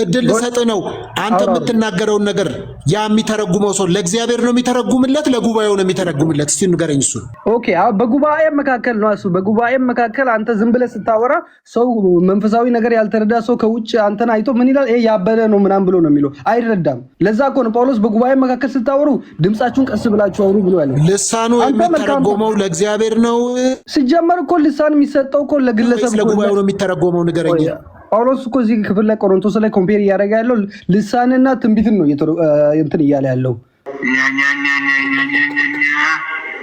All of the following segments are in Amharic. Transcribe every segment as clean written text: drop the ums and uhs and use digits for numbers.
እድል ሰጥ ነው አንተ የምትናገረው ነገር ያ የሚተረጉመው ሰው ለእግዚአብሔር ነው የሚተረጉምለት ለጉባኤው ነው የሚተረጉምለት እስቲ ንገረኝ እሱ ኦኬ በጉባኤ መካከል ነው እሱ በጉባኤ መካከል አንተ ዝም ብለህ ስታወራ ሰው መንፈሳዊ ነገር ያልተረዳ ሰው ከውጭ አንተን አይቶ ምን ይላል ይሄ ያበደ ነው ምናም ብሎ ነው የሚለው አይረዳም ለዛ እኮ ነው ጳውሎስ በጉባኤ መካከል ስታወሩ ድምጻችሁን ቀስ ብላችሁ አውሩ ብሎ ያለው ልሳኑ የሚተረጉመው ለእግዚአብሔር ነው ሲጀመር እኮ ልሳን የሚሰጠው እኮ ለግለሰብ ለጉባኤው ነው የሚተረጉመው ንገረኝ ጳውሎስ እኮ እዚህ ክፍል ላይ ቆሮንቶስ ላይ ኮምፔር እያደረገ ያለው ልሳንና ትንቢትን ነው እንትን እያለ ያለው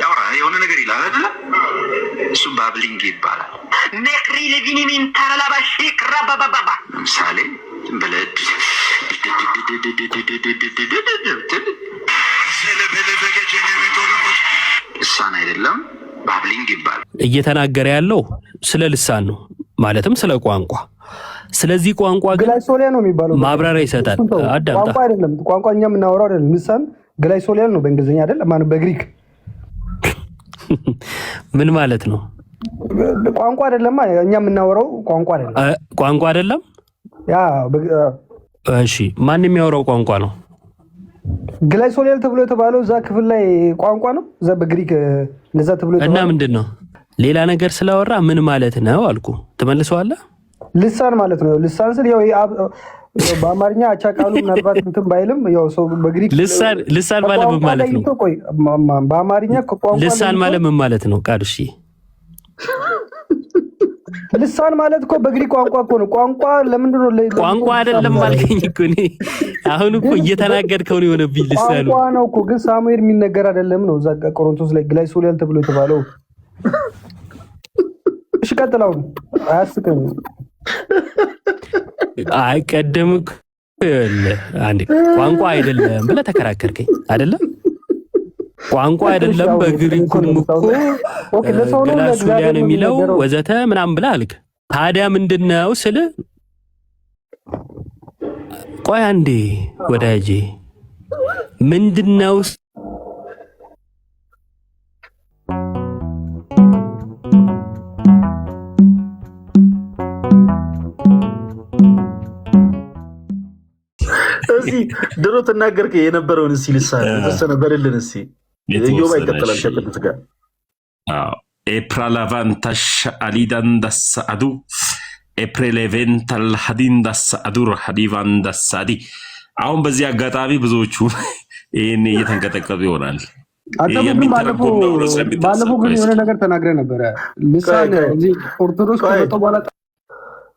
ያውራ የሆነ ነገር ይላል አይደል እሱ ባብሊንግ ይባላል ነክሪ ለቪኒሚን ተራላባሽ ክራባባባ ምሳሌ በለድ ልሳን አይደለም ባብሊንግ ይባላል እየተናገረ ያለው ስለ ልሳን ነው ማለትም ስለ ቋንቋ ስለዚህ ቋንቋ ግላይሶሊያ ነው የሚባለው ማብራሪያ ይሰጣል አዳምጣ ቋንቋ አይደለም ቋንቋኛ የምናወራው አይደለም ልሳን ግላይሶሊያ ነው በእንግሊዝኛ አይደለም ማን በግሪክ ምን ማለት ነው ቋንቋ አይደለም እኛ የምናወራው ቋንቋ አይደለም ያ እሺ ማን የሚያወራው ቋንቋ ነው ግላይሶሊያ ተብሎ የተባለው እዛ ክፍል ላይ ቋንቋ ነው እዛ በግሪክ እንደዛ ተብሎ እና ምንድነው ሌላ ነገር ስላወራ ምን ማለት ነው አልኩ ተመልሰዋለህ ልሳን ማለት ነው ልሳን ስለ ያው በአማርኛ አቻ ቃሉ ምናልባት እንትን ባይልም ያው ሰው በግሪክ ልሳን ማለት ምን ማለት ነው በአማርኛ ቋንቋ ልሳን ማለት ምን ማለት ነው ቃል እሺ ልሳን ማለት እኮ በግሪክ ቋንቋ እኮ ነው ቋንቋ ለምንድን ነው ቋንቋ አይደለም ማልከኝ እኮ እኔ አሁን እኮ እየተናገርከው ነው የሆነብኝ ልሳን ቋንቋ ነው እኮ ግን ሳሙኤል የሚነገር አይደለም ነው እዛ ቆሮንቶስ ላይ ግላይሶሊያ ተብሎ የተባለው እሺ ቀጥላው አያስቀኝ አይ ቀደም አንዴ ቋንቋ አይደለም ብለህ ተከራከርከኝ አይደለም ቋንቋ አይደለም በግሪኩም እኮ ግላይሶሊያ ነው የሚለው ወዘተ ምናምን ብለህ አልክ ታዲያ ምንድነው ስለ ቆይ አንዴ ወዳጄ ምንድነው እዚህ ድሮ ተናገርክ የነበረውን እሲ ልሳን ተሰነ በልልን እሲ ዮባ ይከተላል ከጥንት ጋር ኤፕራላቫንታሽ አሊዳንዳስ አዱ ኤፕሬሌቬንታል ሀዲንዳስ አዱር ሀዲቫንዳስ አዲ አሁን በዚህ አጋጣሚ ብዙዎቹ ይሄን እየተንቀጠቀጡ ይሆናል ባለፈው ግን የሆነ ነገር ተናግረህ ነበረ ልሳን እዚህ ኦርቶዶክስ ከመጣ በኋላ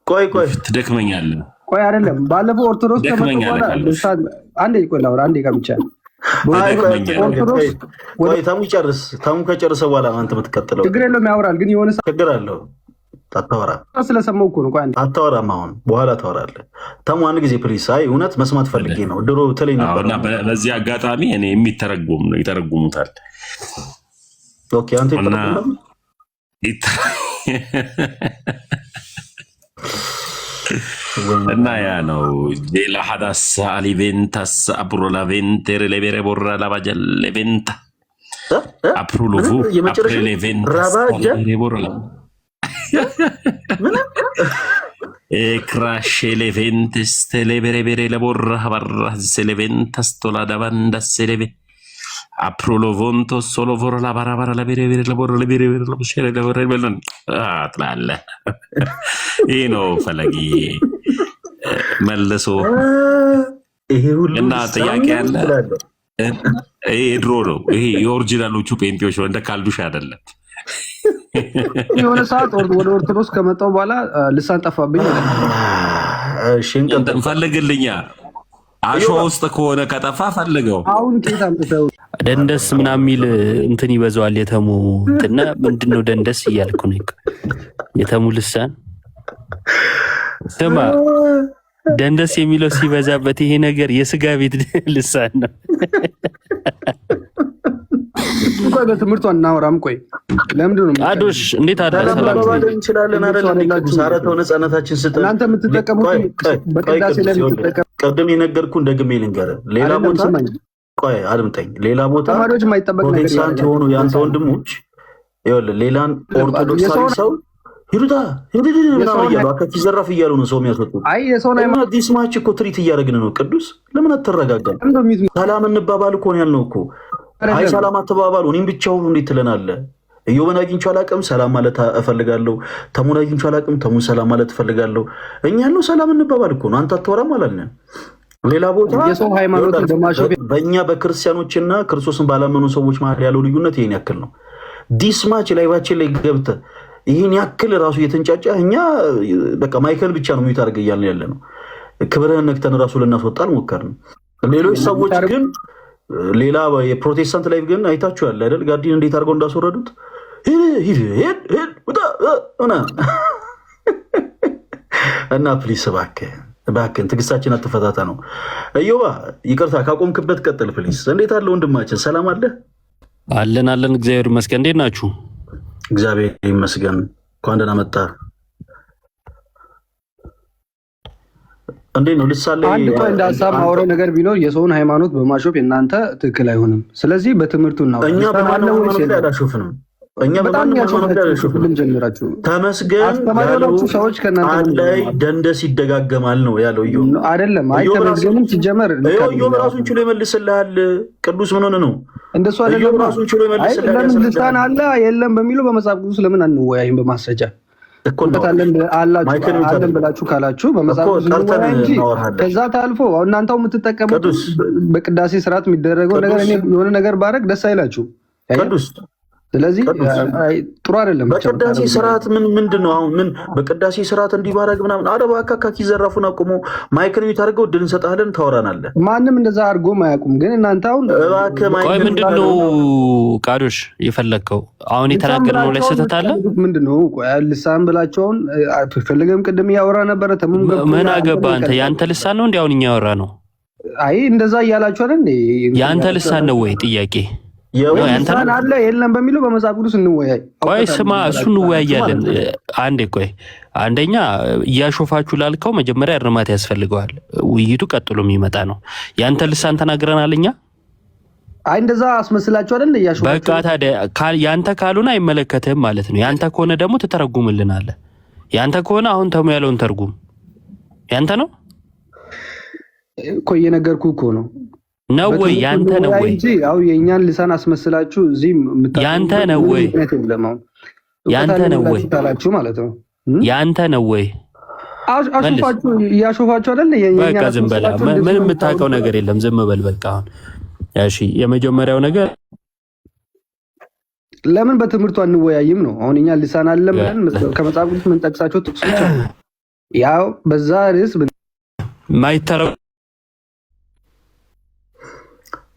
ቆይ ትደክመኛለህ ቆይ አይደለም ባለፈው ኦርቶዶክስ ከመጣ በኋላ ልሳን አንዴ ቆይ ላውራ አንዴ ጋብቻ ኦርቶዶክስ ወይ ታሙ ከጨረሰ በኋላ አንተ የምትቀጥለው ችግር የለውም ያወራል ግን የሆነ ችግር አለው ታታወራ ስለሰማው እኮ ነው ቆይ አንተ አታወራም አሁን በኋላ ታወራለህ ታሙ አንድ ጊዜ ፕሊስ አይ እውነት መስማት ፈልጌ ነው ድሮ ተለይ ነበር እና በዚህ አጋጣሚ እኔ የሚተረጉም ነው ይተረጉሙታል ኦኬ አንተ እና ያ ነው ሌላ ሐዳስ አሊቬንታስ አፕሮላቬንቴር ሌቤሬ ቦራ ላባጀል ሌቬንታ አፕሮሎቭ አፕሬሌቬንታስ ሌቤሬ ቦራ ክራሽ ሌቬንትስ ሌቤሬ ቤሬ ለቦራ ባራ ሌቬንታስ ቶላዳባንዳስ ሌቬ አፕሮሎቮንቶ ሶሎቮር ላባራባራ ለቤሬ ቤሬ ለቦራ ለቤሬ ቤሬ ለቦራ ለቦራ ለቦራ አጥላለ ይሄ ነው ፈለጊ መልሶ ይሄ ሁሉ እና ጥያቄ አለ ይሄ ድሮ ነው ይሄ የኦሪጂናሎቹ ፔንቲዎች ነው እንደ ካልዱሽ አይደለም የሆነ ሰዓት ወደ ኦርቶዶክስ ከመጣው በኋላ ልሳን ጠፋብኝ እሺ እንፈልግልኛ አሸዋ ውስጥ ከሆነ ከጠፋ ፈልገው አሁን ከየት አምጥተው ደንደስ ምናምን የሚል እንትን ይበዛዋል የተሙ እንትና ምንድነው ደንደስ እያልኩ ነው የተሙ ልሳን ስማ ደንደስ የሚለው ሲበዛበት ይሄ ነገር የስጋ ቤት ልሳን ነው ቆይ በትምህርቱ እናወራም ቆይ ለምንድን ነው አዶሽ እንዴት አዳሰላም እንችላለን አይደል ሳራተው ነፃነታችን ስጠን እናንተ የምትጠቀሙት በቅዳሴ ላይ የምትጠቀሙ ቀደም የነገርኩህ ደግሜ ልንገርህ ሌላ ቦታ ቆይ አድምጠኝ ሌላ ቦታ ተማሪዎች የማይጠበቅ ነገር ፕሮቴስታንት የሆኑ ያንተ ወንድሞች ይኸውልህ ሌላን ኦርቶዶክሳዊ ሰው ሂዱታ ምናምን እያሉ አካኪ ዘራፍ እያሉ ነው ሰው የሚያስወጡት። ዲስ ማች እኮ ትሪት እያደረግን ነው። ቅዱስ ለምን አትረጋጋም? ሰላም እንባባል እኮ ነው ያልነው እኮ። አይ ሰላም አትባባሉ፣ እኔም ብቻ ሁሉ እንዴት ትለናለህ? እዮብን አግኝቼው አላውቅም፣ ሰላም ማለት እፈልጋለሁ። ተሙን አግኝቼው አላውቅም፣ ተሙን ሰላም ማለት እፈልጋለሁ። እኛ ያልነው ሰላም እንባባል እኮ ነው። አንተ አትወራም አላልንም? ሌላ ቦታ በእኛ በክርስቲያኖችና ክርስቶስን ባላመኑ ሰዎች መሀል ያለው ልዩነት ይሄን ያክል ነው። ዲስማች ላይቫችን ላይ ገብተህ ይህን ያክል ራሱ እየተንጫጫ እኛ በቃ ማይከል ብቻ ነው ሚዩት አድርገህ እያልን ያለ ነው። ክብርህን ነክተን ራሱ ልናስወጣ አልሞከርንም። ሌሎች ሰዎች ግን ሌላ የፕሮቴስታንት ላይፍ ግን አይታችኋል አይደል? ጋርዲን እንዴት አድርገው እንዳስወረዱት እና ፕሊስ እባክህን ትዕግስታችን አትፈታታ ነው። እዮባ ይቅርታ ካቆምክበት ቀጥል ፕሊስ። እንዴት አለ ወንድማችን? ሰላም አለ? አለን እግዚአብሔር ይመስገን። እንዴት ናችሁ? እግዚአብሔር ይመስገን። እንኳን ደህና መጣ። እንዴት ነው ልሳለ አንድ ቆይ እንደ ሀሳብ ማውረው ነገር ቢኖር የሰውን ሃይማኖት በማሾፍ የእናንተ ትክክል አይሆንም። ስለዚህ በትምህርቱ ነው እኛ በማንም ሃይማኖት አላሾፍንም። እኛ በማንም ሃይማኖት አላሾፍንም። ተመስገን ያለው ሰዎች ከእናንተ ላይ ደንደስ ይደጋገማል ነው ያለው። አይደለም አይ ተመስገንም ሲጀመር ራሱን ችሎ ይመልስልሃል። ቅዱስ ምን ሆነ ነው እንደሱ አይደለም። ራሱን ችሎ ይመልስልሃል። ለምን ልሳን አለ የለም በሚለው በመጽሐፍ ቅዱስ ለምን አንወያይም? በማስረጃ አለን ብላችሁ ካላችሁ በመጽሐፍ ቅዱስ እንጂ ከዛ ታልፎ እናንተው የምትጠቀሙት በቅዳሴ ስርዓት የሚደረገው ነገር እኔ የሆነ ነገር ባረግ ደስ አይላችሁ ቅዱስ። ስለዚህ ጥሩ አይደለም። በቅዳሴ ስርዓት ምንድን ነው አሁን? ምን በቅዳሴ ስርዓት እንዲባረግ ምናምን አረባ አካካኪ ዘራፉን አቁሞ ማይክን የሚታደርገው ድል እንሰጣለን ታወራናለህ። ማንም እንደዛ አድርጎ ማያውቁም። ግን እናንተ አሁን ቆይ ምንድን ነው ቃዶሽ የፈለግከው? አሁን የተናገርነው ላይ ስህተት አለ? ምንድን ነው ልሳን ብላቸውን ፈለገም ቅድም እያወራ ነበረ። ምን አገባ አንተ? የአንተ ልሳን ነው እንዲ አሁን እኛ ያወራ ነው? አይ እንደዛ እያላችሁ አይደል? የአንተ ልሳን ነው ወይ ጥያቄ ልሳን አለ የለም በሚለው በመጽሐፍ ቅዱስ እንወያይ። ቆይ ስማ፣ እሱ እንወያያለን። አንዴ ቆይ፣ አንደኛ እያሾፋችሁ ላልከው መጀመሪያ እርማት ያስፈልገዋል። ውይይቱ ቀጥሎ የሚመጣ ነው። ያንተ ልሳን ተናግረናል እኛ። አይ እንደዛ አስመስላችሁ አይደል እያሾፋችሁ። በቃ ታዲያ ያንተ ካልሆነ አይመለከትህም ማለት ነው። ያንተ ከሆነ ደግሞ ትተረጉምልናለህ። ያንተ ከሆነ አሁን ተሙ ያለውን ተርጉም። ያንተ ነው እኮ እየነገርኩህ እኮ ነው ነው ወይ ያንተ ነው ወይ? አው የኛን ልሳን አስመስላችሁ እዚህ ያንተ ነው ወይ? ያንተ ነው ወይ ታላችሁ ማለት ነው። ያንተ ነው ወይ? አሾፋችሁ ያሾፋችሁ አይደል? የኛ በቃ ዝም በላ። ምን የምታውቀው ነገር የለም። ዝም በል በቃ። አሁን እሺ፣ የመጀመሪያው ነገር ለምን በትምህርቱ አንወያይም ነው። አሁን እኛ ልሳን አለ ምን ከመጽሐፍ ቅዱስ ምን ጠቅሳችሁ ጥቅሶች ያው በዛ ርዕስ ማይተረው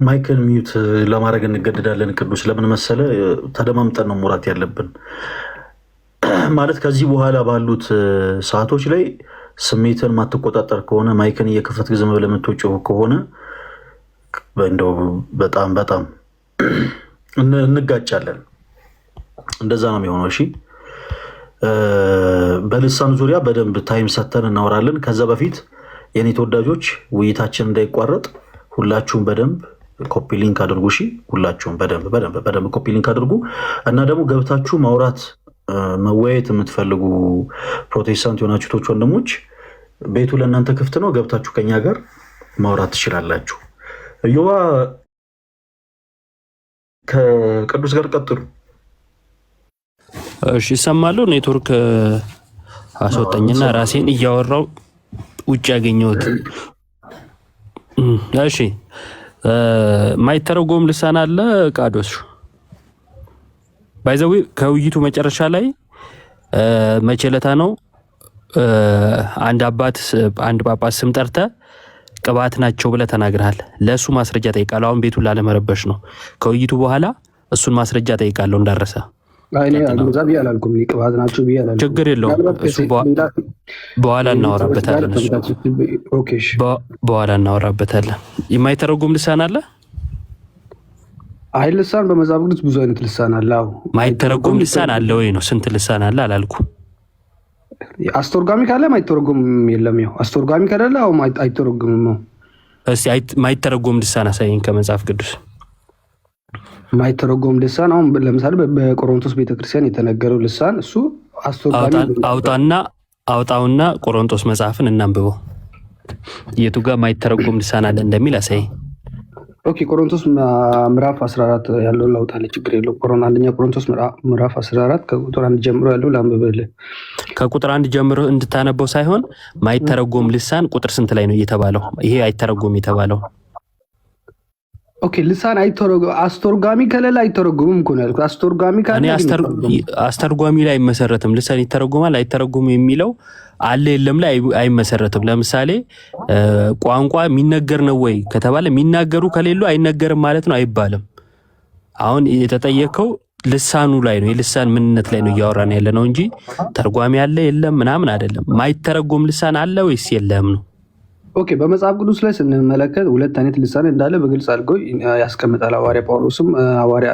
ማይክል ሚዩት ለማድረግ እንገደዳለን። ቅዱስ ለምን መሰለ? ተደማምጠን ነው ሙራት ያለብን። ማለት ከዚህ በኋላ ባሉት ሰዓቶች ላይ ስሜትን ማትቆጣጠር ከሆነ ማይክን እየከፈትክ ዝም ብለህ የምትወጪው ከሆነ እንደው በጣም እንጋጫለን። እንደዛ ነው የሚሆነው። እሺ፣ በልሳን ዙሪያ በደንብ ታይም ሰተን እናወራለን። ከዛ በፊት የኔ ተወዳጆች ውይይታችን እንዳይቋረጥ ሁላችሁም በደንብ ኮፒ ሊንክ አድርጉ። እሺ፣ ሁላችሁም በደንብ ኮፒ ሊንክ አድርጉ እና ደግሞ ገብታችሁ ማውራት መወያየት የምትፈልጉ ፕሮቴስታንት የሆናችሁ ቶች ወንድሞች ቤቱ ለእናንተ ክፍት ነው። ገብታችሁ ከኛ ጋር ማውራት ትችላላችሁ። እዮባ ከቅዱስ ጋር ቀጥሉ። እሺ፣ ይሰማሉ። ኔትወርክ አስወጣኝና ራሴን እያወራው ውጭ ያገኘሁት። እሺ፣ ማይተረጎም ልሳን አለ ቃዶስ ባይዘዊ ከውይይቱ መጨረሻ ላይ መቼለታ ነው አንድ ጳጳስ ስም ጠርተ ቅባት ናቸው ብለህ ተናግረሃል። ለእሱ ማስረጃ ጠይቃለሁ። አሁን ቤቱን ላለመረበሽ ነው። ከውይይቱ በኋላ እሱን ማስረጃ ጠይቃለሁ እንዳረሰ። ችግር የለውም። እሱ በኋላ እናወራበታለን። በኋላ እናወራበታለን። የማይተረጉም ልሳን አለ? አይ ልሳን በመጽሐፍ ቅዱስ ብዙ አይነት ልሳን አለ። አዎ ማይተረጉም ልሳን አለ ወይ ነው? ስንት ልሳን አለ አላልኩም። አስተርጓሚ ካለ ማይተረጉም የለም። ያው አስተርጓሚ ካለ አው አይተረጉምም ነው። እስቲ ማይተረጉም ልሳን አሳየኝ ከመጽሐፍ ቅዱስ። ማይተረጎም ልሳን አሁን ለምሳሌ በቆሮንቶስ ቤተክርስቲያን የተነገረው ልሳን እሱ አውጣውና ቆሮንቶስ መጽሐፍን እናንብበው። የቱ ጋር ማይተረጎም ልሳን አለ እንደሚል አሳይ። ኦኬ ቆሮንቶስ ምዕራፍ 14 ያለው ላውጣለ ችግር የለው። አንደኛ ቆሮንቶስ ምዕራፍ 14 ከቁጥር 1 ጀምሮ ያለው ላንብብልህ። ከቁጥር 1 ጀምሮ እንድታነበው ሳይሆን ማይተረጎም ልሳን ቁጥር ስንት ላይ ነው የተባለው? ይሄ አይተረጎም የተባለው ኦኬ ልሳን አስተርጓሚ ከሌለ አይተረጎምም እኮ ነው ያልኩት። አስተርጓሚ ካለ አስተርጓሚ ላይ አይመሰረትም። ልሳን ይተረጎማል አይተረጎም የሚለው አለ የለም ላይ አይመሰረትም። ለምሳሌ ቋንቋ የሚነገር ነው ወይ ከተባለ የሚናገሩ ከሌሉ አይነገርም ማለት ነው አይባልም። አሁን የተጠየቀው ልሳኑ ላይ ነው፣ የልሳን ምንነት ላይ ነው እያወራን ያለ ነው እንጂ ተርጓሚ አለ የለም ምናምን አይደለም። ማይተረጎም ልሳን አለ ወይስ የለም ነው። ኦኬ በመጽሐፍ ቅዱስ ላይ ስንመለከት ሁለት አይነት ልሳን እንዳለ በግልጽ አድርጎ ያስቀምጣል ሐዋርያ ጳውሎስም።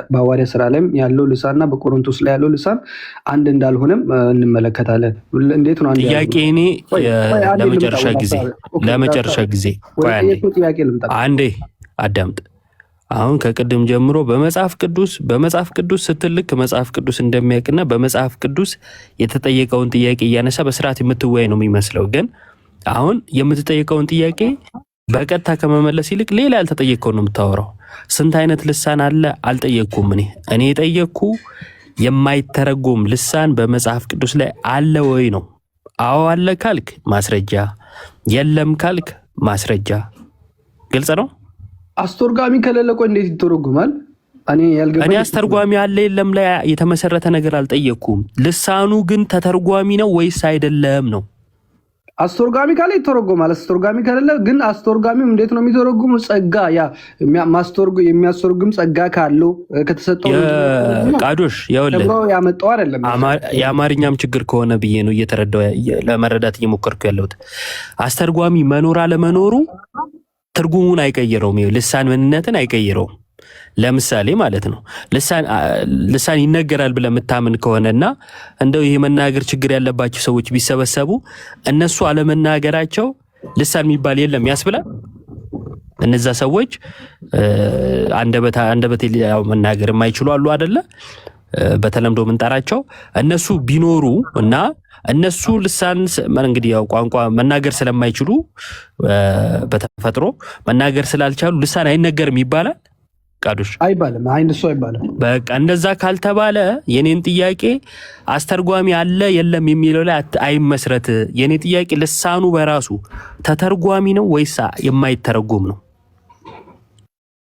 በሐዋርያ ስራ ላይም ያለው ልሳንና በቆሮንቶስ ላይ ያለው ልሳን አንድ እንዳልሆነም እንመለከታለን። እንዴት ነው? ጥያቄ እኔ ለመጨረሻ ጊዜ አንዴ አዳምጥ። አሁን ከቅድም ጀምሮ በመጽሐፍ ቅዱስ ስትልክ መጽሐፍ ቅዱስ እንደሚያውቅና በመጽሐፍ ቅዱስ የተጠየቀውን ጥያቄ እያነሳ በስርዓት የምትወያይ ነው የሚመስለው። ግን አሁን የምትጠየቀውን ጥያቄ በቀጥታ ከመመለስ ይልቅ ሌላ ያልተጠየቀውን ነው የምታወራው። ስንት አይነት ልሳን አለ አልጠየቅኩም። እኔ የጠየቅኩ የማይተረጎም ልሳን በመጽሐፍ ቅዱስ ላይ አለ ወይ ነው። አዎ አለ ካልክ ማስረጃ፣ የለም ካልክ ማስረጃ። ግልጽ ነው። አስተርጓሚ ከሌለ ቆይ እንዴት ይተረጎማል? እኔ አስተርጓሚ አለ የለም ላይ የተመሰረተ ነገር አልጠየቅኩም። ልሳኑ ግን ተተርጓሚ ነው ወይስ አይደለም ነው። አስተርጓሚ ካለ ይተረጎማል። አስተርጓሚ ከሌለ ግን አስተርጓሚው እንዴት ነው የሚተረጉሙ? ጸጋ የሚያስተርጉም ጸጋ ካለው ከተሰጠው ቃዶሽ ያመጣው አይደለም። የአማርኛም ችግር ከሆነ ብዬ ነው እየተረዳው ለመረዳት እየሞከርኩ ያለሁት። አስተርጓሚ መኖር አለመኖሩ ትርጉሙን አይቀይረውም። ልሳን ምንነትን አይቀይረውም። ለምሳሌ ማለት ነው ልሳን ይነገራል ብለህ የምታምን ከሆነና እንደው ይሄ መናገር ችግር ያለባቸው ሰዎች ቢሰበሰቡ እነሱ አለመናገራቸው ልሳን የሚባል የለም ያስብላል። እነዛ ሰዎች አንደበት ያው መናገር የማይችሉ አሉ አይደለ? በተለምዶ ምንጠራቸው እነሱ ቢኖሩ እና እነሱ ልሳን እንግዲህ ያው ቋንቋ መናገር ስለማይችሉ በተፈጥሮ መናገር ስላልቻሉ ልሳን አይነገርም ይባላል? ቃዶሽ አይባልም። እንደሱ አይባልም። በቃ እንደዛ ካልተባለ የኔን ጥያቄ አስተርጓሚ አለ የለም የሚለው ላይ አይመስረት። የኔ ጥያቄ ልሳኑ በራሱ ተተርጓሚ ነው ወይስ የማይተረጎም ነው?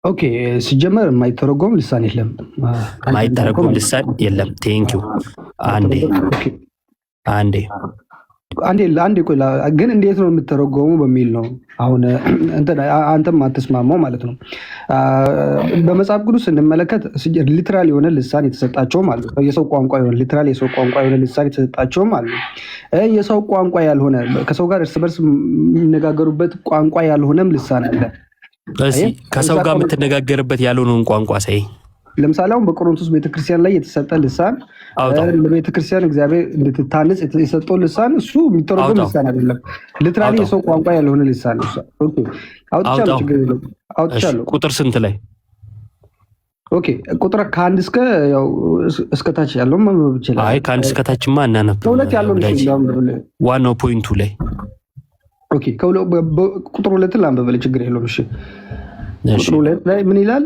ኦኬ ሲጀመር የማይተረጎም ልሳን የለም። የማይተረጎም ልሳን የለም። ቴንኪው። አንዴ ቆይ ግን እንዴት ነው የምትተረጎሙ በሚል ነው አሁን አንተም አትስማማው ማለት ነው። በመጽሐፍ ቅዱስ ስንመለከት ሊትራል የሆነ ልሳን የተሰጣቸውም አሉ። የሰው ቋንቋ የሆነ ሊትራል የሰው ቋንቋ የሆነ ልሳን የተሰጣቸውም አሉ። የሰው ቋንቋ ያልሆነ ከሰው ጋር እርስ በርስ የሚነጋገሩበት ቋንቋ ያልሆነም ልሳን አለ። ከሰው ጋር የምትነጋገርበት ያልሆነውን ቋንቋ ሳይ ለምሳሌ አሁን በቆሮንቶስ ቤተክርስቲያን ላይ የተሰጠ ልሳን ለቤተክርስቲያን እግዚአብሔር እንድትታነጽ የሰጠው ልሳን እሱ የሚተረጎም ልሳን አይደለም። ሊትራሊ የሰው ቋንቋ ያልሆነ ልሳን ነው። ኦኬ አውጥቻለሁ፣ ችግር የለውም አውጥቻለሁ። ቁጥር ስንት ላይ? ኦኬ ቁጥር ከአንድ እስከ ያው እስከ ታች ያለው ማንበብ ይችላል። አይ ከአንድ እስከ ታችማ እናነብ። ከሁለት ያለው ዋናው ፖይንቱ ላይ ኦኬ ቁጥር ሁለት ላንብብ፣ ችግር የለውም። እሺ ቁጥር ሁለት ላይ ምን ይላል?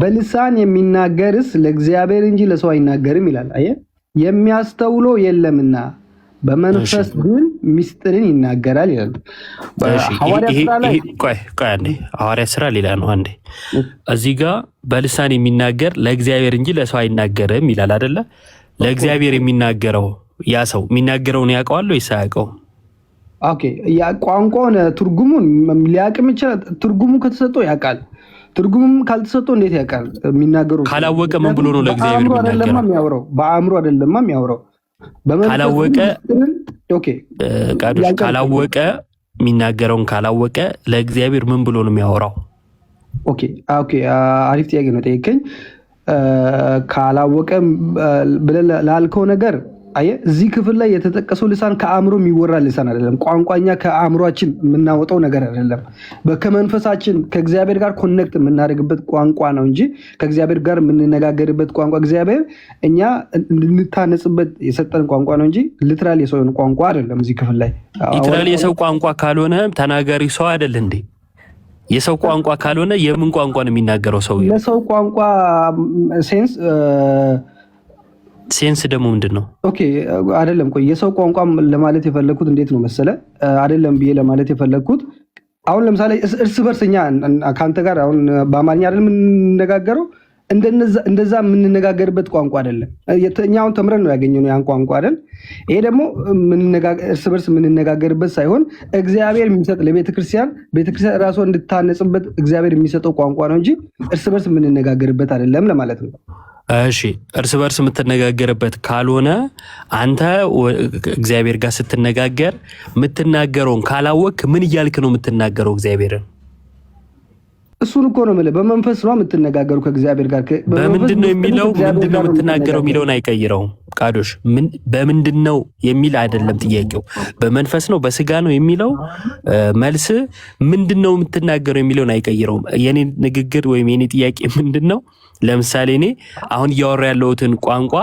በልሳን የሚናገርስ ለእግዚአብሔር እንጂ ለሰው አይናገርም ይላል። አየህ የሚያስተውለው የለምና በመንፈስ ግን ምስጢርን ይናገራል ይላል። ሐዋርያ ስራ ሌላ ነው። አንዴ እዚህ ጋር በልሳን የሚናገር ለእግዚአብሔር እንጂ ለሰው አይናገርም ይላል አይደለ? ለእግዚአብሔር የሚናገረው ያ ሰው የሚናገረውን ያውቀዋል ወይስ አያውቀውም? ኦኬ ያ ቋንቋውን ትርጉሙን ሊያውቅም ይችላል። ትርጉሙ ከተሰጠው ያውቃል። ትርጉሙም ካልተሰጠው እንዴት ያውቃል? የሚናገረው ካላወቀ ምን ብሎ ነው ለእግዚአብሔር የሚናገረው? በአእምሮ አይደለም የሚያወራው። ካላወቀ የሚናገረውን ካላወቀ ለእግዚአብሔር ምን ብሎ ነው የሚያወራው? ኦኬ አሪፍ ጥያቄ ነው ጠየቀኝ። ካላወቀ ብለህ ላልከው ነገር አየ እዚህ ክፍል ላይ የተጠቀሰው ልሳን ከአእምሮ የሚወራ ልሳን አይደለም። ቋንቋኛ ከአእምሮአችን የምናወጣው ነገር አይደለም። ከመንፈሳችን ከእግዚአብሔር ጋር ኮኔክት የምናደርግበት ቋንቋ ነው እንጂ ከእግዚአብሔር ጋር የምንነጋገርበት ቋንቋ እግዚአብሔር እኛ እንድንታነጽበት የሰጠን ቋንቋ ነው እንጂ ሊትራሊ የሰው ቋንቋ አይደለም። እዚህ ክፍል ላይ ሊትራሊ የሰው ቋንቋ ካልሆነ ተናጋሪ ሰው አይደል እንዴ? የሰው ቋንቋ ካልሆነ የምን ቋንቋ ነው የሚናገረው ሰው? ለሰው ቋንቋ ሴንስ ደግሞ ምንድን ነው? ኦኬ አይደለም። ቆይ የሰው ቋንቋ ለማለት የፈለኩት እንዴት ነው መሰለ? አይደለም ብዬ ለማለት የፈለኩት አሁን ለምሳሌ እርስ በርስ እኛ ከአንተ ጋር አሁን በአማርኛ አይደል የምንነጋገረው? እንደዛ የምንነጋገርበት ቋንቋ አይደለም። እኛ አሁን ተምረን ነው ያገኘነው ያን ቋንቋ አይደል? ይሄ ደግሞ እርስ በርስ የምንነጋገርበት ሳይሆን እግዚአብሔር የሚሰጥ ለቤተክርስቲያን ራሷ እንድታነጽበት እግዚአብሔር የሚሰጠው ቋንቋ ነው እንጂ እርስ በርስ የምንነጋገርበት አይደለም ለማለት ነው። እሺ እርስ በርስ የምትነጋገርበት ካልሆነ አንተ እግዚአብሔር ጋር ስትነጋገር የምትናገረውን ካላወቅ ምን እያልክ ነው የምትናገረው እግዚአብሔርን? እሱን እኮ ነው የምልህ። በመንፈስ ነው የምትነጋገሩ ከእግዚአብሔር ጋር። በምንድን ነው የሚለው ምንድን ነው የምትናገረው የሚለውን አይቀይረውም። ቃዶሽ በምንድን ነው የሚል አይደለም ጥያቄው። በመንፈስ ነው በስጋ ነው የሚለው መልስ ምንድን ነው የምትናገረው የሚለውን አይቀይረውም። የኔ ንግግር ወይም የኔ ጥያቄ ምንድን ነው? ለምሳሌ እኔ አሁን እያወራ ያለሁትን ቋንቋ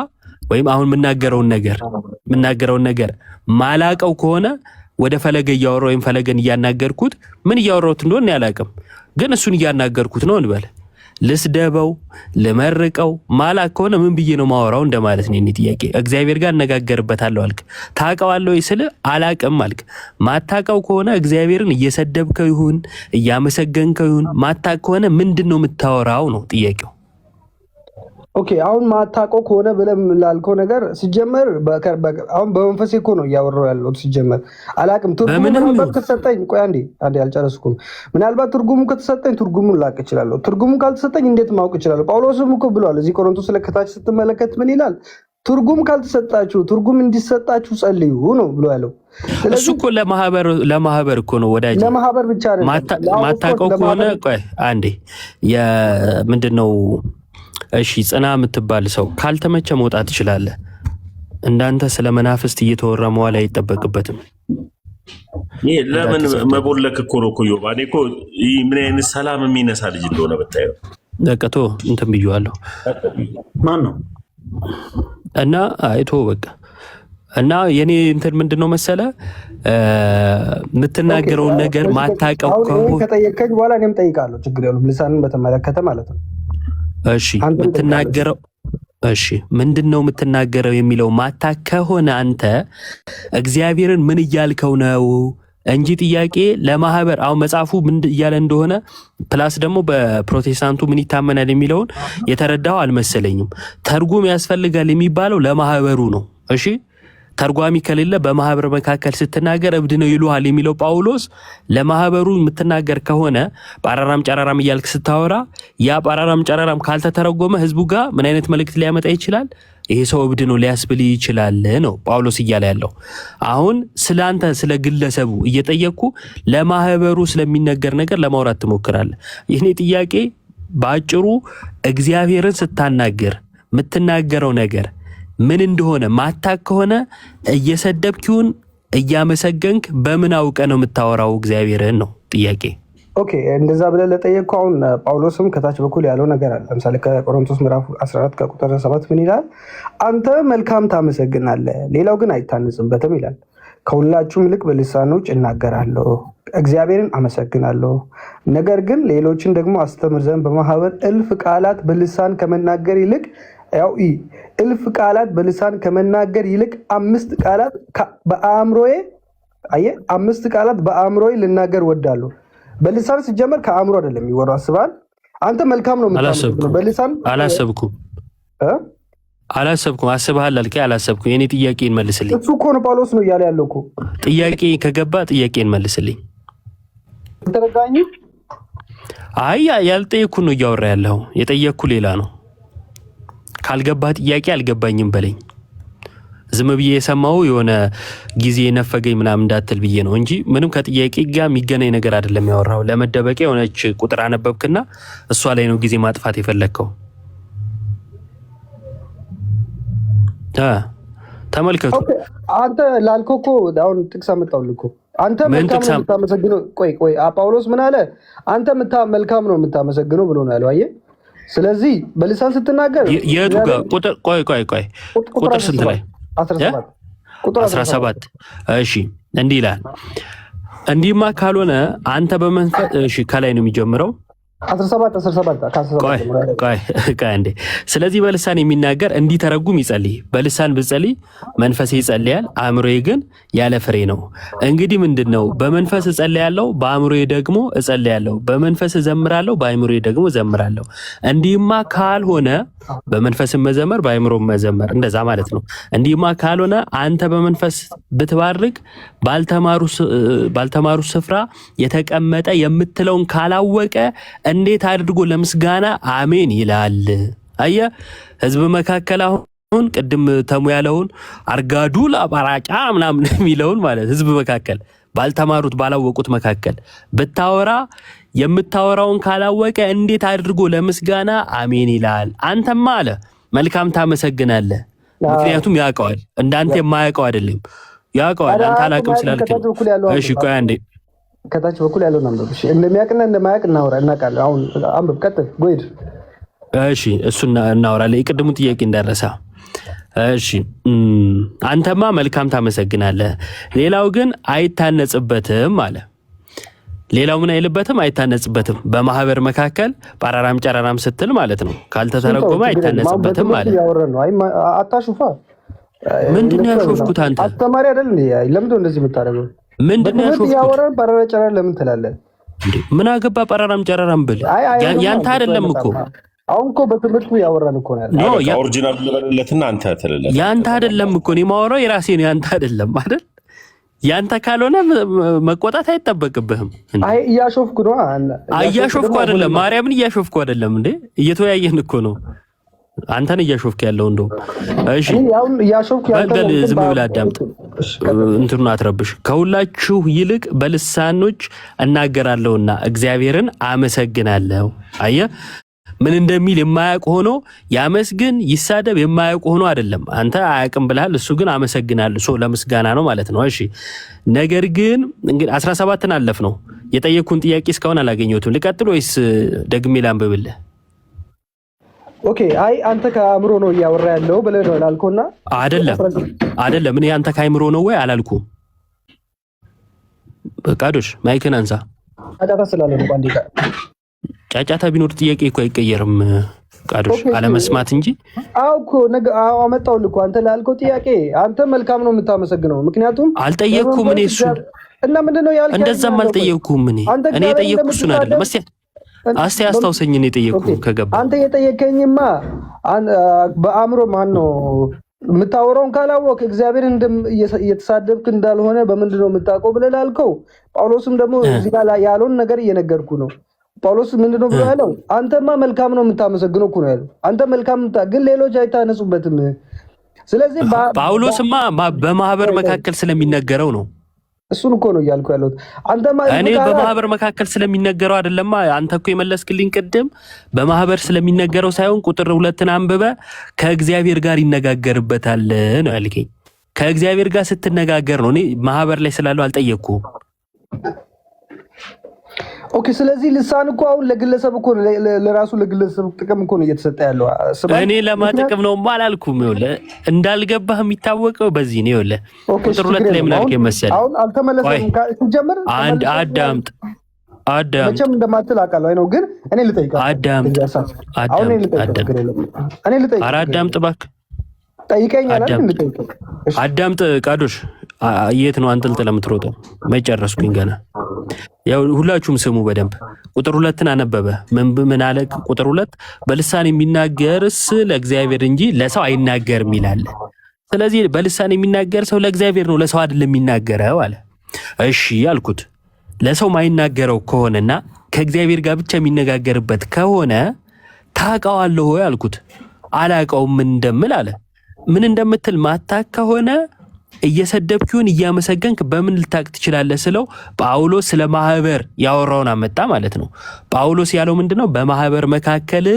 ወይም አሁን የምናገረውን ነገር ማላቀው ከሆነ ወደ ፈለገ እያወራው ወይም ፈለገን እያናገርኩት ምን እያወራሁት እንደሆነ ያላቅም፣ ግን እሱን እያናገርኩት ነው እንበል። ልስደበው ልመርቀው ማላቅ ከሆነ ምን ብዬ ነው ማወራው እንደማለት ነው። እኔ ጥያቄ እግዚአብሔር ጋር እነጋገርበታለሁ አልክ፣ ታውቀዋለህ ወይ ስለ አላቅም አልክ። ማታውቀው ከሆነ እግዚአብሔርን እየሰደብከው ይሁን እያመሰገንከው ይሁን ማታውቅ ከሆነ ምንድን ነው የምታወራው ነው ጥያቄው። ኦኬ አሁን ማታውቀው ከሆነ ብለም ላልከው ነገር ሲጀመር አሁን በመንፈሴ እኮ ነው እያወራሁ ያለሁት። ሲጀመር አላቅም። ትርጉሙ ከተሰጠኝ ቆይ አንዴ አልጨረስኩም። ምናልባት ትርጉሙ ከተሰጠኝ ትርጉሙን ላቅ እችላለሁ። ትርጉሙ ካልተሰጠኝ እንዴት ማወቅ እችላለሁ? ጳውሎስም እኮ ብሏል እዚህ ቆሮንቶስ ላይ ከታች ስትመለከት ምን ይላል? ትርጉም ካልተሰጣችሁ ትርጉም እንዲሰጣችሁ ጸልዩ ነው ብሎ ያለው። እሱ እኮ ለማህበር እኮ ነው ወዳጅ፣ ለማህበር ብቻ አይደለም። ማታውቀው ከሆነ ቆይ አንዴ ምንድነው እሺ ጽና የምትባል ሰው ካልተመቸ መውጣት ትችላለህ። እንዳንተ ስለ መናፍስት እየተወራ መዋል አይጠበቅበትም። ይሄ ለምን መቦለክ እኮ ነው እኮ ዮባኔ እኮ ምን አይነት ሰላም የሚነሳ ልጅ እንደሆነ ብታየው ለቀቶ እንትን ብየዋለሁ። ማን ነው እና አይቶ በቃ እና የኔ እንትን ምንድነው መሰለ የምትናገረውን ነገር ማታውቀው ከሆነ ከጠየቀኝ በኋላ እኔም ጠይቃለሁ። ችግር የለውም። ልሳንን በተመለከተ ማለት ነው። እሺ የምትናገረው እሺ ምንድነው የምትናገረው የሚለው ማታውቅ ከሆነ አንተ እግዚአብሔርን ምን እያልከው ነው እንጂ ጥያቄ ለማህበር አሁን መጽሐፉ ምን እያለ እንደሆነ ፕላስ ደግሞ በፕሮቴስታንቱ ምን ይታመናል የሚለውን የተረዳው አልመሰለኝም። ተርጉም ያስፈልጋል የሚባለው ለማህበሩ ነው። እሺ ተርጓሚ ከሌለ በማህበር መካከል ስትናገር እብድ ነው ይሉሃል የሚለው ጳውሎስ ለማህበሩ የምትናገር ከሆነ ጳራራም ጨራራም እያልክ ስታወራ ያ ጳራራም ጨራራም ካልተተረጎመ ህዝቡ ጋር ምን አይነት መልእክት ሊያመጣ ይችላል? ይሄ ሰው እብድ ነው ሊያስብል ይችላል ነው ጳውሎስ እያለ ያለው። አሁን ስላንተ ስለ ግለሰቡ እየጠየቅኩ ለማህበሩ ስለሚነገር ነገር ለማውራት ትሞክራለህ። ይህኔ ጥያቄ በአጭሩ እግዚአብሔርን ስታናገር የምትናገረው ነገር ምን እንደሆነ ማታውቅ ከሆነ እየሰደብኪውን እያመሰገንክ በምን አውቀ ነው የምታወራው እግዚአብሔርን ነው ጥያቄ። ኦኬ እንደዛ ብለህ ለጠየቅከው አሁን ጳውሎስም ከታች በኩል ያለው ነገር አለ። ለምሳሌ ከቆሮንቶስ ምዕራፍ 14 ከቁጥር 7 ምን ይላል? አንተ መልካም ታመሰግናለህ፣ ሌላው ግን አይታነጽበትም ይላል። ከሁላችሁም ይልቅ በልሳኖች እናገራለሁ፣ እግዚአብሔርን አመሰግናለሁ። ነገር ግን ሌሎችን ደግሞ አስተምር ዘንድ በማህበር እልፍ ቃላት በልሳን ከመናገር ይልቅ እልፍ ቃላት በልሳን ከመናገር ይልቅ 5 ቃላት በአእምሮዬ አምስት ቃላት በአእምሮዬ ልናገር ወዳለሁ። በልሳን ሲጀመር ከአእምሮ አይደለም የሚወራው። አስበሃል አንተ መልካም ነው የምታስበው በልሳን አላሰብኩም። አስበሃል አልከኝ አላሰብኩም። የኔ ጥያቄን መልስልኝ። እሱ እኮ ነው ጳውሎስ ነው እያለ ያለው እኮ። ጥያቄ ከገባ ጥያቄን መልስልኝ። ተረጋኝ። አይ ያልጠየኩ ነው እያወራ ያለው፣ የጠየኩ ሌላ ነው። ካልገባ ጥያቄ አልገባኝም በለኝ። ዝም ብዬ የሰማው የሆነ ጊዜ ነፈገኝ ምናምን እንዳትል ብዬ ነው እንጂ ምንም ከጥያቄ ጋር የሚገናኝ ነገር አይደለም ያወራው። ለመደበቂያ የሆነች ቁጥር አነበብክና እሷ ላይ ነው ጊዜ ማጥፋት የፈለግከው። ተመልከቱ። አንተ ላልከው እኮ አሁን ጥቅስ አመጣሁልህ እኮ አንተ መልካም ነው የምታመሰግነው። ቆይ ጳውሎስ ምን አለ? አንተ መልካም ነው የምታመሰግነው ብሎ ነው ያለው። አየህ። ስለዚህ በልሳን ስትናገር የቱ ጋር ቁጥር ቁጥር ስንት ላይ? 17 እሺ፣ እንዲህ ይላል። እንዲህማ ካልሆነ አንተ በመንፈስ እሺ፣ ከላይ ነው የሚጀምረው 17 እንዴ። ስለዚህ በልሳን የሚናገር እንዲተረጉም ይጸልይ። በልሳን ብጸልይ መንፈሴ ይጸልያል፣ አእምሮዬ ግን ያለ ፍሬ ነው። እንግዲህ ምንድነው? በመንፈስ እጸልያለሁ፣ በአእምሮዬ ደግሞ እጸልያለሁ። በመንፈስ እዘምራለሁ፣ በአእምሮዬ ደግሞ እዘምራለሁ። እንዲህማ ካልሆነ በመንፈስም መዘመር፣ በአእምሮም መዘመር፣ እንደዛ ማለት ነው። እንዲህማ ካልሆነ አንተ በመንፈስ ብትባርክ ባልተማሩ ስፍራ የተቀመጠ የምትለውን ካላወቀ እንዴት አድርጎ ለምስጋና አሜን ይላል? አየ ህዝብ መካከል አሁን ቅድም ተሙ ያለውን አርጋዱ ለአባራጫ ምናምን የሚለውን ማለት ህዝብ መካከል ባልተማሩት ባላወቁት መካከል ብታወራ የምታወራውን ካላወቀ እንዴት አድርጎ ለምስጋና አሜን ይላል? አንተማ አለ መልካም ታመሰግናለህ። ምክንያቱም ያውቀዋል፣ እንዳንተ የማያውቀው አይደለም፣ ያውቀዋል። አንተ አላቅም ስላልክ። እሺ ቆይ አንዴ ከታች በኩል ያለው ነው። እሺ እንደሚያውቅና እንደማያውቅ እናውቃለን። አሁን አንብብ፣ ቀጥል፣ ጎይድ። እሺ እሱን እናወራለን። የቅድሙ ጥያቄ እንዳረሳ። እሺ አንተማ መልካም ታመሰግናለህ፣ ሌላው ግን አይታነጽበትም አለ። ሌላው ምን አይልበትም? አይታነጽበትም። በማህበር መካከል ጳራራም ጨራራም ስትል ማለት ነው። ካልተተረጎመ አይታነጽበትም አለ። አታሹፋ። ምንድነው ያሾፍኩት? አንተ አስተማሪ አይደል እንዴ? ለምን እንደዚህ የምታደርገው? ምንድነው ያሾፍኩት? ያወራን ጳራራ ጨራራ ለምን ትላለህ እንዴ? ምን አገባ ጳራራም ጨራራም ብል? ያንተ አይደለም እኮ። አሁን እኮ በትምህርቱ ያወራን እኮ ነው ያለው። ኦሪጂናል ልበልለትና አንተ ተለለ። ያንተ አይደለም እኮ ነው የማወራው፣ የራሴ ነው። ያንተ አይደለም አይደል? ያንተ ካልሆነ መቆጣት አይጠበቅብህም። አይ እያሾፍኩ ነው። እያሾፍኩ አይደለም፣ ማርያምን እያሾፍኩ አይደለም እንዴ። እየተወያየን እኮ ነው። አንተን እያሾፍክ ያለው እንደው። እሺ አሁን እያሾፍኩ ያለው ዝም ብለህ አዳምጥ፣ እንትኑን አትረብሽ። ከሁላችሁ ይልቅ በልሳኖች እናገራለሁና እግዚአብሔርን አመሰግናለሁ። አየህ ምን እንደሚል የማያውቅ ሆኖ ያመስግን ይሳደብ የማያውቅ ሆኖ አይደለም። አንተ አያውቅም ብለሃል፣ እሱ ግን አመሰግናለሁ። ሶ ለምስጋና ነው ማለት ነው። እሺ ነገር ግን እንግዲህ 17ን አለፍ ነው። የጠየኩን ጥያቄ እስካሁን አላገኘሁትም። ልቀጥል ወይስ ደግሜ ላንብብልህ? ኦኬ አይ አንተ ከአእምሮ ነው እያወራ ያለው ብለህ ነው አላልኩና? አይደለም እኔ አንተ ከአእምሮ ነው ወይ አላልኩም። በቃዶሽ ማይክን አንሳ። አዳታ ስላለ ነው ባንዴ ጫጫታ ቢኖር ጥያቄ እኮ አይቀየርም። ቃዶሽ አለመስማት እንጂ እኮ አመጣሁልህ እኮ አንተ ላልከው ጥያቄ አንተ መልካም ነው የምታመሰግነው። ምክንያቱም አልጠየቅኩም እኔ እሱ እና ምንድነው ያልከኝ? እንደዛም አልጠየቅኩም እኔ የጠየቅኩ እሱን አይደለም። እስቲ አስታውሰኝ። እኔ የጠየቅኩ ከገባ አንተ የጠየቀኝማ በአእምሮ ማን ነው የምታወራውን ካላወቅ እግዚአብሔር እየተሳደብክ እንዳልሆነ በምንድነው የምታውቀው ብለህ ላልከው፣ ጳውሎስም ደግሞ እዚህ ጋር ያለውን ነገር እየነገርኩ ነው። ጳውሎስ ምንድነው ብሎ ያለው? አንተማ መልካም ነው የምታመሰግነው እኮ ነው ያለው። አንተ መልካም ግን ሌሎች አይታነጹበትም። ስለዚህ ጳውሎስማ በማህበር መካከል ስለሚነገረው ነው። እሱን እኮ ነው እያልኩ ያለሁት። እኔ በማህበር መካከል ስለሚነገረው አይደለማ። አንተ እኮ የመለስክልኝ ቅድም በማህበር ስለሚነገረው ሳይሆን ቁጥር 2ን አንብበ ከእግዚአብሔር ጋር ይነጋገርበታል ነው ያልከኝ። ከእግዚአብሔር ጋር ስትነጋገር ነው። እኔ ማህበር ላይ ስላለው አልጠየቅኩም። ኦኬ ስለዚህ ልሳን እኮ አሁን ለግለሰብ እኮ ለራሱ ለግለሰብ ጥቅም እኮ ነው እየተሰጠ ያለው። እኔ ለማጥቅም ነው ማላልኩም። ይኸውልህ እንዳልገባህ የሚታወቀው በዚህ ነው። ይኸውልህ ቁጥር 2 ላይ ምን አልከኝ መሰለህ? አሁን አልተመለሰም። ሲጀምር አንድ አዳምጥ መቼም እንደማትል አውቃለሁ ነው፣ ግን እኔ ልጠይቅህ። አዳምጥ አዳምጥ እባክህ ጠይቀኝ አላልክ? ልጠይቅህ አዳምጥ። ቃዶሽ የት ነው አንጠልጥለህ የምትሮጠው? መጨረስኩኝ ገና። ያው ሁላችሁም ስሙ በደንብ። ቁጥር 2ን አነበበ። ምን አለ? ቁጥር 2 በልሳን የሚናገርስ ለእግዚአብሔር እንጂ ለሰው አይናገርም ይላል። ስለዚህ በልሳን የሚናገር ሰው ለእግዚአብሔር ነው፣ ለሰው አይደለም የሚናገረው አለ። እሺ ያልኩት ለሰው ማይናገረው ከሆነና ከእግዚአብሔር ጋር ብቻ የሚነጋገርበት ከሆነ ታውቀዋለህ ወይ አልኩት። አላውቀውም ምን እንደምል አለ። ምን እንደምትል ማታክ ከሆነ እየሰደብኩን እያመሰገንክ በምን ልታቅ ትችላለህ ስለው ጳውሎስ ስለ ማህበር ያወራውን አመጣ ማለት ነው። ጳውሎስ ያለው ምንድነው? በማህበር መካከል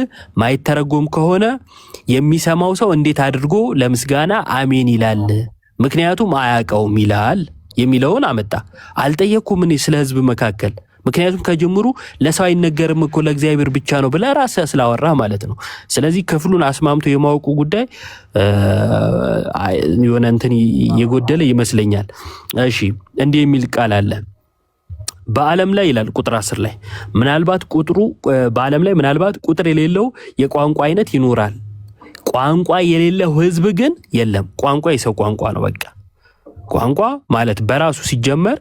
ማይተረጎም ከሆነ የሚሰማው ሰው እንዴት አድርጎ ለምስጋና አሜን ይላል? ምክንያቱም አያውቀውም ይላል የሚለውን አመጣ። አልጠየቅኩም እኔ ስለ ህዝብ መካከል፣ ምክንያቱም ከጅምሩ ለሰው አይነገርም እኮ ለእግዚአብሔር ብቻ ነው ብለህ ራስህ ስላወራህ ማለት ነው። ስለዚህ ክፍሉን አስማምቶ የማወቁ ጉዳይ የሆነ እንትን የጎደለ ይመስለኛል። እሺ እንዲህ የሚል ቃል አለ በዓለም ላይ ይላል ቁጥር 10 ላይ በዓለም ላይ ምናልባት ቁጥር የሌለው የቋንቋ አይነት ይኖራል፣ ቋንቋ የሌለው ህዝብ ግን የለም። ቋንቋ የሰው ቋንቋ ነው። በቃ ቋንቋ ማለት በራሱ ሲጀመር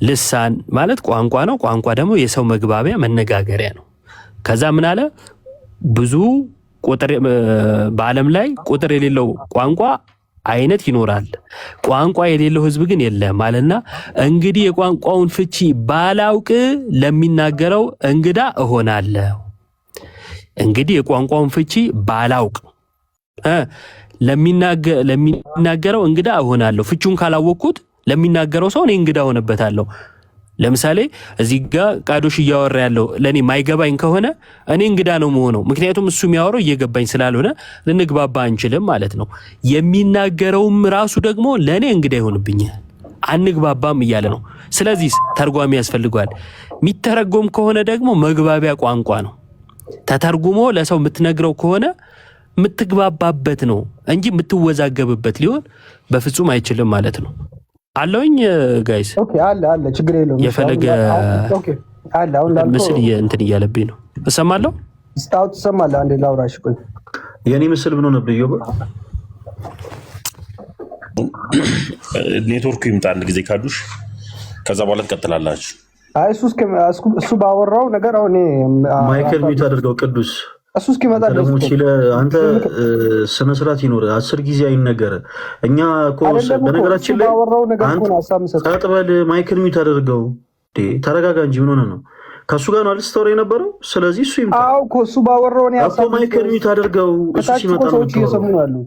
ልሳን ማለት ቋንቋ ነው። ቋንቋ ደግሞ የሰው መግባቢያ መነጋገሪያ ነው። ከዛ ምን አለ? ብዙ ቁጥር በዓለም ላይ ቁጥር የሌለው ቋንቋ አይነት ይኖራል፣ ቋንቋ የሌለው ህዝብ ግን የለም አለና እንግዲህ የቋንቋውን ፍቺ ባላውቅ ለሚናገረው እንግዳ እሆናለሁ። እንግዲህ የቋንቋውን ፍቺ ባላውቅ ለሚናገረው እንግዳ እሆናለሁ። ፍቹን ካላወቅኩት ለሚናገረው ሰው እኔ እንግዳ ሆነበታለሁ። ለምሳሌ እዚህ ጋር ቃዶሽ እያወራ ያለው ለኔ ማይገባኝ ከሆነ እኔ እንግዳ ነው የምሆነው። ምክንያቱም እሱ የሚያወራው እየገባኝ ስላልሆነ ልንግባባ አንችልም ማለት ነው። የሚናገረውም ራሱ ደግሞ ለኔ እንግዳ ይሆንብኛል፣ አንግባባም እያለ ነው። ስለዚህ ተርጓሚ ያስፈልጋል። የሚተረጎም ከሆነ ደግሞ መግባቢያ ቋንቋ ነው። ተተርጉሞ ለሰው የምትነግረው ከሆነ የምትግባባበት ነው እንጂ የምትወዛገብበት ሊሆን በፍጹም አይችልም ማለት ነው። አለውኝ ጋይስ ኦኬ አለ ችግር የለውም። የፈለገ ኦኬ አለ አሁን ላልኩ ምስል እንትን እያለብኝ ነው። እሰማለሁ ስታውት ትሰማለህ? አንዴ ላውራሽ። ቆይ የኔ ምስል ምን ሆነ ብየው ኔትወርኩ ይምጣ አንድ ጊዜ ካዱሽ፣ ከዛ በኋላ ትቀጥላላችሁ። አይ እሱ ባወራው ነገር አሁን ማይክል ሚት አድርገው ቅዱስ እሱ እስኪመጣ ድረስ አንተ ስነ ስርዓት ይኖር 10 ጊዜ አይነገር። እኛ እኮ በነገራችን ላይ ቀጥ በል ማይክል ሚት አድርገው። ተረጋጋ እንጂ ምን ሆነ ነው? ከሱ ጋር ነው አልስተወረ የነበረው። ስለዚህ እሱ ይምጣ። አዎ እኮ እሱ ባወራው ነው ያሳብ ማይክል ሚት አድርገው። እሱ ሲመጣ ነው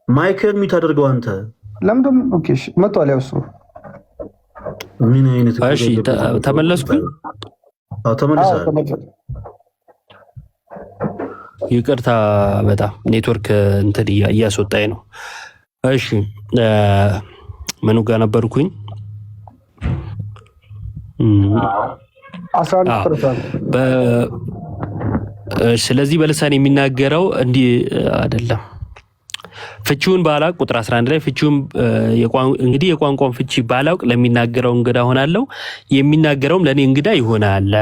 ማይክል ሚት አድርገው። አንተ ለምንድን ኦኬ እሺ መጥቷል። ያው እሱ ምን አይነት እሺ ተመለስኩኝ። አዎ ተመለሰ። ይቅርታ በጣም ኔትወርክ እንትን እያስወጣኝ ነው። እሺ ምኑ ጋር ነበርኩኝ? 11%። ስለዚህ በልሳን የሚናገረው እንዲህ አይደለም። ፍቺውን ባላውቅ ቁጥር 11 ላይ ፍቺውን እንግዲህ የቋንቋውን ፍቺ ባላውቅ ለሚናገረው እንግዳ ሆናለሁ፣ የሚናገረውም ለኔ እንግዳ ይሆናል።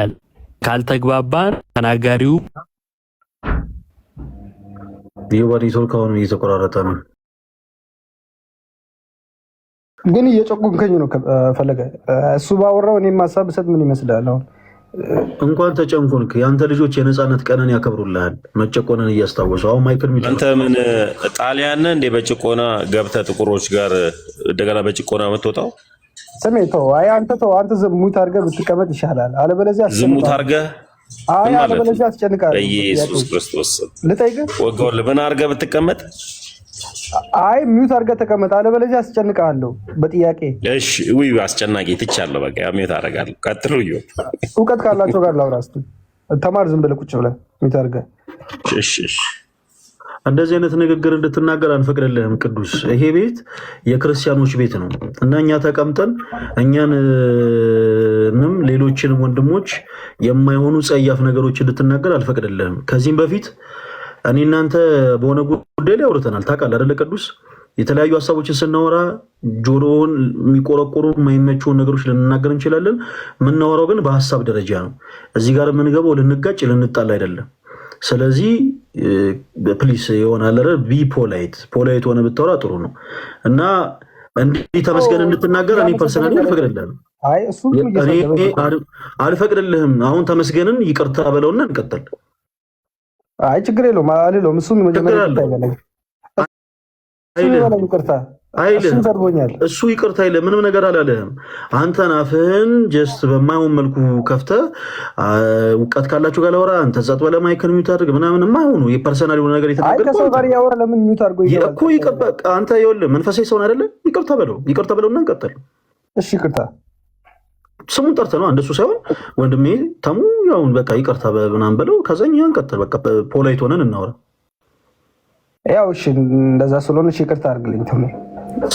ካልተግባባን ተናጋሪው ዲዮባዲ ሶልካውን እየተቆራረጠ ነው። ግን እየጨቆንከኝ ነው ፈለገ። እሱ ባወራው እኔ ማሳብ ሰጥ ምን ይመስላል? አሁን እንኳን ተጨንቆንክ ያንተ ልጆች የነጻነት ቀንን ያከብሩልሃል። መጨቆንን እያስታወሱ አሁን ማይክል ሚት አንተ ምን ጣሊያን እንደ በጭቆና ገብተህ ጥቁሮች ጋር እንደገና በጭቆና የምትወጣው ስሜ ተው። አይ አንተ ተው። አንተ ዝሙት አድርገህ ብትቀመጥ ይሻላል። አለበለዚያ ዝሙት አድርገህ አይ አለበለዚያ አስጨንቃለሁ። ኢየሱስ ክርስቶስ ልጠይቅህ ወገው ለምን አድርገህ ብትቀመጥ? አይ ሚውት አድርገህ ተቀመጥ፣ አለበለዚያ አስጨንቃለሁ በጥያቄ። እሺ ውይ አስጨናቂ ትቻለሁ። በቃ ሚውት አደርጋለሁ። ቀጥሉ። እውቀት ካላቸው ጋር ላውራ እስኪ። ተማር ዝም ብለህ ቁጭ ብለህ ሚውት አድርገህ። እሺ እንደዚህ አይነት ንግግር እንድትናገር አንፈቅድልህም ቅዱስ። ይሄ ቤት የክርስቲያኖች ቤት ነው እና እኛ ተቀምጠን እኛንም ሌሎችንም ወንድሞች የማይሆኑ ጸያፍ ነገሮች እንድትናገር አልፈቅድልህም። ከዚህም በፊት እኔ እናንተ በሆነ ጉዳይ ላይ አውርተናል። ታውቃለህ አይደለ ቅዱስ? የተለያዩ ሀሳቦችን ስናወራ ጆሮውን የሚቆረቆሩ የማይመቹን ነገሮች ልንናገር እንችላለን። የምናወራው ግን በሀሳብ ደረጃ ነው። እዚህ ጋር የምንገባው ልንጋጭ ልንጣል አይደለም። ስለዚህ ፕሊስ ይሆናል ቢ ፖላይት ሆነ ብታወራ ጥሩ ነው እና እንዲህ ተመስገን እንድትናገር እኔ ፐርሰናሊ አልፈቅድልህም። አልፈቅድልህም። አሁን ተመስገንን ይቅርታ በለውና እንቀጥል። አይ ችግር የለውም አልለውም። እሱን መጀመሪያ ይቅርታ አይልም እሱ ይቅርታ አይልም። ምንም ነገር አላለህም። አንተን አፍህን ጀስት በማይሆን መልኩ ከፍተህ እውቀት ካላችሁ ጋር ላወራ አንተ ዛት በለ ማይክን ሚውት አድርግ ምናምን የማይሆኑ የፐርሰናል የሆነ ነገር የተናገርከው ከሰው ጋር ያወራ ለምን ሚውት አድርጎ ይገባል እኮ ይቀበል። አንተ ይኸውልህ መንፈሳዊ ሰውን አይደለ? ይቅርታ በለውና እንቀጥል። እሺ ይቅርታ ስሙን ጠርተህ ነው እንደሱ ሳይሆን ወንድሜ ተሙ ያውን በቃ ይቅርታ ምናምን በለው። ከዛኛ እንቀጥል። በቃ ፖላይት ሆነን እናወራ። ያው እሺ እንደዛ ስለሆነ እሺ ይቅርታ አድርግልኝ ተሙ።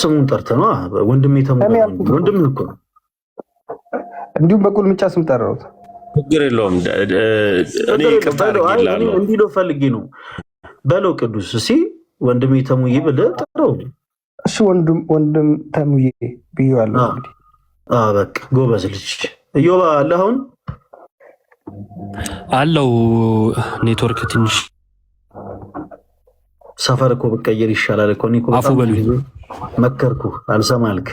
ስሙን ጠርተህ ነው ወንድሜ ተሙ ወንድምህ እኮ ነው። እንዲሁም በቁልምጫ ስም ጠራሁት። ችግር የለውም። እኔ ይቅርታ አድርጌልሃለሁ እንዲለው ፈልጌ ነው በለው። ቅዱስ እሺ ወንድሜ ተሙዬ ብለህ ጠራው። እሺ ወንድም ተሙዬ ብዬዋለሁ። እንግዲህ በቃ ጎበዝ ልጅ እዮባ አለ አሁን አለው ኔትወርክ ትንሽ ሰፈር እኮ ብትቀይር ይሻላል እኮ እኔ እኮ አፉ በሉኝ መከርኩህ አልሰማልክ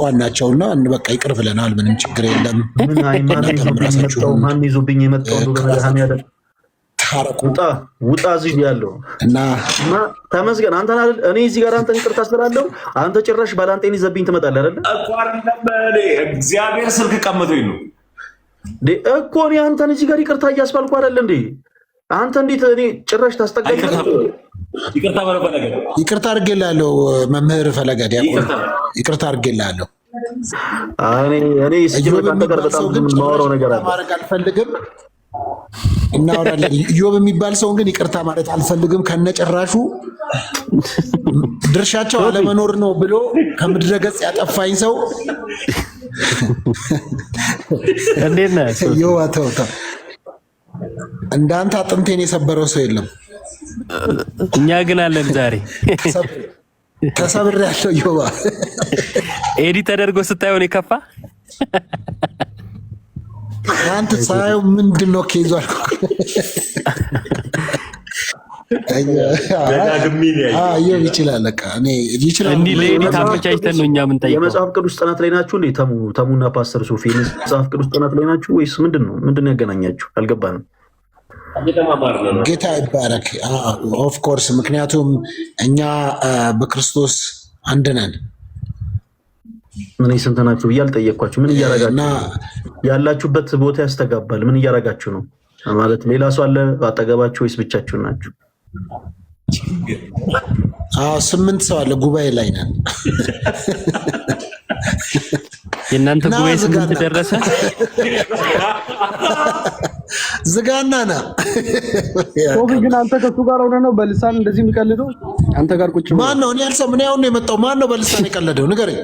ዋናቸውና በቃ ይቅር ብለናል። ምንም ችግር የለም። ምን ማን ይዞብኝ የመጣው ነው በመድኃኔ ዓለም ውጣ እዚህ ያለው እና ተመስገን። አንተ አይደል እኔ እዚህ ጋር አንተን ይቅርታ ስላለሁ አንተ ጭራሽ ባላንጤን ይዘብኝ ትመጣለህ አይደል? እግዚአብሔር ስልክ ቀምቶኝ ነው እኮ እኔ አንተን እዚህ ጋር ይቅርታ እያስባልኩ አይደል እንዴ? አንተ እንዴት እኔ ጭራሽ ታስጠጋኝ? ይቅርታ ፈለገ ይቅርታ አድርጌልሃለሁ መምህር ፈለገ ዲያቆን ይቅርታ አድርጌልሃለሁ። እኔ እዚህ ጋር በጣም ማወራው ነገር አለ ማድረግ አልፈልግም። እናወራለን። ኢዮብ የሚባል ሰውን ግን ይቅርታ ማለት አልፈልግም ከነጭራሹ። ድርሻቸው አለመኖር ነው ብሎ ከምድረ ገጽ ያጠፋኝ ሰው እንዴት ነህ? ኢዮብ ተው እንዳንተ አጥንቴን የሰበረው ሰው የለም። እኛ ግን አለን ዛሬ ተሰብሬያለሁ። ኢዮብ ኤዲት ተደርጎ ስታየውን የከፋ አንተ ሳየው ምንድን ነው ኬዙ አልኩ። ኢዮብ ይችላል በቃ እኔ ይችላል። እንዲህ ለኤዲት አመቻችተን ነው እኛ ምን ጠይቀው። የመጽሐፍ ቅዱስ ጥናት ላይ ናችሁ እንዴ? ተሙና ፓስተር ሶፊ የመጽሐፍ ቅዱስ ጥናት ላይ ናችሁ ወይስ ምንድን ያገናኛችሁ? አልገባንም። ጌታ ይባረክ። ኦፍ ኮርስ ምክንያቱም እኛ በክርስቶስ አንድ ነን። ምን ስንት ናችሁ ብዬ አልጠየቅኳችሁ። ምን እያረጋችሁ ያላችሁበት ቦታ ያስተጋባል። ምን እያረጋችሁ ነው ማለት ሌላ ሰው አለ አጠገባችሁ ወይስ ብቻችሁን ናችሁ? 8 ሰው አለ። ጉባኤ ላይ ነን። የእናንተ ጉባኤ 8 ደረሰ? ዝጋና ና ሶፊ ግን አንተ ከሱ ጋር ሆነ ነው በልሳን እንደዚህ የሚቀልደው? አንተ ጋር ቁጭ ማን ነው? እኔ አልሰማም። ምን ያው ነው የመጣው? ማን ነው በልሳን የቀለደው? ንገረኝ።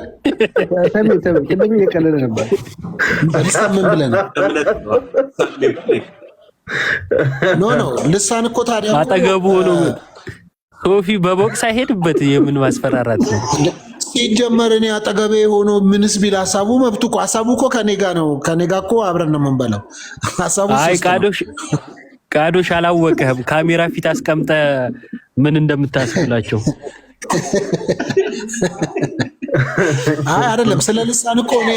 ቅድም እየቀለደ ነበር። በልሳን ምን ብለህ ነው? ኖ ልሳን እኮ ታዲያ አጠገቡ ሆኖ ሶፊ በቦክስ አይሄድበት። የምን ማስፈራራት ነው? ሲጀመር እኔ አጠገቤ ሆኖ ምንስ ቢል ሀሳቡ መብቱ እኮ ሀሳቡ እኮ ከኔ ጋር ነው። ከኔ ጋር እኮ አብረን ነው የምንበላው። ሀሳቡ አይ ቃዶሽ አላወቀህም። ካሜራ ፊት አስቀምጠ ምን እንደምታስብላቸው። አይ አይደለም። ስለ ልሳን እኮ እኔ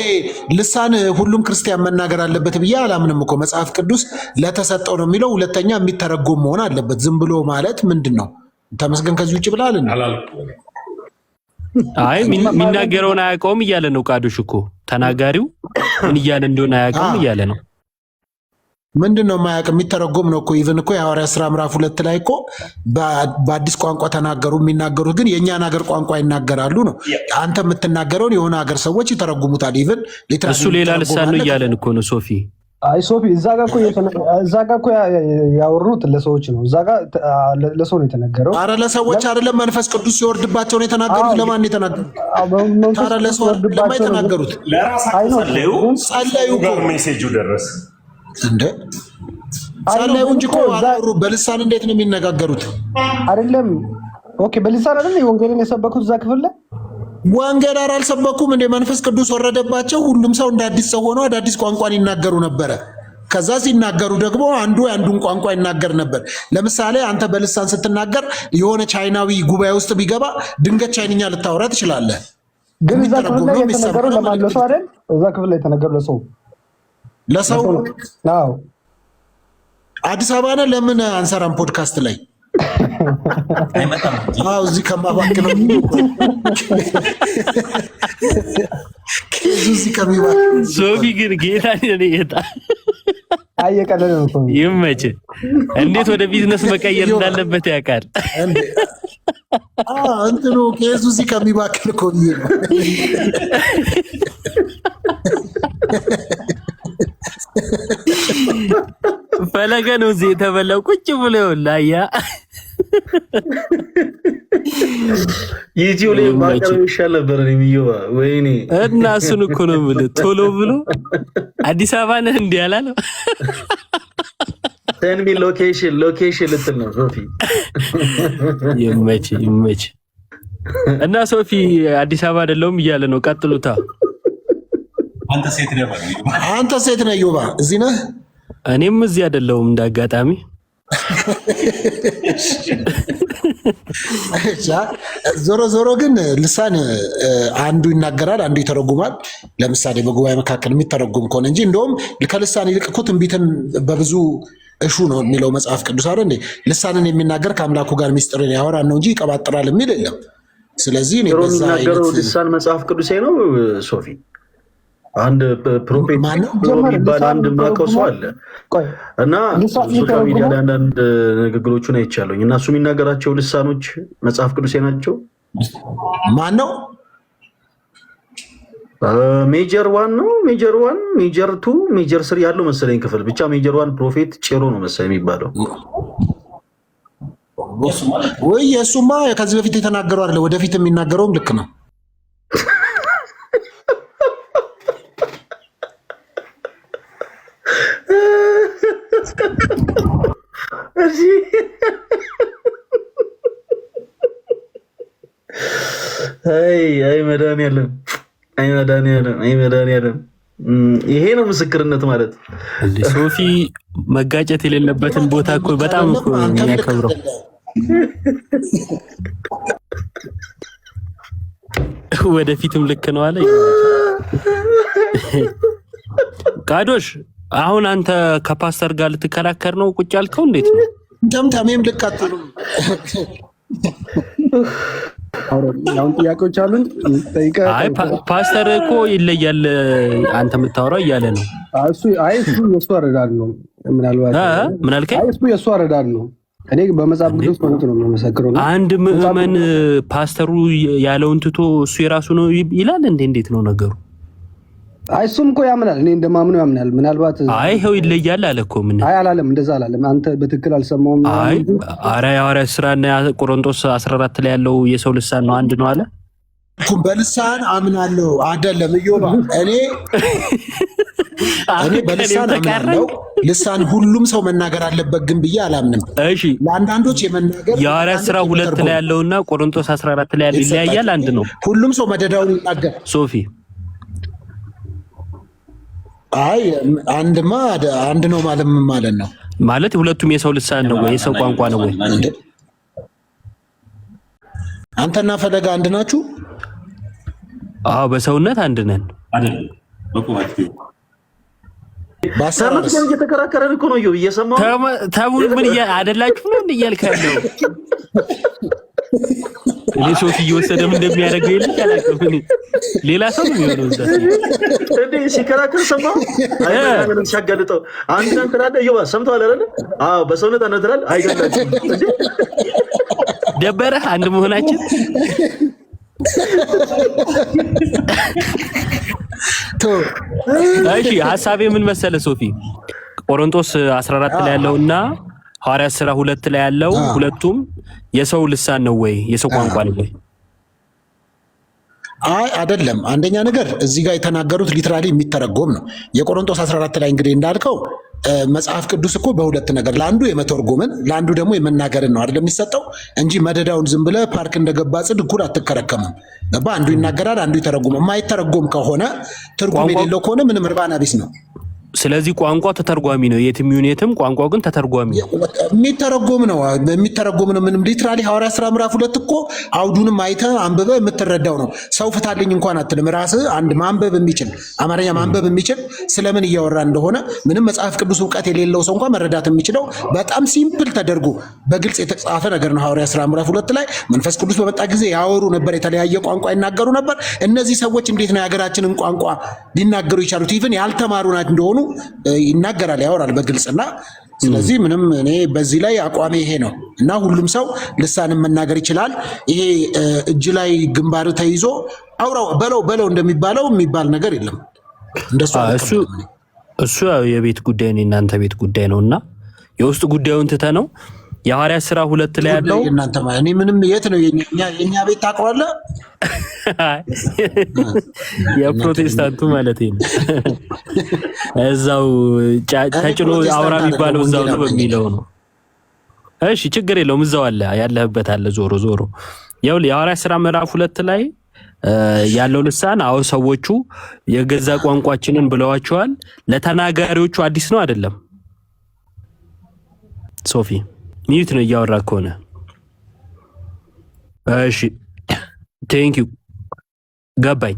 ልሳን ሁሉም ክርስቲያን መናገር አለበት ብዬ አላምንም እኮ። መጽሐፍ ቅዱስ ለተሰጠው ነው የሚለው። ሁለተኛ የሚተረጎም መሆን አለበት። ዝም ብሎ ማለት ምንድን ነው? ተመስገን ከዚህ ውጭ ብላል። አይ የሚናገረውን አያውቀውም እያለ ነው ቃዶሽ እኮ። ተናጋሪው ምን እያለ እንደሆነ አያውቀውም እያለ ነው። ምንድን ነው የማያውቅ? የሚተረጎም ነው እኮ። ኢቭን እኮ የሐዋርያት ሥራ ምዕራፍ 2 ላይ እኮ በአዲስ ቋንቋ ተናገሩ። የሚናገሩት ግን የእኛን ሀገር ቋንቋ ይናገራሉ ነው። አንተ የምትናገረውን የሆነ ሀገር ሰዎች ይተረጉሙታል። ኢቭን እሱ ሌላ ልሳን ነው እያለን እኮ ነው ሶፊ። አይ ሶፊ እዛ ጋር እኮ ያወሩት ለሰዎች ነው። እዛ ጋር ለሰው ነው የተነገረው። ኧረ ለሰዎች አይደለም። መንፈስ ቅዱስ ሲወርድባቸው ነው የተናገሩት። ለማን ነው የተናገሩት? ኧረ ለሰው ለማን የተናገሩት? ጸለዩ እኮ ሜሴጁ ደረሰ እንደ ጸለዩ እንጂ እኮ አወሩ። በልሳን እንዴት ነው የሚነጋገሩት? አይደለም ኦኬ፣ በልሳን አይደለም ወንጌልን የሰበኩት እዛ ክፍል ላይ ወንጌል አልሰበኩም እንደ መንፈስ ቅዱስ ወረደባቸው። ሁሉም ሰው እንደ አዲስ ሰው ሆኖ አዳዲስ ቋንቋን ይናገሩ ነበረ። ከዛ ሲናገሩ ደግሞ አንዱ የአንዱን ቋንቋ ይናገር ነበር። ለምሳሌ አንተ በልሳን ስትናገር የሆነ ቻይናዊ ጉባኤ ውስጥ ቢገባ ድንገት ቻይንኛ ልታወራ ትችላለህ። ግን እዛ ክፍል ላይ የተነገረው ለማን? ለሰው አይደል? እዛ ክፍል ላይ የተነገረው ለሰው። አዎ አዲስ አበባ ነህ። ለምን አንሰራም ፖድካስት ላይ? አዎ እዚህ ከማባክነው እዚህ ከሚባክነው ሶፊ ግን ጌታ ነኝታ አየቀለለ ነው። ይመች እንዴት ወደ ቢዝነስ መቀየር እንዳለበት ያውቃል። እንትኑ ከዙ እዚህ ከሚባክን እኮ ነው። ፈለገ ነው እዚህ የተበላው ቁጭ ብሎ ላያ ዩቲዩብ ላይ ማቀረብ ይሻል ነበር ነው የሚየው። ወይኔ እና እሱን እኮ ነው የምልህ ቶሎ ብሎ አዲስ አበባ ነህ እንዲህ ያላለው ሰንሚ ሎኬሽን ልትል ነው ሶፊ። ይመች እና ሶፊ አዲስ አበባ አይደለሁም እያለ ነው። ቀጥሉታ። አንተ ሴት ነህ ዮባ፣ እዚህ ነህ። እኔም እዚህ አይደለሁም እንዳጋጣሚ። ዞሮ ግን ልሳን አንዱ ይናገራል፣ አንዱ ይተረጉማል። ለምሳሌ በጉባኤ መካከል የሚተረጉም ከሆነ እንጂ እንደውም ከልሳን ይልቅ እኮ ትንቢትን በብዙ እሹ ነው የሚለው መጽሐፍ ቅዱስ አይደል እንዴ? ልሳንን የሚናገር ከአምላኩ ጋር ሚስጥርን ያወራል ነው እንጂ ይቀባጥራል የሚል የለም። ስለዚህ እኔ በዛ የሚናገረው ልሳን መጽሐፍ ቅዱስ ነው ሶፊ። አንድ ፕሮፌት የሚባል አንድ ማቀው ሰው አለ እና ሶሻል ሚዲያ ላይ አንዳንድ ንግግሮቹን አይቻለሁኝ እና እሱ የሚናገራቸው ልሳኖች መጽሐፍ ቅዱስ ናቸው። ማን ነው? ሜጀር ዋን ነው፣ ሜጀር ዋን፣ ሜጀር ቱ፣ ሜጀር ስሪ ያለው መሰለኝ ክፍል ብቻ። ሜጀር ዋን ፕሮፌት ጭሮ ነው መሰለኝ የሚባለው። ወይ የእሱማ ከዚህ በፊት የተናገረው አይደለ? ወደፊት የሚናገረውም ልክ ነው። አይ መድኃኒዓለም ይሄ ነው ምስክርነት ማለት። ሶፊ መጋጨት የሌለበትን ቦታ እኮ በጣም እኮ የሚያከብረው። ወደፊትም ልክ ነው አለ ቃዶሽ። አሁን አንተ ከፓስተር ጋር ልትከራከር ነው ቁጭ ያልከው? እንዴት ነው? ደምተሜም ልካተሉ አሁን ጥያቄዎች አሉን። አይ ፓስተር እኮ ይለያል አንተ የምታወራው እያለ ነው። እሱ የእሱ አረዳድ ነው። ምናልባት ምን አልከኝ? እሱ የእሱ አረዳድ ነው። እኔ በመጽሐፍ ቅዱስ ማለት ነው የምመሰክረው። አንድ ምዕመን ፓስተሩ ያለውን ትቶ እሱ የራሱ ነው ይላል እንዴ? እንዴት ነው ነገሩ? አይ እሱም እኮ ያምናል፣ እኔ እንደማምነው ያምናል። ምናልባት አይ ይኸው ይለያል አለ እኮ። ምን? አይ አላለም፣ እንደዛ አላለም። አንተ በትክክል አልሰማውም። አይ ኧረ የሐዋርያት ሥራና ቆሮንቶስ 14 ላይ ያለው የሰው ልሳን ነው አንድ ነው አለ። በልሳን አምናለሁ አይደለም እዮባ። እኔ በልሳን አምናለሁ። ልሳን ሁሉም ሰው መናገር አለበት ግን ብዬ አላምንም። እሺ ለአንዳንዶች የመናገር የሐዋርያት ሥራ 2 ላይ ያለውና ቆሮንቶስ 14 ላይ ያለው ይለያያል፣ አንድ ነው። ሁሉም ሰው መደዳውን ይናገር። ሶፊ አይ አንድማ አንድ ነው ማለት ምን ማለት ነው? ማለት ሁለቱም የሰው ልሳን ነው ወይ የሰው ቋንቋ ነው ወይ? አንተና ፈለጋ አንድ ናችሁ? አዎ በሰውነት አንድ ነን አይደል? በአሰራር እየተከራከረን እኮ ነው እየሰማሁ። ተሙን ምን አይደላችሁ ነው እያልካለሁ። እኔ ሶፊ እየወሰደም እንደሚያደርገው የለም ያላቀም ሌላ ሰው ነው የሚሆነው እዛ እንዴ ሲከራከር ሰማሁ። አይ ማንን ሲያጋልጠው አንተ እንትን ይዋ ሰምተዋል አይደል? አዎ በሰውነት አንድራል አይደላችሁ እንዴ ደበረ አንድ መሆናችን። እሺ ሐሳቤ ምን መሰለ ሶፊ፣ ቆሮንቶስ 14 ላይ ያለውና ሐዋርያት ሥራ 2 ላይ ያለው ሁለቱም የሰው ልሳን ነው ወይ የሰው ቋንቋ ነው ወይ? አይ አይደለም። አንደኛ ነገር እዚህ ጋር የተናገሩት ሊትራሊ የሚተረጎም ነው። የቆሮንቶስ 14 ላይ እንግዲህ እንዳልከው መጽሐፍ ቅዱስ እኮ በሁለት ነገር ለአንዱ የመተርጎምን ለአንዱ ደግሞ የመናገርን ነው አይደል የሚሰጠው እንጂ መደዳውን ዝም ብለህ ፓርክ እንደገባ ጽድ እኩል አትከረከምም። ገባ? አንዱ ይናገራል፣ አንዱ ይተረጉም። የማይተረጎም ከሆነ ትርጉም የሌለው ከሆነ ምንም እርባና ቢስ ነው። ስለዚህ ቋንቋው ተተርጓሚ ነው። የትም ይሁን የትም ቋንቋው ግን ተተርጓሚ ነው። የሚተረጎም ነው። ምንም ሊትራሊ ሐዋርያ ሥራ ምዕራፍ 2 እኮ አውዱንም አይተህ አንብበህ የምትረዳው ነው። ሰው ፍታልኝ እንኳን አትልም። ራስህ አንድ ማንበብ የሚችል አማርኛ ማንበብ የሚችል ስለምን እያወራ እንደሆነ ምንም መጽሐፍ ቅዱስ እውቀት የሌለው ሰው እንኳን መረዳት የሚችለው በጣም ሲምፕል ተደርጎ በግልጽ የተጻፈ ነገር ነው። ሐዋርያ ሥራ ምዕራፍ 2 ላይ መንፈስ ቅዱስ በመጣ ጊዜ ያወሩ ነበር፣ የተለያየ ቋንቋ ይናገሩ ነበር። እነዚህ ሰዎች እንዴት ነው የሀገራችንን ቋንቋ ሊናገሩ ይቻሉት? ኢቭን ያልተማሩ እንደሆኑ ይናገራል፣ ያወራል በግልጽና። ስለዚህ ምንም እኔ በዚህ ላይ አቋሜ ይሄ ነው እና ሁሉም ሰው ልሳንም መናገር ይችላል። ይሄ እጅ ላይ ግንባር ተይዞ አውራው በለው እንደሚባለው የሚባል ነገር የለም። እንደሱ እሱ የቤት ጉዳይ ነው፣ እናንተ ቤት ጉዳይ ነውና የውስጥ ጉዳዩን ትተ ነው የሐዋርያ ሥራ 2 ላይ ያለው እናንተ እኔ ምንም የት ነው የኛ ቤት ታውቀዋለህ? የፕሮቴስታንቱ ማለት ነው። እዛው ተጭኖ አውራ የሚባለው እዛው ነው በሚለው ነው። እሺ ችግር የለውም፣ እዛው አለ ያለህበት አለ። ዞሮ ያው የሐዋርያ ሥራ ምዕራፍ 2 ላይ ያለው ልሳን አሁን ሰዎቹ የገዛ ቋንቋችንን ብለዋቸዋል። ለተናጋሪዎቹ አዲስ ነው አይደለም? ሶፊ ሚዩት ነው እያወራ ከሆነ እሺ፣ ቴንክ ዩ ገባኝ።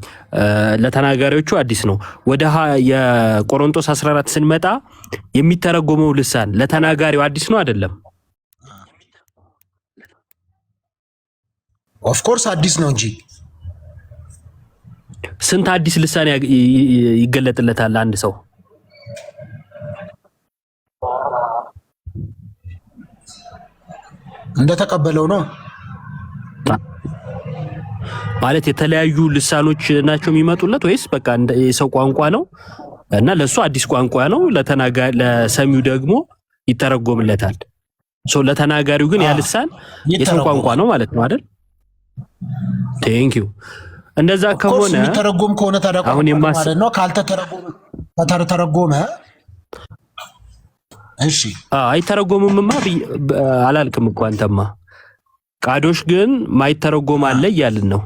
ለተናጋሪዎቹ አዲስ ነው። ወደ የቆሮንቶስ 14 ስንመጣ የሚተረጎመው ልሳን ለተናጋሪው አዲስ ነው አይደለም? ኦፍ ኮርስ አዲስ ነው እንጂ ስንት አዲስ ልሳን ይገለጥለታል አንድ ሰው? እንደተቀበለው ነው ማለት። የተለያዩ ልሳኖች ናቸው የሚመጡለት ወይስ በቃ የሰው ቋንቋ ነው እና ለሱ አዲስ ቋንቋ ነው፣ ለሰሚው ደግሞ ይተረጎምለታል። ለተናጋሪው ግን ያ ልሳን የሰው ቋንቋ ነው ማለት ነው አይደል? ቴንክ ዩ። እንደዛ ከሆነ የሚተረጎም ከሆነ አሁን ማለት ነው። ካልተተረጎመ እሺ አይተረጎምምማ አላልክም እኮ አንተማ። ቃዶሽ ግን ማይተረጎም አለ እያልን ነው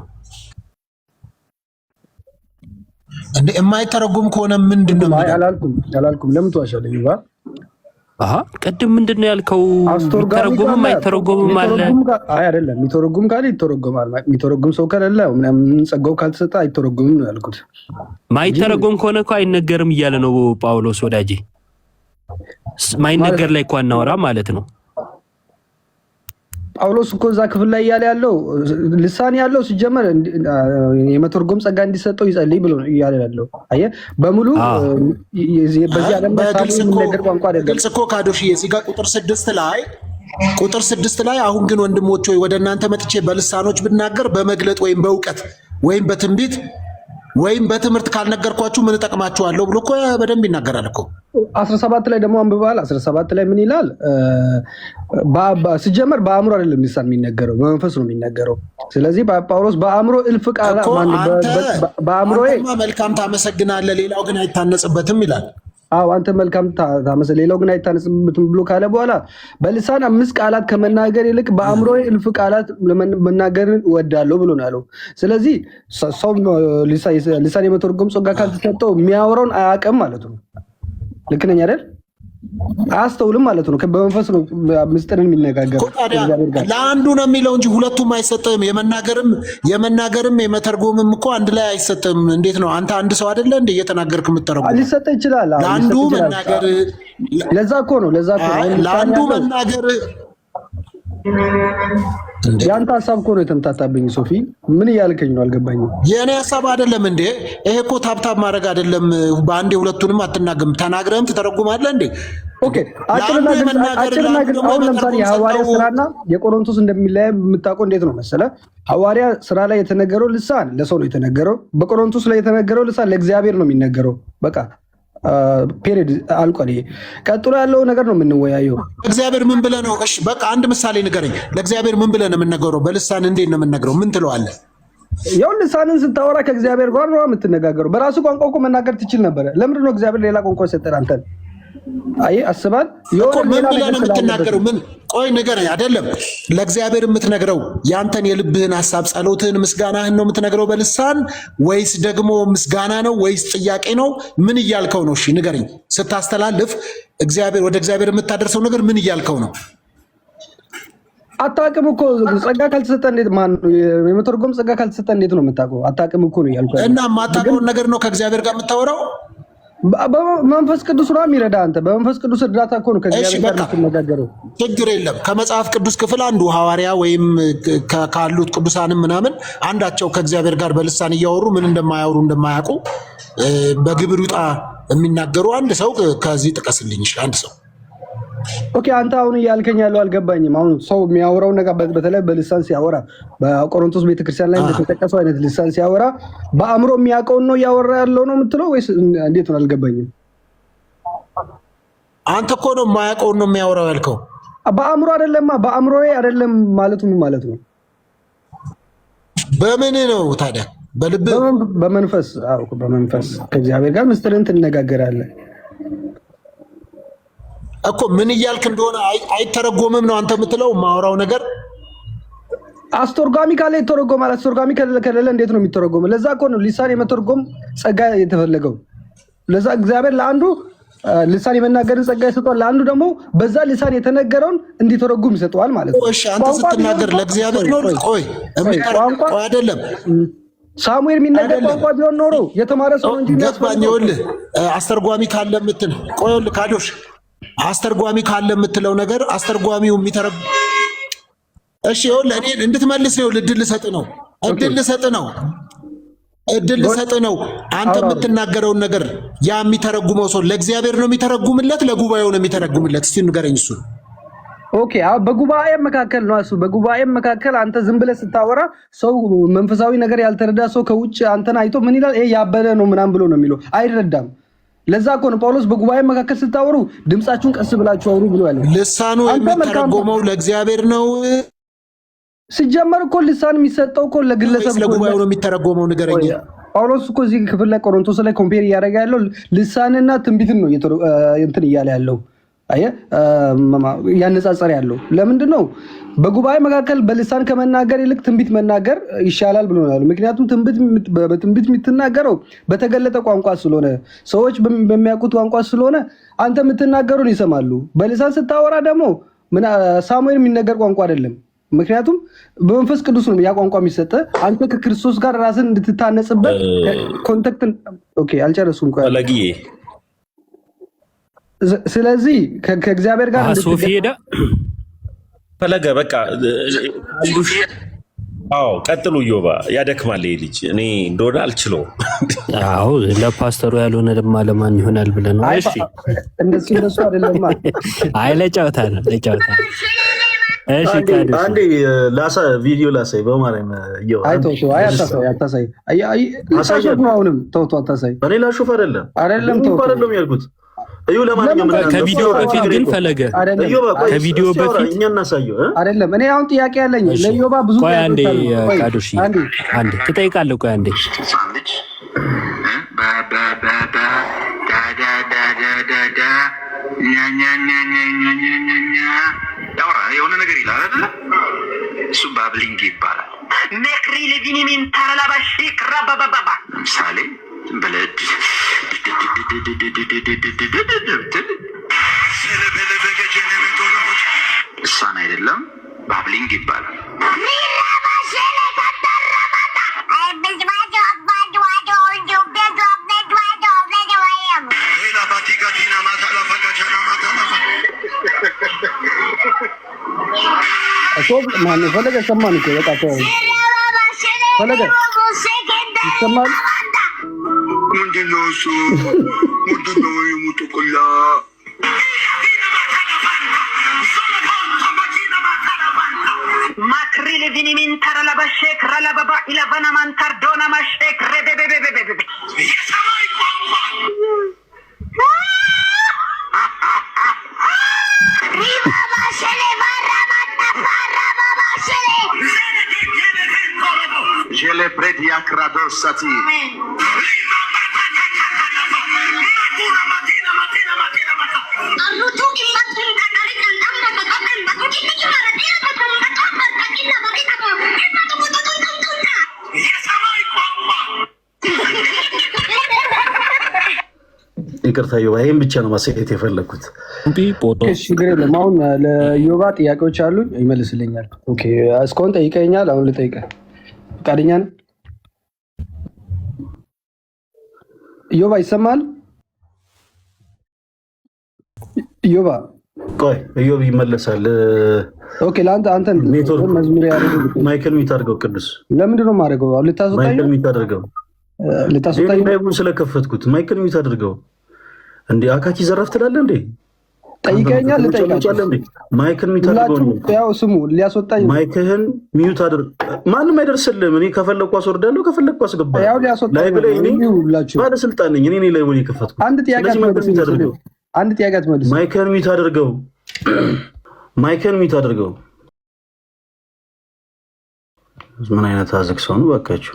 እንዴ? የማይተረጎም ከሆነ ምንድነው? አላልኩም። ለምን ትዋሻለህ? ይባል ቅድም ምንድነው ያልከው? የሚተረጎምም አይተረጎምም አለ። አይ አይደለም፣ የሚተረጎም ካለ ይተረጎማል። የሚተረጎም ሰው ከሌለ ምንም ጸጋው ካልተሰጠ አይተረጎምም ነው ያልኩት። ማይተረጎም ከሆነ እኮ አይነገርም እያለ ነው ጳውሎስ ወዳጄ። ማይነገር ላይ እኮ አናወራ ማለት ነው። ጳውሎስ እኮ እዛ ክፍል ላይ እያለ ያለው ልሳን ያለው ሲጀመር የመተርጎም ጸጋ እንዲሰጠው ይጸልይ ብሎ እያለ ያለው አየህ። በሙሉ በዚህ ዓለም ነገር ቋንቋ አይደለም። ግልጽ እኮ ካዶሽ እዚህ ጋር ቁጥር 6 ላይ አሁን ግን ወንድሞች ሆይ ወደ እናንተ መጥቼ በልሳኖች ብናገር በመግለጥ ወይም በእውቀት ወይም በትንቢት ወይም በትምህርት ካልነገርኳችሁ ምን እጠቅማችኋለሁ ብሎ እኮ በደንብ ይናገራል እኮ። 17 ላይ ደግሞ አንብበዋል። 17 ላይ ምን ይላል? ሲጀመር በአእምሮ አይደለም ልሳን የሚነገረው፣ በመንፈስ ነው የሚነገረው። ስለዚህ ጳውሎስ በአእምሮ እልፍ ቃል በአእምሮ መልካም ታመሰግናለህ፣ ሌላው ግን አይታነጽበትም ይላል። አዎ አንተ መልካም ሌላው ግን አይታነጽበትም ብሎ ካለ በኋላ በልሳን 5 ቃላት ከመናገር ይልቅ በአእምሮ እልፍ ቃላት መናገርን እወዳለሁ ብሎ ነው ያለው። ስለዚህ ሰው ልሳን የመተርጎም ጸጋ ካልተሰጠው የሚያወራውን አያውቅም ማለት ነው። ልክ ነኝ አይደል? አያስተውልም ማለት ነው። በመንፈስ ነው ምስጢርን የሚነጋገረው። ለአንዱ ነው የሚለው እንጂ ሁለቱም አይሰጥም። የመናገርም የመተርጎምም እኮ አንድ ላይ አይሰጥም። እንዴት ነው? አንተ አንድ ሰው አይደለ እንደ እየተናገርክ የምትተረጉም? ሊሰጥ ይችላል። ለአንዱ መናገር ለዛ እኮ ነው ለአንዱ መናገር። ያንተ ሀሳብ እኮ ነው የተምታታብኝ። ሶፊ ምን እያልከኝ ነው? አልገባኝም። የእኔ ሀሳብ አይደለም እንዴ ይሄ እኮ ታብታብ ማድረግ አይደለም። በአንዴ ሁለቱንም አትናገርም፣ ተናግረህም ትተረጉማለህ እንዴ? ኦኬ አጭርና ግልጽ። አሁን ለምሳሌ የሐዋርያ ስራና የቆሮንቶስ እንደሚለያይ የምታውቀው እንዴት ነው መሰለ? ሐዋርያ ስራ ላይ የተነገረው ልሳን ለሰው ነው የተነገረው። በቆሮንቶስ ላይ የተነገረው ልሳን ለእግዚአብሔር ነው የሚነገረው። በቃ ፔሪድ አልቋል። ይሄ ቀጥሎ ያለው ነገር ነው የምንወያየው። እግዚአብሔር ምን ብለህ ነው? እሺ በቃ አንድ ምሳሌ ንገረኝ። ለእግዚአብሔር ምን ብለህ ነው የምንነገረው? በልሳን እንዴት ነው የምንነግረው? ምን ትለዋለህ? ያው ልሳንን ስታወራ ከእግዚአብሔር ጋር ነው የምትነጋገረው። በራሱ ቋንቋ እኮ መናገር ትችል ነበረ። ለምንድን ነው እግዚአብሔር ሌላ ቋንቋ የሰጠን አንተን? አይ አስባል ምን ብለህ ነው የምትናገረው? ምን ቆይ ንገረኝ። አይደለም ለእግዚአብሔር የምትነግረው ያንተን የልብህን ሐሳብ ጸሎትህን ምስጋናህን ነው የምትነግረው በልሳን ወይስ ደግሞ ምስጋና ነው ወይስ ጥያቄ ነው? ምን እያልከው ነው? እሺ ንገረኝ። ስታስተላልፍ እግዚአብሔር ወደ እግዚአብሔር የምታደርሰው ነገር ምን እያልከው ነው? አታውቅም እኮ ጸጋ ካልተሰጠ እንዴት ማን የመተርጎም ጸጋ ካልተሰጠ እንዴት ነው የምታውቀው? አታውቅም እኮ ነው ያልኩት። እና የማታውቀውን ነገር ነው ከእግዚአብሔር ጋር የምታወራው? በመንፈስ ቅዱስ ነው የሚረዳ። አንተ በመንፈስ ቅዱስ እርዳታ እኮ ነው ከእግዚአብሔር ጋር የምትነጋገረው። ችግር የለም። ከመጽሐፍ ቅዱስ ክፍል አንዱ ሐዋርያ ወይም ካሉት ቅዱሳንም ምናምን አንዳቸው ከእግዚአብሔር ጋር በልሳን እያወሩ ምን እንደማያወሩ እንደማያውቁ በግብር ውጣ የሚናገሩ አንድ ሰው ከዚህ ጥቀስልኝ። አንድ ሰው ኦኬ። አንተ አሁን እያልከኝ ያለው አልገባኝም። አሁን ሰው የሚያወራው ነገር በተለይ በልሳን ሲያወራ በቆሮንቶስ ቤተክርስቲያን ላይ እንደተጠቀሰው አይነት ልሳን ሲያወራ በአእምሮ የሚያውቀውን ነው እያወራ ያለው ነው የምትለው ወይስ እንዴት ነው? አልገባኝም። አንተ እኮ ነው የማያውቀውን ነው የሚያወራው ያልከው። በአእምሮ አይደለም በአእምሮዬ አይደለም ማለቱ ምን ማለት ነው? በምን ነው ታዲያ? በልብ በመንፈስ። አዎ በመንፈስ ከእግዚአብሔር ጋር ምስጢርን ትነጋገራለህ እኮ። ምን እያልክ እንደሆነ አይተረጎምም ነው አንተ የምትለው። ማውራው ነገር አስተርጓሚ ካለ ይተረጎማል። አስተርጓሚ ከሌለ እንዴት ነው የሚተረጎመው? ለዛ እኮ ነው ልሳን የመተርጎም ጸጋ የተፈለገው። ለዛ እግዚአብሔር ለአንዱ ልሳን የመናገርን ጸጋ ይሰጠዋል፣ ለአንዱ ደግሞ በዛ ልሳን የተነገረውን እንዲተረጉም ይሰጠዋል ማለት ነው። እሺ አንተ ስትናገር ለእግዚአብሔር ነው? ቆይ አይደለም ሳሙኤል የሚነገር ቋንቋ ቢሆን ኖሮ የተማረ ሰው እንጂ ገባኝ። ይኸውልህ አስተርጓሚ ካለ የምትል ቆይ ይኸውልህ ካዶሽ አስተርጓሚ ካለ የምትለው ነገር አስተርጓሚው የሚተረብ እሺ ይኸውልህ እኔ እንድትመልስ ነው እድል ልሰጥ ነው። አንተ የምትናገረውን ነገር ያ የሚተረጉመው ሰው ለእግዚአብሔር ነው የሚተረጉምለት ለጉባኤው ነው የሚተረጉምለት? እስቲ ንገረኝ እሱ። ኦኬ በጉባኤ መካከል ነው እሱ። በጉባኤ መካከል አንተ ዝም ብለህ ስታወራ ሰው መንፈሳዊ ነገር ያልተረዳ ሰው ከውጭ አንተን አይቶ ምን ይላል? ይሄ ያበደ ነው ምናምን ብሎ ነው የሚለው። አይረዳም። ለዛ እኮ ነው ጳውሎስ በጉባኤ መካከል ስታወሩ ድምጻችሁን ቀስ ብላችሁ አውሩ ብሎ ያለው። ልሳኑ የሚተረጎመው ለእግዚአብሔር ነው። ሲጀመር እኮ ልሳን የሚሰጠው እኮ ለግለሰብ ነው። ለጉባኤው ነው የሚተረጎመው። ንገረኝ። ጳውሎስ እኮ እዚህ ክፍል ላይ ቆሮንቶስ ላይ ኮምፔር እያደረገ ያለው ልሳንና ትንቢትን ነው እንትን እያለ ያለው። አየህ ያነጻጸር ያለው ለምንድን ነው? በጉባኤ መካከል በልሳን ከመናገር ይልቅ ትንቢት መናገር ይሻላል ብሎ ነው። ምክንያቱም በትንቢት የምትናገረው በተገለጠ ቋንቋ ስለሆነ ሰዎች በሚያውቁት ቋንቋ ስለሆነ አንተ የምትናገሩን ይሰማሉ። በልሳን ስታወራ ደግሞ ሳሙኤል የሚነገር ቋንቋ አይደለም። ምክንያቱም በመንፈስ ቅዱስ ነው ያ ቋንቋ የሚሰጠ። አንተ ከክርስቶስ ጋር ራስን እንድትታነጽበት ኮንታክት። ኦኬ አልጨረሱም። ስለዚህ ከእግዚአብሔር ጋር ሶፊ ሄዳ ፈለገ በቃ አዎ ቀጥሉ። ዮባ ያደክማል ይሄ ልጅ እኔ እንደሆነ አልችለውም። አዎ ለፓስተሩ ያልሆነ ድማ ለማን ይሆናል ብለህ ነው? እሺ እንደሱ አይደለም። አይ ለጨዋታ ነው። እሺ አንዴ ቪዲዮ ላሳይ በማርያም ይው አታሳይ። አሁንም ተውቶ አታሳይ። እኔ ላሹፍ አይደለም ያልኩት እዩ። ለማንኛውም ከቪዲዮ በፊት ግን ፈለገ ከቪዲዮ በፊት እኛ እናሳየው አይደለም። እኔ አሁን ጥያቄ ያለኝ ለዮባ ብዙ ቆይ አንዴ ካዶሽ አንዴ ትጠይቃለህ። ቆይ አንዴ የሆነ ነገር ይላል አይደለ? እሱ ባብሊንግ ይባላል። ሜክሪ ለቪኒሚን ታላባሽ ክራባባባ ምሳሌ በለድ እሷን አይደለም ባብሊንግ ይባላል። ፈለገ ሰማን እኮ በቃ ፈለገ ይሰማል። ምንድነው እሱ? ምንድነው የሙጥቁላ ማክሪል ቪኒሚን ተረለበሼክ ረለበባ ኢለቨና ማንተርዶና ማሼክ ረበበበበበ የሰማይ ቋንቋ Je le predi a cradossati. ይቅርታ ዮባ፣ ይሄን ብቻ ነው ማሳየት የፈለኩት። እሺ ችግር የለም። አሁን ለዮባ ጥያቄዎች አሉ፣ ይመልስልኛል። ኦኬ እስካሁን ጠይቀኛል። አሁን ልጠይቀህ ፈቃደኛ ነህ? ዮባ ይሰማል? ዮባ ቆይ ዮብ ይመለሳል። ኦኬ አንተ መዝሙር ያደርገው ማይክል ሚት አድርገው። ቅዱስ ለምንድን ነው የማደርገው? ልታስወጣኝ? ማይክል ሚት አድርገው። ልታስወጣኝ? ላይቡን ስለከፈትኩት ማይክል ሚት አድርገው። እንዴ አካኪ ዘራፍ ትላለህ እንዴ? ጠይቀኛል። ልጠይቃለህ። ማይክል ሚት አድርገው። ያው ስሙ ሊያስወጣኝ። ማይክህን ሚዩት አድርግ። ማንም አይደርስልህም። እኔ ከፈለኩ አስወርዳለሁ፣ ከፈለኩ አስገባለሁ። ያው ሊያስወጣኝ ባለስልጣን ነኝ እኔ ላይቡን የከፈትኩት። አንድ ጥያቄ አትመልስ። አንድ ጥያቄ አትመልስ። ማይክል ሚት አድርገው። ማይክል ሚት አድርገው። ምን አይነት አዘክ ሰው ነው ባካችሁ።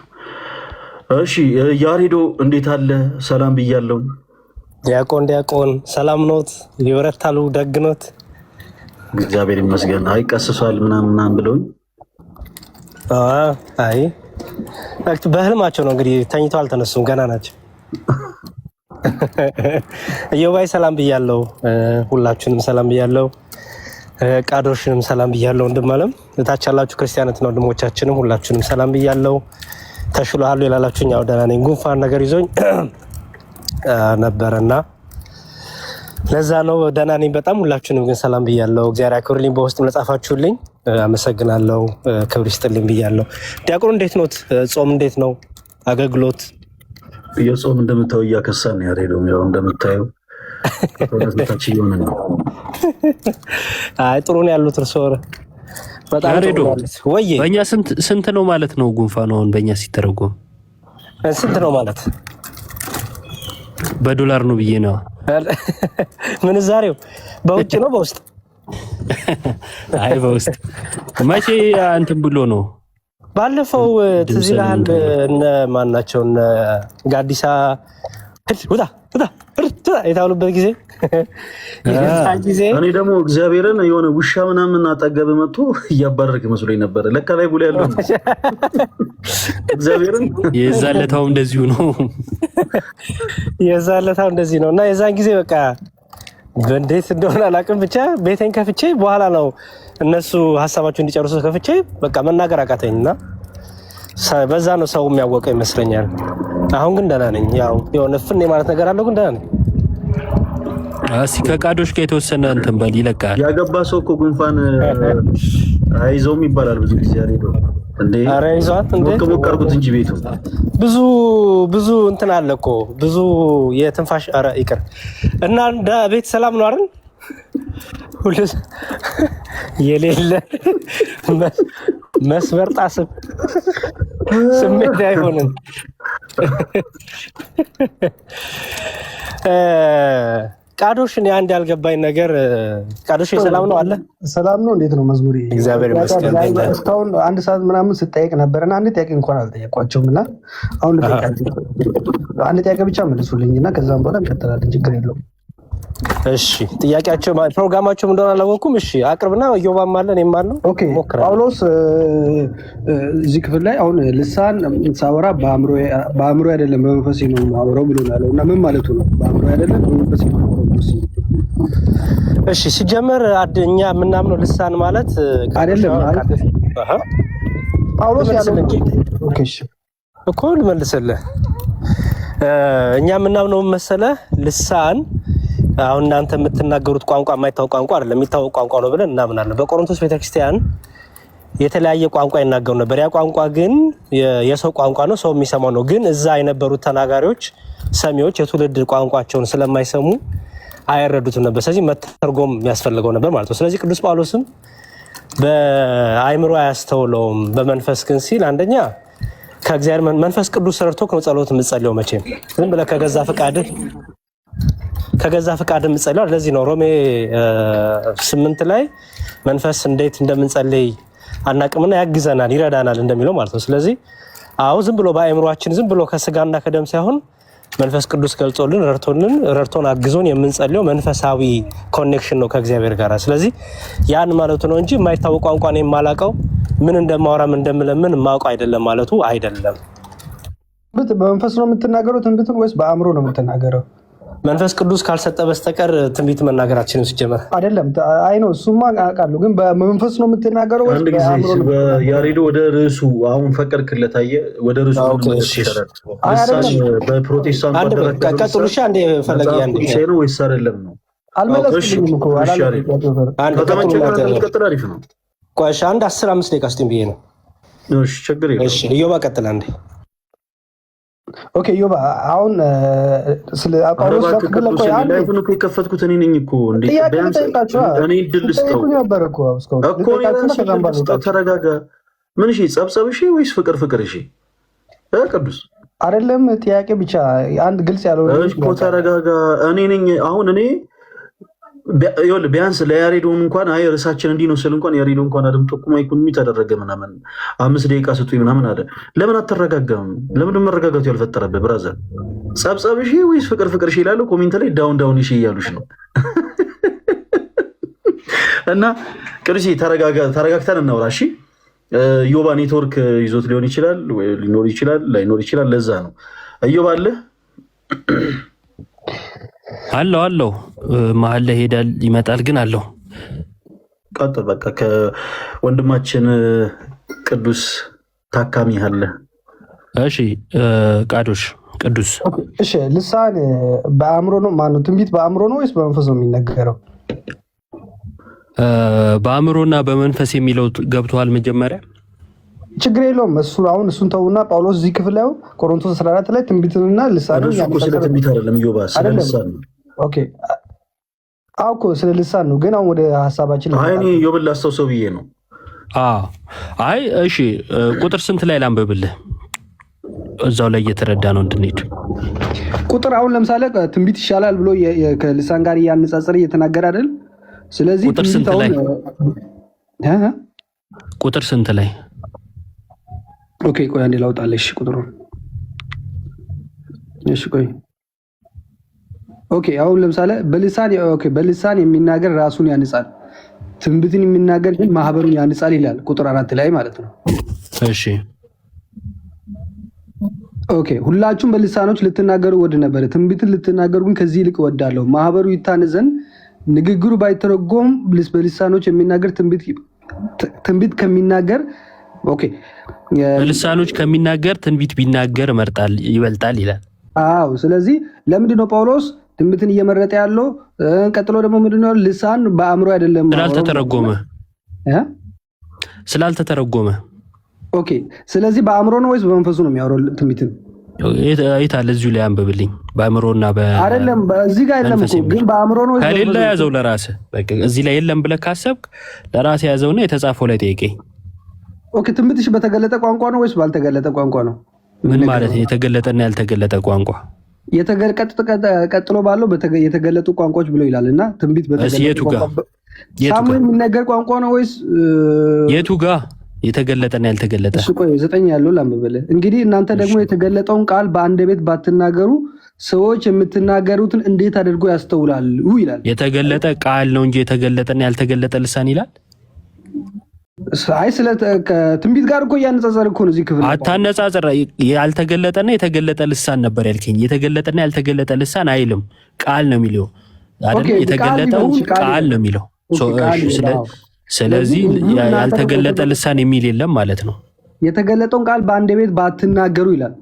እሺ ያሬዶ እንዴት አለ? ሰላም ብያለሁ። ዲያቆን ሰላም ኖት? ይበረታሉ? ደግኖት? እግዚአብሔር ይመስገን። አይ ቀስሷል ምናምን ብለውኝ። አይ በህልማቸው ነው እንግዲህ፣ ተኝተው አልተነሱም፣ ገና ናቸው። እዮባይ ሰላም ብያለሁ። ሁላችሁንም ሰላም ብያለሁ። ቃዶሽንም ሰላም ብያለሁ። ወንድማለም እታች ያላችሁ ክርስቲያኖችና ወንድሞቻችንም ሁላችሁንም ሰላም ብያለሁ። ተሽሎሃል ይላላችሁኝ? ያው ደህና ነኝ። ጉንፋን ነገር ይዞኝ ነበረና ለዛ ነው ደህና ነኝ በጣም። ሁላችሁንም ግን ሰላም ብያለሁ። እግዚአብሔር ያክብርልኝ። በውስጥም ለጻፋችሁልኝ አመሰግናለሁ። ክብር ይስጥልኝ ብያለሁ። ዲያቆን እንዴት ኖት? ጾም እንዴት ነው? አገልግሎት የጾም እንደምታየው እያከሳን ነው ያሬዶ። ያው እንደምታየው ተነስታች ይሆነ ነው። አይ ጥሩ ነው ያሉት እርሶ በጣም ያሬዶ። ወይ በእኛ ስንት ነው ማለት ነው ጉንፋን? አሁን በእኛ ሲተረጎም ስንት ነው ማለት? በዶላር ነው ብዬ ነው። ምንዛሬው በውጭ ነው በውስጥ? አይ በውስጥ። መቼ እንትን ብሎ ነው? ባለፈው ትዝ ይልሃል? እነ ማናቸው እነ ጋዲሳ ውጣ የታሉበት ጊዜ እኔ ደግሞ እግዚአብሔርን የሆነ ውሻ ምናምን አጠገብ መጥቶ እያባረርክ መስሎኝ ነበረ። ለካ ላይ ቡላ ያለው እግዚአብሔርን የዛለታው እንደዚሁ ነው። የዛለታው እንደዚህ ነው። እና የዛን ጊዜ በቃ እንዴት እንደሆነ አላውቅም፣ ብቻ ቤቴን ከፍቼ በኋላ ነው እነሱ ሀሳባቸው እንዲጨርሱ ከፍቼ በቃ መናገር አቃተኝና በዛ ነው ሰው የሚያወቀው ይመስለኛል። አሁን ግን ደህና ነኝ። ያው የሆነ ፍን ማለት ነገር አለው፣ ግን ደህና ነኝ። ከቃዶች ጋር የተወሰነ እንትን በል ይለቃል። ያገባ ሰው እኮ ጉንፋን አይዞም ይባላል ብዙ ጊዜ። ያሬዶ እንዴ ኧረ ይዟት እንዴ ሞቅ አድርጉት እንጂ ቤቱ ብዙ እንትን አለ እኮ ብዙ የትንፋሽ። ኧረ ይቅር እና ቤት ሰላም ነው አይደል? ሁሉ የሌለ መስበር ጣስም ስሜት አይሆንም። ቃዶሽን አንድ ያልገባኝ ነገር፣ ቃዶሽ ሰላም ነው አለ? ሰላም ነው። እንዴት ነው መዝሙሪ? እግዚአብሔር ይመስገን። እስካሁን አንድ ሰዓት ምናምን ስጠይቅ ነበርና አንድ ጥያቄ እንኳን አልጠየቋቸውም እና አሁን ልጠይቃቸው። አንድ ጥያቄ ብቻ መልሱልኝ እና ከዛም በኋላ እንቀጥላለን። ችግር የለውም። እሺ ጥያቄያቸው ፕሮግራማቸው እንደሆነ አላወኩም። እሺ አቅርብና እዮባም አለ እኔም አለው። ኦኬ ጳውሎስ እዚህ ክፍል ላይ አሁን ልሳን ሳወራ በአእምሮ አይደለም በመንፈሴ ነው የማወራው ብሎ ያለው እና ምን ማለቱ ነው? በአእምሮ አይደለም በመንፈሴ ነው የማወራው። እሺ ሲጀመር እኛ የምናምነው ልሳን ማለት አይደለም ጳውሎስ ያለው ኦኬ እሺ እኮ ልመልስልህ። እኛ የምናምነው መሰለህ ልሳን አሁን እናንተ የምትናገሩት ቋንቋ የማይታወቅ ቋንቋ አይደለም፣ የሚታወቅ ቋንቋ ነው ብለን እናምናለን። በቆሮንቶስ ቤተክርስቲያን የተለያየ ቋንቋ ይናገሩ ነበር። ያ ቋንቋ ግን የሰው ቋንቋ ነው፣ ሰው የሚሰማው ነው። ግን እዛ የነበሩት ተናጋሪዎች፣ ሰሚዎች የትውልድ ቋንቋቸውን ስለማይሰሙ አይረዱትም ነበር። ስለዚህ መተርጎም የሚያስፈልገው ነበር ማለት ነው። ስለዚህ ቅዱስ ጳውሎስም በአእምሮ አያስተውለውም በመንፈስ ግን ሲል አንደኛ ከእግዚአብሔር መንፈስ ቅዱስ ሰርቶ ከጸሎት የምትጸልየው መቼም ዝም ብለህ ከገዛ ፈቃድ የምትጸልየው። ለዚህ ነው ሮሜ 8 ላይ መንፈስ እንዴት እንደምንጸልይ አናቅምና ያግዘናል ይረዳናል እንደሚለው ማለት ነው። ስለዚህ አዎ ዝም ብሎ በአእምሯችን ዝም ብሎ ከስጋና ከደም ሳይሆን መንፈስ ቅዱስ ገልጾልን ረድቶን አግዞን የምንጸልየው መንፈሳዊ ኮኔክሽን ነው ከእግዚአብሔር ጋር። ስለዚህ ያን ማለቱ ነው እንጂ የማይታወቅ ቋንቋ ነው የማላውቀው ምን እንደማወራም እንደምለምን የማውቀው አይደለም ማለቱ አይደለም። በመንፈስ ነው የምትናገሩት እንድትል ወይስ በአእምሮ ነው የምትናገረው? መንፈስ ቅዱስ ካልሰጠ በስተቀር ትንቢት መናገራችንን ሲጀመር አይደለም። አይ ነው እሱማ አውቃለሁ፣ ግን በመንፈስ ነው የምትናገረው አንድ ጊዜ ያሬዶ ወደ ርዕሱ አሁን ፈቀድክለት። አየህ ወደ ርዕሱ በፕሮቴስታንት ቀጥሉሻ እንደ ፈለጊ አንዴ ነው ወይስ አይደለም ነው? አልመለስኩም እኮ ቀጥል። አሪፍ ነው። ቆይ አንድ 15 ደቂቃ ስቲም ብዬ ነው። እሺ ችግር የለም። እሺ ኢዮባ ቀጥል አንዴ። ኦኬ ኢዮባ አሁን ስለ ጳውሎስ ላይፉን እኮ የከፈትኩት እኔ ነኝ እኮ። እንዴ ቢያንስ እኔ ድል ስጠው እኮ ተረጋጋ። ምን እሺ ጸብጸብ እሺ ወይስ ፍቅር ፍቅር? እሺ ቅዱስ አይደለም ጥያቄ ብቻ አንድ ግልጽ ያለው እኮ ተረጋጋ። እኔ ነኝ አሁን እኔ ቢያንስ ለያሬዶን እንኳን አይ ርዕሳችን እንዲህ ነው ስል እንኳን ያሬዶ እንኳን አድምጦ እኮ ማይኩን ተደረገ ምናምን 5 ደቂቃ ስጡኝ ምናምን አለ። ለምን አትረጋጋም? ለምን መረጋጋቱ ያልፈጠረብህ ብራዘር? ጸብጸብ እሺ ወይስ ፍቅር ፍቅር እሺ ይላሉ ኮሜንት ላይ ዳውን ዳውን እሺ እያሉሽ ነው። እና ቅዱስ ተረጋግተን እናውራ እሺ። ኢዮባ ኔትወርክ ይዞት ሊሆን ይችላል ወይ ሊኖር ይችላል ላይኖር ይችላል። ለዛ ነው ኢዮባ አለ አለው መሀል ላይ ሄዳል ይመጣል፣ ግን አለው። ቀጥል በቃ። ከወንድማችን ቅዱስ ታካሚ አለ። እሺ ቅዱስ እሺ። ልሳን በአእምሮ ነው ማነው? ትንቢት በአእምሮ ነው ወይስ በመንፈስ ነው የሚነገረው? በአእምሮና በመንፈስ የሚለው ገብቷል መጀመሪያ። ችግር የለውም እሱ አሁን እሱን ተውና ጳውሎስ እዚህ ክፍል ላይ ቆሮንቶስ 14 ላይ ትንቢትንና ልሳን ነው። ስለ ትንቢት አይደለም ኢዮባ፣ ስለ ልሳን ነው። ኦኬ አውቆ ስለ ልሳን ነው። ግን አሁን ወደ ሐሳባችን አይ እኔ ኢዮብን ላስታውሰው ብዬ ነው። አይ እሺ፣ ቁጥር ስንት ላይ ላንብብልህ? እዛው ላይ እየተረዳ ነው እንድንሄድ። ቁጥር አሁን ለምሳሌ ትንቢት ይሻላል ብሎ ከልሳን ጋር እያነጻጸረ እየተናገረ አይደል? ስለዚህ ቁጥር ስንት ላይ ቁጥር ስንት ላይ? ኦኬ ቆይ አንዴ ላውጣለሽ ቁጥሩን። እሺ ቆይ ኦኬ አሁን ለምሳሌ በልሳን የሚናገር ራሱን ያንጻል፣ ትንቢትን የሚናገር ግን ማህበሩን ያንጻል ይላል ቁጥር 4 ላይ ማለት ነው። እሺ ኦኬ ሁላችሁም በልሳኖች ልትናገሩ ወድ ነበር፣ ትንቢትን ልትናገሩ ግን ከዚህ ይልቅ እወዳለሁ። ማህበሩ ይታነዘን ንግግሩ ባይተረጎም በልሳኖች የሚናገር ትንቢት ከሚናገር በልሳኖች ከሚናገር ትንቢት ቢናገር ይበልጣል ይላል። አዎ ስለዚህ ለምንድን ነው ጳውሎስ ትንቢትን እየመረጠ ያለው? ቀጥሎ ደግሞ ምንድነው ልሳን በአእምሮ አይደለም ስላልተተረጎመ። ኦኬ ስለዚህ በአእምሮ ነው ወይስ በመንፈሱ ነው የሚያወራው ትንቢትን? አይታል እዚሁ ላይ አንብብልኝ። በአእምሮና አይደለም እዚህ ጋር የለም እኮ ግን በአእምሮ ነው ወይስ ከሌለ ያዘው ለራስህ። በቃ እዚህ ላይ የለም ብለህ ካሰብክ ለራስህ ያዘውና የተጻፈው ላይ ጠይቀኝ። ኦኬ ትንቢትሽ በተገለጠ ቋንቋ ነው ወይስ ባልተገለጠ ቋንቋ ነው? ምን ማለት ነው? የተገለጠና ያልተገለጠ ቋንቋ ቀጥሎ ባለው የተገለጡ ቋንቋዎች ብሎ ይላልና ትንቢት በተገለጠ ቋንቋ ሳሙኤል የሚነገር ቋንቋ ነው ወይስ የቱ ጋር የተገለጠና ያልተገለጠ? እሺ ቆይ 9 ያለው ላንብበልህ። እንግዲህ እናንተ ደግሞ የተገለጠውን ቃል በአንደበት ባትናገሩ ሰዎች የምትናገሩትን እንዴት አድርጎ ያስተውላሉ ይላል። የተገለጠ ቃል ነው እንጂ የተገለጠና ያልተገለጠ ልሳን ይላል። አይ ስለ ትንቢት ጋር እኮ እያነጻጸር እኮ ነው እዚህ ክፍል። አታነጻጽር። ያልተገለጠና የተገለጠ ልሳን ነበር ያልከኝ። የተገለጠና ያልተገለጠ ልሳን አይልም፣ ቃል ነው የሚለው አይደል? የተገለጠው ቃል ነው የሚለው። ስለዚህ ያልተገለጠ ልሳን የሚል የለም ማለት ነው። የተገለጠውን ቃል በአንድ ቤት ባትናገሩ ይላል።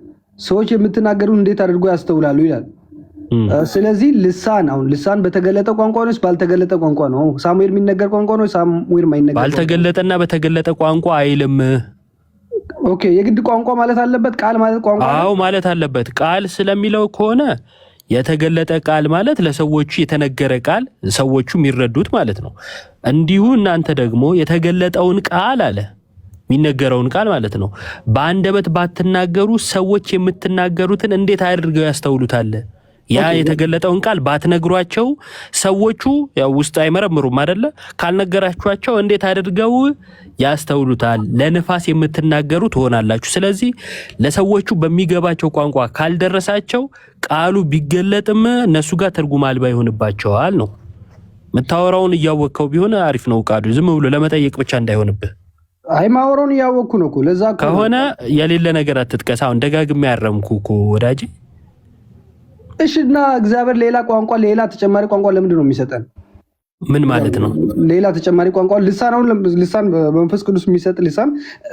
ሰዎች የምትናገሩን እንዴት አድርጎ ያስተውላሉ ይላል። ስለዚህ ልሳን በተገለጠ ቋንቋ ነው ባልተገለጠ ቋንቋ ነው? ሳሙኤል የሚነገር ቋንቋ ነው? ሳሙኤል የማይነገር ባልተገለጠና በተገለጠ ቋንቋ አይልም። ኦኬ የግድ ቋንቋ ማለት አለበት? ቃል ማለት ቋንቋ? አዎ ማለት አለበት። ቃል ስለሚለው ከሆነ የተገለጠ ቃል ማለት ለሰዎቹ የተነገረ ቃል ሰዎቹ የሚረዱት ማለት ነው። እንዲሁ እናንተ ደግሞ የተገለጠውን ቃል አለ የሚነገረውን ቃል ማለት ነው በአንደበት ባትናገሩ ሰዎች የምትናገሩትን እንዴት አድርገው ያስተውሉታል? ያ የተገለጠውን ቃል ባትነግሯቸው ሰዎቹ ያው ውስጥ አይመረምሩም አይደለ? ካልነገራችኋቸው እንዴት አድርገው ያስተውሉታል? ለንፋስ የምትናገሩ ትሆናላችሁ። ስለዚህ ለሰዎቹ በሚገባቸው ቋንቋ ካልደረሳቸው ቃሉ ቢገለጥም እነሱ ጋር ትርጉም አልባ ይሆንባቸዋል ነው። የምታወራውን እያወቅከው ቢሆን አሪፍ ነው። ቃሉ ዝም ብሎ ለመጠየቅ ብቻ እንዳይሆንብህ። አይ ማወራውን እያወቅኩ ነው እኮ። ለዛ ከሆነ የሌለ ነገር አትጥቀስ። አሁን ደጋግሜ ያረምኩ እኮ ወዳጄ። እሺና እግዚአብሔር ሌላ ቋንቋ ሌላ ተጨማሪ ቋንቋ ለምንድን ነው የሚሰጠን? ምን ማለት ነው? ሌላ ተጨማሪ ቋንቋ ልሳን በመንፈስ ቅዱስ የሚሰጥ ልሳን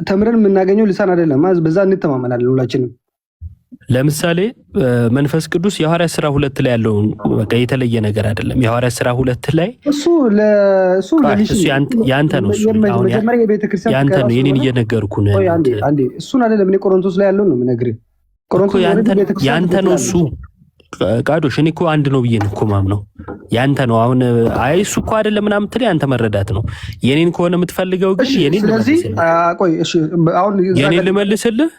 ተምረን የምናገኘው ልሳን አይደለም። በዛ እንተማመናለን ሁላችንም። ለምሳሌ መንፈስ ቅዱስ የሐዋርያት ሥራ 2 ላይ ያለውን በቃ የተለየ ነገር አይደለም። የሐዋርያት ሥራ 2 ላይ እሱ ያንተ ነው። ያንተ ነው። የኔን እየነገርኩ ነው። አንዴ እሱን አይደለም እኔ ቆሮንቶስ ላይ ያለውን ነው የምነግርህ። ቆሮንቶስ ያንተ ነው እሱ ቃዶሽ። እኔ እኮ አንድ ነው ብዬ ነው እኮ ማምነው። ያንተ ነው። አሁን አይ እሱ እኮ አይደለም ምናምን ትል ያንተ መረዳት ነው። የኔን ከሆነ የምትፈልገው ግን የኔን ልመልስልህ።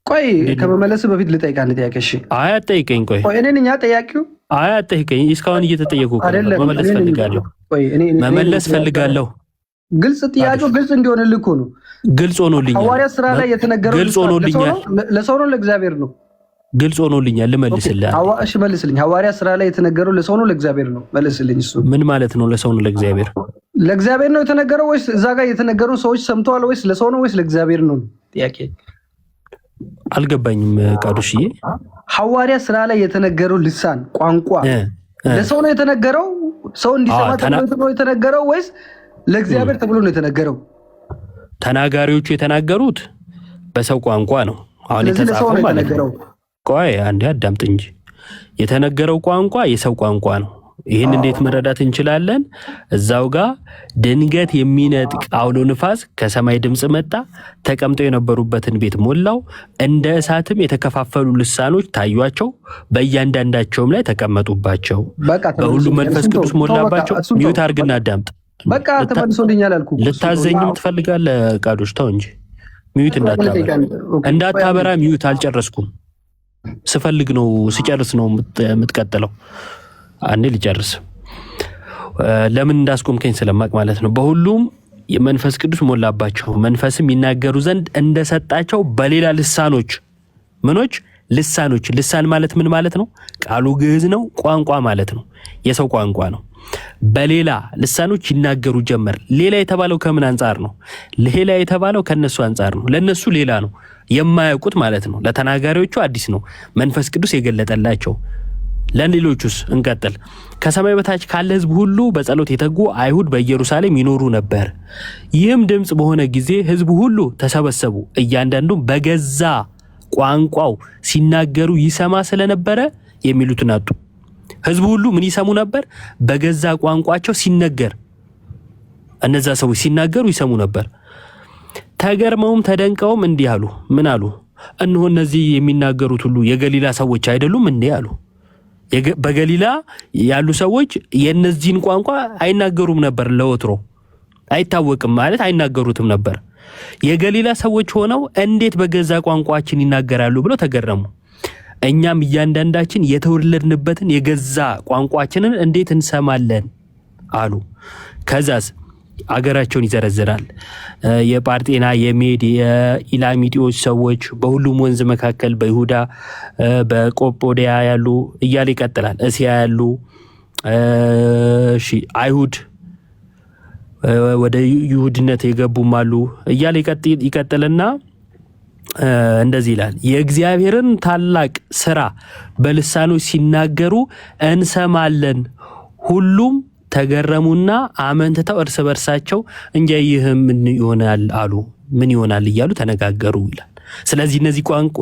ቆይ ከመመለስ በፊት ልጠይቅህ አንድ ጥያቄ። እሺ አይ አትጠይቀኝ። ቆይ እኔ ነኝ ጠያቂው። አይ አትጠይቀኝ። እስካሁን እየተጠየቁ መመለስ ፈልጋለሁ። ግልጽ ጥያቄው ግልጽ እንዲሆንልህ እኮ ነው። ግልጽ ሆኖልኛል። ሐዋርያት ሥራ ላይ የተነገረው ግልጽ ሆኖልኛል። ለሰው ነው ለእግዚአብሔር ነው? ግልጽ ሆኖልኛል። ልመልስልህ። እሺ መልስልኝ። ሐዋርያት ሥራ ላይ የተነገረው ለሰው ነው ለእግዚአብሔር ነው? መልስልኝ። እሱ ምን ማለት ነው? ለሰው ነው ለእግዚአብሔር? ለእግዚአብሔር ነው የተነገረው ወይስ እዛ ጋር የተነገሩ ሰዎች ሰምተዋል ወይስ ለሰው ነው ወይስ ለእግዚአብሔር ነው? ጥያቄ አልገባኝም ቃዱሽዬ። ሐዋርያት ሥራ ላይ የተነገረው ልሳን ቋንቋ ለሰው ነው የተነገረው? ሰው እንዲሰማ ተብሎ ነው የተነገረው ወይስ ለእግዚአብሔር ተብሎ ነው የተነገረው? ተናጋሪዎቹ የተናገሩት በሰው ቋንቋ ነው። አሁን የተጻፈው ማለት ነው። ቆይ አንዴ አዳምጥ እንጂ የተነገረው ቋንቋ የሰው ቋንቋ ነው። ይህን እንዴት መረዳት እንችላለን? እዛው ጋር ድንገት የሚነጥቅ አውሎ ንፋስ ከሰማይ ድምፅ መጣ፣ ተቀምጠው የነበሩበትን ቤት ሞላው፣ እንደ እሳትም የተከፋፈሉ ልሳኖች ታዩአቸው፣ በእያንዳንዳቸውም ላይ ተቀመጡባቸው፣ በሁሉም መንፈስ ቅዱስ ሞላባቸው። ሚዩት አድርግና አዳምጥ። በቃ ተመልሶልኛል አልኩ። ልታዘኝም ትፈልጋለህ? ቃዶች ተው እንጂ ሚዩት እንዳታበራ። ሚዩት አልጨረስኩም። ስፈልግ ነው ስጨርስ ነው የምትቀጥለው። አንዴ ልጨርስ። ለምን እንዳስቆምከኝ ስለማቅ ማለት ነው። በሁሉም የመንፈስ ቅዱስ ሞላባቸው፣ መንፈስም ይናገሩ ዘንድ እንደሰጣቸው በሌላ ልሳኖች። ምኖች? ልሳኖች። ልሳን ማለት ምን ማለት ነው? ቃሉ ግዕዝ ነው። ቋንቋ ማለት ነው። የሰው ቋንቋ ነው። በሌላ ልሳኖች ይናገሩ ጀመር። ሌላ የተባለው ከምን አንጻር ነው? ሌላ የተባለው ከነሱ አንጻር ነው። ለነሱ ሌላ ነው፣ የማያውቁት ማለት ነው። ለተናጋሪዎቹ አዲስ ነው፣ መንፈስ ቅዱስ የገለጠላቸው። ለሌሎቹስ? እንቀጥል። ከሰማይ በታች ካለ ሕዝብ ሁሉ በጸሎት የተጉ አይሁድ በኢየሩሳሌም ይኖሩ ነበር። ይህም ድምፅ በሆነ ጊዜ ሕዝቡ ሁሉ ተሰበሰቡ፣ እያንዳንዱም በገዛ ቋንቋው ሲናገሩ ይሰማ ስለነበረ የሚሉትን አጡ። ሕዝቡ ሁሉ ምን ይሰሙ ነበር? በገዛ ቋንቋቸው ሲነገር፣ እነዛ ሰዎች ሲናገሩ ይሰሙ ነበር። ተገርመውም ተደንቀውም እንዲህ አሉ። ምን አሉ? እነሆ እነዚህ የሚናገሩት ሁሉ የገሊላ ሰዎች አይደሉም እንዴ አሉ። በገሊላ ያሉ ሰዎች የእነዚህን ቋንቋ አይናገሩም ነበር። ለወትሮ አይታወቅም ማለት አይናገሩትም ነበር። የገሊላ ሰዎች ሆነው እንዴት በገዛ ቋንቋችን ይናገራሉ ብለው ተገረሙ። እኛም እያንዳንዳችን የተወለድንበትን የገዛ ቋንቋችንን እንዴት እንሰማለን አሉ። ከዛስ አገራቸውን ይዘረዝራል። የጳርጤና፣ የሜድ፣ የኢላሚጢዎች ሰዎች በሁሉም ወንዝ መካከል በይሁዳ በቆጶዲያ ያሉ እያለ ይቀጥላል። እስያ ያሉ አይሁድ ወደ ይሁድነት የገቡም አሉ እያለ ይቀጥልና እንደዚህ ይላል። የእግዚአብሔርን ታላቅ ስራ በልሳኖች ሲናገሩ እንሰማለን። ሁሉም ተገረሙና አመንትተው እርስ በርሳቸው እንጃ ይህ ምን ይሆናል አሉ። ምን ይሆናል እያሉ ተነጋገሩ ይላል። ስለዚህ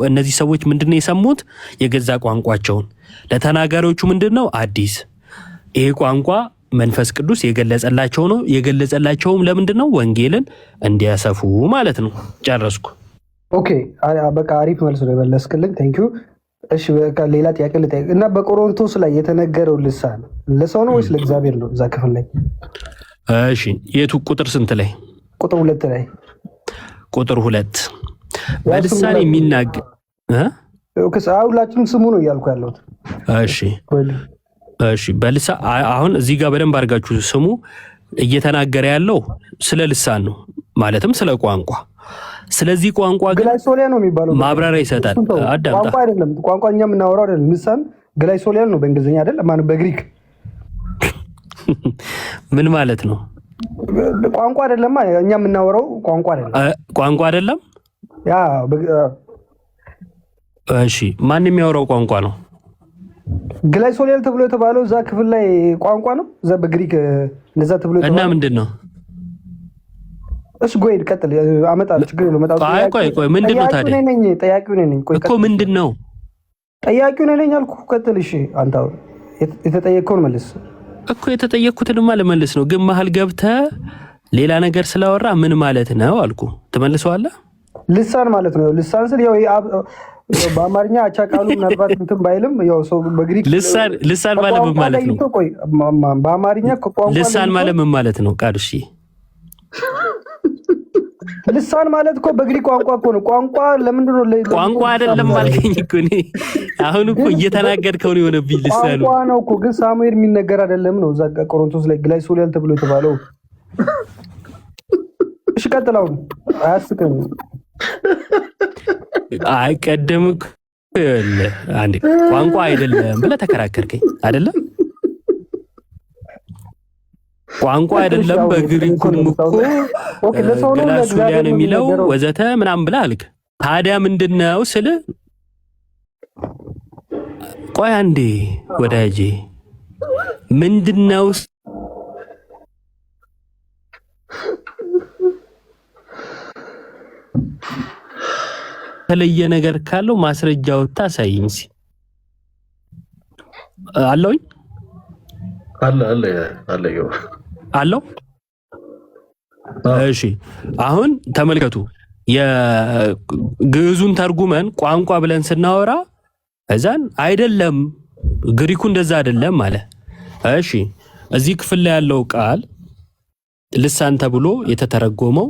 እነዚህ ሰዎች ምንድነው የሰሙት? የገዛ ቋንቋቸውን። ለተናጋሪዎቹ ምንድነው አዲስ። ይሄ ቋንቋ መንፈስ ቅዱስ የገለጸላቸው ነው። የገለጸላቸውም ለምንድነው? ወንጌልን እንዲያሰፉ ማለት ነው። ጨረስኩ። ኦኬ በቃ አሪፍ መልስ ነው የመለስክልኝ። ቴንክ ዩ። እሺ በቃ ሌላ ጥያቄ ልጠይቅ እና በቆሮንቶስ ላይ የተነገረው ልሳን ለሰው ነው ወይስ ለእግዚአብሔር ነው? እዛ ክፍል ላይ እሺ፣ የቱ ቁጥር ስንት ላይ? ቁጥር 2 ላይ። ቁጥር 2 በልሳን የሚናገር ሁላችንም ስሙ ነው እያልኩ ያለሁት። እሺ በልሳን አሁን እዚህ ጋር በደንብ አድርጋችሁ ስሙ። እየተናገረ ያለው ስለ ልሳን ነው፣ ማለትም ስለ ቋንቋ። ስለዚህ ቋንቋ ግን ግላይሶሊያ ነው የሚባለው፣ ማብራሪያ ይሰጣል። አዳምጣ። ቋንቋ አይደለም፣ ቋንቋ እኛ የምናወራው አይደለም። ልሳን ግላይሶሊያ ነው በእንግሊዝኛ አይደል? ማን በግሪክ ምን ማለት ነው? ቋንቋ አይደለም፣ እኛ የምናወራው ቋንቋ አይደለም። ቋንቋ አይደለም። ያ እሺ፣ ማን የሚያወራው ቋንቋ ነው? ግላይሶሊያል ተብሎ የተባለው እዛ ክፍል ላይ ቋንቋ ነው። እዛ በግሪክ እንደዛ ተብሎ እና ምንድነው? እሺ ጎይድ ቀጥል። አመጣለሁ ችግር የለውም። ቆይ ምንድነው ታዲያ? ጠያቂው ነኝ። ቆይ እኮ ምንድነው? ጠያቂው ነኝ አልኩህ። ቀጥል። እሺ አንተ የተጠየቀውን መልስ። እኮ የተጠየቅኩትንማ ልመልስ ነው፣ ግን መሀል ገብተህ ሌላ ነገር ስላወራ ምን ማለት ነው አልኩ። ትመልሰዋለህ? ልሳን ማለት ነው። ልሳን ስል ያው በአማርኛ አቻ ቃሉ ምናልባት እንትን ባይልም ያው ሰው በግሪክ ልሳን ማለት ምን ማለት ነው? ቆይ በአማርኛ ቋንቋ ልሳን ማለት ምን ማለት ነው? ቃዱሺ ልሳን ማለት እኮ በግሪክ ቋንቋ እኮ ነው። ቋንቋ ለምንድን ነው ቋንቋ አይደለም አልከኝ እኮ እኔ አሁን እኮ እየተናገድከው ነው የሆነብኝ። ልሳን ቋንቋ ነው እኮ ግን ሳሙኤል የሚነገር አይደለም ነው። እዛ ቆሮንቶስ ላይ ግላይሶሊያል ተብሎ የተባለው። እሺ ቀጥላው። አያስቀኝ። አይ ቀደም አንዴ ቋንቋ አይደለም ብለህ ተከራከርከኝ አይደለም? ቋንቋ አይደለም በግሪኩም እኮ ግላሱሊያን የሚለው ወዘተ ምናምን ብለህ አልክ። ታዲያ ምንድነው ስል ቆይ አንዴ ወዳጄ ምንድነው ተለየ ነገር ካለው ማስረጃው ታሳይኝ ሲ አለውኝ አለው። እሺ አሁን ተመልከቱ፣ የግዕዙን ተርጉመን ቋንቋ ብለን ስናወራ እዛን አይደለም ግሪኩ እንደዛ አይደለም አለ። እሺ እዚህ ክፍል ላይ ያለው ቃል ልሳን ተብሎ የተተረጎመው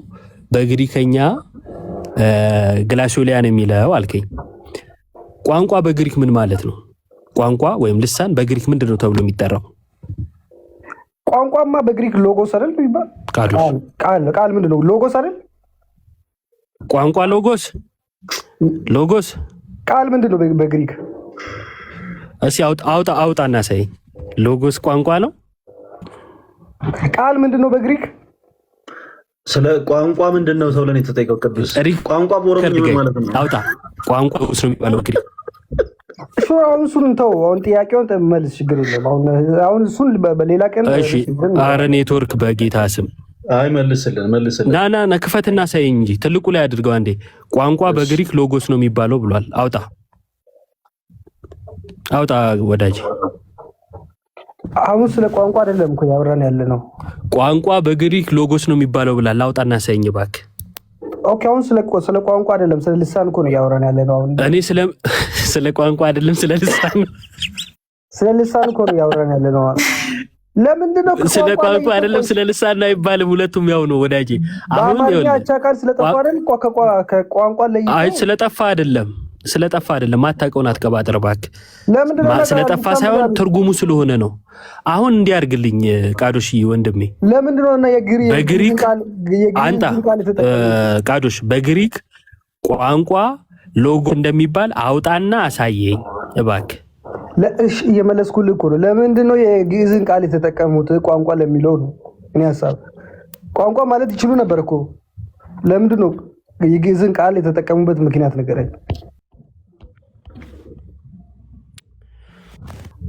በግሪከኛ ግላሶሊያን የሚለው አልከኝ። ቋንቋ በግሪክ ምን ማለት ነው? ቋንቋ ወይም ልሳን በግሪክ ምንድነው ተብሎ የሚጠራው? ቋንቋማ በግሪክ ሎጎስ አይደል ይባል። ቃል ምንድነው? ሎጎስ አይደል? ቋንቋ ሎጎስ ቃል ምንድነው በግሪክ? እሺ አውጣና ሳይ ሎጎስ ቋንቋ ነው። ቃል ምንድነው በግሪክ? ስለ ቋንቋ ምንድነው ተብለን የተጠየቀው ቅዱስ? ቋንቋ በኦሮምኛ ምን ማለት ነው? አውጣ። ቋንቋ ነው የሚባለው ግሪክ። እሺ አሁን እሱን ተው። አሁን ጥያቄውን መልስ፣ ችግር የለም። አሁን እሱን በሌላ ቀን። እሺ ኧረ ኔትወርክ በጌታ ስም አይ መልስልን። ና ክፈትና ሳይ እንጂ ትልቁ ላይ አድርገው አንዴ። ቋንቋ በግሪክ ሎጎስ ነው የሚባለው ብሏል። አውጣ ወዳጅ። አሁን ስለ ቋንቋ አይደለም እኮ ያወራን ያለ ነው። ቋንቋ በግሪክ ሎጎስ ነው የሚባለው ብሏል። አውጣና ሳይኝ እባክህ። ኦኬ አሁን ስለ ቋንቋ አይደለም ስለ ልሳን እኮ ነው ያወራን ያለ ነው። አሁን እኔ ስለ ቋንቋ አይደለም ስለ ልሳን ነው። ስለ ልሳን እኮ ነው ያወራን ያለ ነው። ለምንድን ነው ስለ ቋንቋ አይደለም ስለ ልሳን ነው አይባልም? ሁለቱም ያው ነው ወዳጄ። አሁን ይኸውልህ አቻ ቃል ስለጠፋ አይደል? ከቋንቋ ለይቶ አይ ስለጠፋ አይደለም ማታውቀውን አትቀባጥር እባክህ። ለምንድን ነው ስለጠፋ ሳይሆን ትርጉሙ ስለሆነ ነው። አሁን እንዲያርግልኝ ቃዶሽ ወንድሜ፣ ለምንድን ነው እና በግሪክ አንተ ቃዶሽ በግሪክ ቋንቋ ሎጎ እንደሚባል አውጣና አሳየኝ እባክህ። ለእሺ እየመለስኩልህ እኮ ነው። ለምንድን ነው የግዕዝን ቃል የተጠቀሙት ቋንቋ ለሚለው ነው እኔ ሐሳብ። ቋንቋ ማለት ይችሉ ነበር እኮ። ለምንድን ነው የግዕዝን ቃል የተጠቀሙበት ምክንያት ንገረኝ።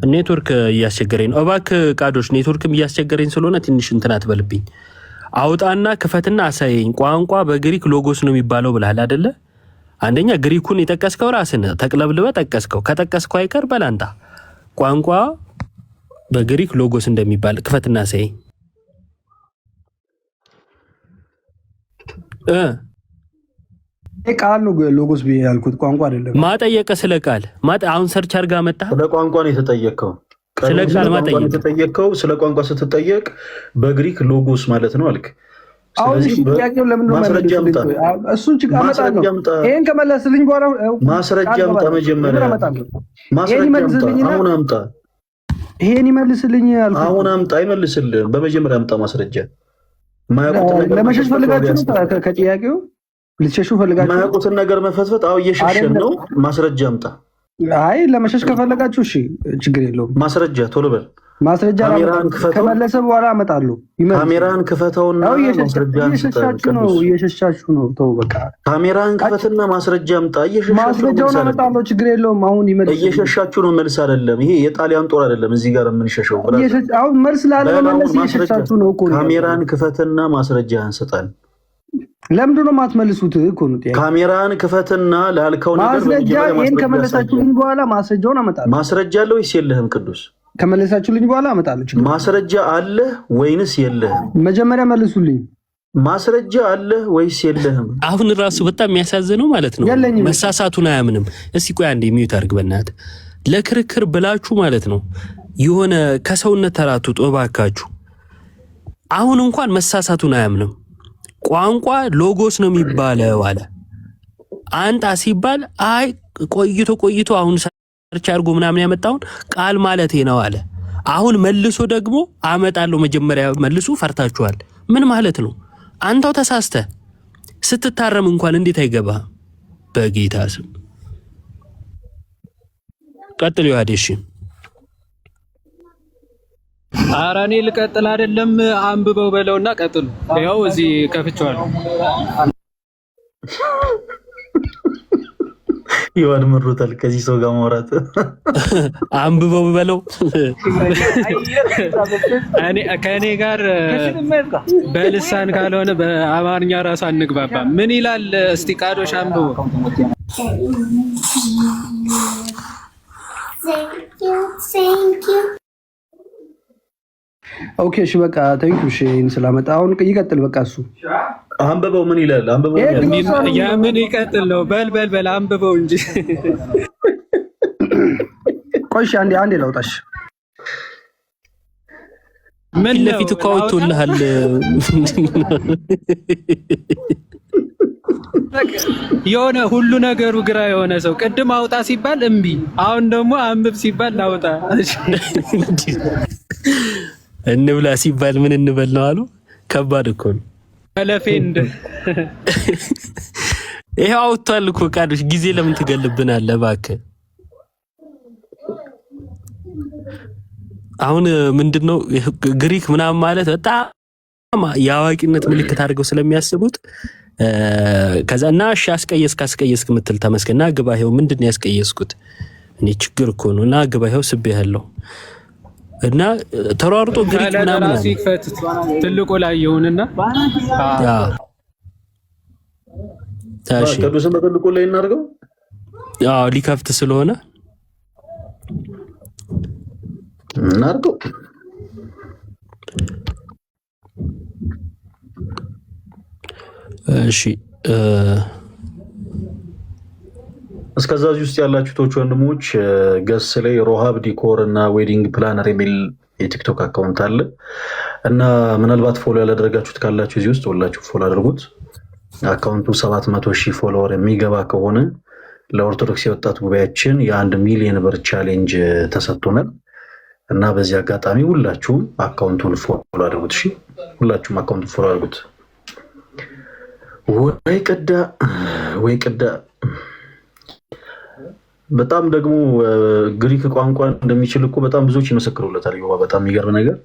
ኔትወርክ እያስቸገረኝ ነው እባክህ ቃዶሽ። ኔትወርክም እያስቸገረኝ ስለሆነ ትንሽ እንትን አትበልብኝ። አውጣና ክፈትና አሳየኝ። ቋንቋ በግሪክ ሎጎስ ነው የሚባለው ብለሃል አይደለ? አንደኛ ግሪኩን የጠቀስከው ራስን ተቅለብልበ ጠቀስከው። ከጠቀስከው አይቀር በላንታ ቋንቋ በግሪክ ሎጎስ እንደሚባል ክፈትና አሳየኝ። ቃል ነው ሎጎስ ብዬ ያልኩት ቋንቋ አይደለም። ማጠየቀ ስለ ቃል አሁን ሰርች አድርጋ መጣ። ስለ ቋንቋ ነው የተጠየቀው። ስለ ቃል የተጠየቀው ስለ ቋንቋ ስትጠየቅ በግሪክ ሎጎስ ማለት ነው አልክ። ስለዚህ ጥያቄው ለምን ነው ማስረጃ አምጣ። እሱን ጭቃ አመጣለሁ። ይሄን ከመለስልኝ በኋላ ማስረጃ አምጣ። መጀመሪያ ማስረጃ አምጣ። አሁን አምጣ። ይሄን ይመልስልኝ አልኩ። አሁን አምጣ። አይመልስልህም። በመጀመሪያ አምጣ ማስረጃ። ለመሸሽ ፈልጋችሁ ከጥያቄው ልትሸሹ ፈልጋችሁ የማያውቁትን ነገር መፈትፈት። አዎ እየሸሸን ነው። ማስረጃ አምጣ። አይ ለመሸሽ ከፈለጋችሁ እሺ ችግር የለውም። ማስረጃ ቶሎ በል። ማስረጃ ከመለሰ በኋላ አመጣለሁ። ካሜራን ክፈተውና እየሸሻችሁ ነው። ተው በቃ ካሜራን ክፈትና ማስረጃ አምጣ። ማስረጃውን አመጣለሁ፣ ችግር የለውም። አሁን ይመልስ። እየሸሻችሁ ነው። መልስ አይደለም ይሄ፣ የጣሊያን ጦር አይደለም። እዚህ ጋር የምንሸሸው አሁን መልስ ላለመመለስ እየሸሻችሁ ነው እኮ። ካሜራን ክፈትና ማስረጃ አንሰጣል። ለምንድን ነው የማትመልሱት እኮ ነው? ካሜራን ክፈትና ላልከው ነገር ማስረጃ ይሄን ከመለሳችሁልኝ በኋላ ማስረጃውን አመጣለሁ። ማስረጃ አለ ወይስ የለህም? ቅዱስ ከመለሳችሁልኝ በኋላ አመጣለሁ። ማስረጃ አለ ወይንስ የለህም? መጀመሪያ መልሱልኝ። ማስረጃ አለ ወይስ የለህም? አሁን ራሱ በጣም የሚያሳዝነው ማለት ነው መሳሳቱን አያምንም። እስቲ ቆይ አንዴ ሚዩት አድርግ በእናትህ። ለክርክር ብላችሁ ማለት ነው የሆነ ከሰውነት ተራቱ ጦባካችሁ። አሁን እንኳን መሳሳቱን አያምንም። ቋንቋ ሎጎስ ነው የሚባለው አለ። አንጣ ሲባል አይ ቆይቶ አሁን ሰርች አድርጎ ምናምን ያመጣውን ቃል ማለቴ ነው አለ። አሁን መልሶ ደግሞ አመጣለሁ። መጀመሪያ መልሱ ፈርታችኋል። ምን ማለት ነው? አንተው ተሳስተ ስትታረም እንኳን እንዴት አይገባም? በጌታ ስም ቀጥል። ይዋደሽ ኧረ እኔ ልቀጥል አይደለም፣ አንብበው በለውና ቀጥሉ። ያው እዚህ ከፍቼዋለሁ። ይዋድ ምሩታል ከዚህ ሰው ጋር ማውራት። አንብበው በለው። ከእኔ ጋር በልሳን ካልሆነ በአማርኛ ራሱ አንግባባ። ምን ይላል እስቲ ቃዶሽ አንብበው። ኦኬ እሺ በቃ ታንክ ዩ። እሺ ስላመጣ አሁን ይቀጥል። በቃ እሱ አንብበው። ምን ይላል? አንብበው። ያ ምን ይቀጥል ነው? በል አንብበው እንጂ። ቆይ አንዴ ላውጣሽ። ምን ለፊት እኮ አውጥቶልሃል። የሆነ ሁሉ ነገሩ ግራ የሆነ ሰው ቅድም አውጣ ሲባል እምቢ፣ አሁን ደግሞ አንብብ ሲባል ላውጣ። እንብላ ሲባል ምን እንበል ነው አሉ። ከባድ እኮ ነው። ለፌንድ ይሄው አውጥቷል እኮ ቃዶች። ጊዜ ለምን ትገልብናለህ እባክህ? አሁን ምንድነው ግሪክ ምናምን ማለት በጣም የአዋቂነት ምልክት አድርገው ስለሚያስቡት ከዛና እሺ አስቀየስክ ምትል ተመስገና ግባ። ይሄው ምንድነው ያስቀየስኩት? እኔ ችግር እኮ ነው። እና ግባ ይሄው ስቤ ያለው እና ተሯርጦ ግሪክ ምናምን ትልቁ ላይ ይሁንና ታሺ ቅዱስን በትልቁ ላይ እናድርገው። ሊከፍት ስለሆነ እናድርገው። እሺ እስከዛ እዚህ ውስጥ ያላችሁት ወንድሞች ገስ ላይ ሮሃብ ዲኮር እና ዌዲንግ ፕላነር የሚል የቲክቶክ አካውንት አለ እና ምናልባት ፎሎ ያላደረጋችሁት ካላችሁ እዚህ ውስጥ ሁላችሁ ፎሎ አድርጉት። አካውንቱ 700,000 ፎሎወር የሚገባ ከሆነ ለኦርቶዶክስ የወጣት ጉባኤያችን የ1 ሚሊዮን ብር ቻሌንጅ ተሰጥቶናል እና በዚህ አጋጣሚ ሁላችሁም አካውንቱን ፎሎ አድርጉት። እሺ ሁላችሁም አካውንቱን ፎሎ አድርጉት። ወይ ቅዳ በጣም ደግሞ ግሪክ ቋንቋ እንደሚችል እኮ በጣም ብዙዎች ይመሰክሩለታል። ይዋ በጣም የሚገርም ነገር፣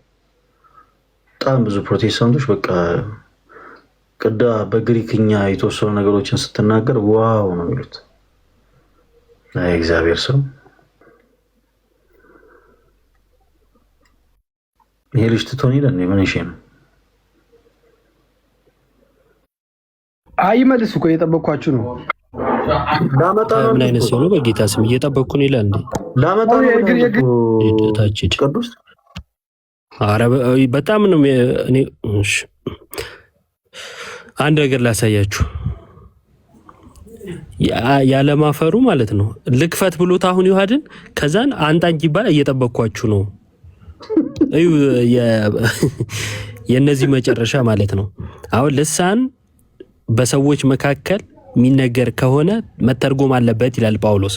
በጣም ብዙ ፕሮቴስታንቶች በቃ ቅዳ በግሪክኛ የተወሰኑ ነገሮችን ስትናገር ዋው ነው የሚሉት። አይ እግዚአብሔር ሰው ይሄ ልጅ ትቶን ሄደ። ምን እሺ ነው? አይ መልስ እኮ እየጠበኳችሁ ነው። ምን አይነት ሰው ነው? በጌታ ስም እየጠበቅኩ ነው ይላል እንዴ? ቅዱስ ኧረ በጣም ነው እኔ። እሺ አንድ ነገር ላሳያችሁ። ያለማፈሩ ማለት ነው። ልክፈት ብሎት አሁን ይዋድን ከዛን አንጣንጂ ይባል እየጠበቅኳችሁ ነው። እዩ የነዚህ መጨረሻ ማለት ነው። አሁን ልሳን በሰዎች መካከል የሚነገር ከሆነ መተርጎም አለበት ይላል ጳውሎስ።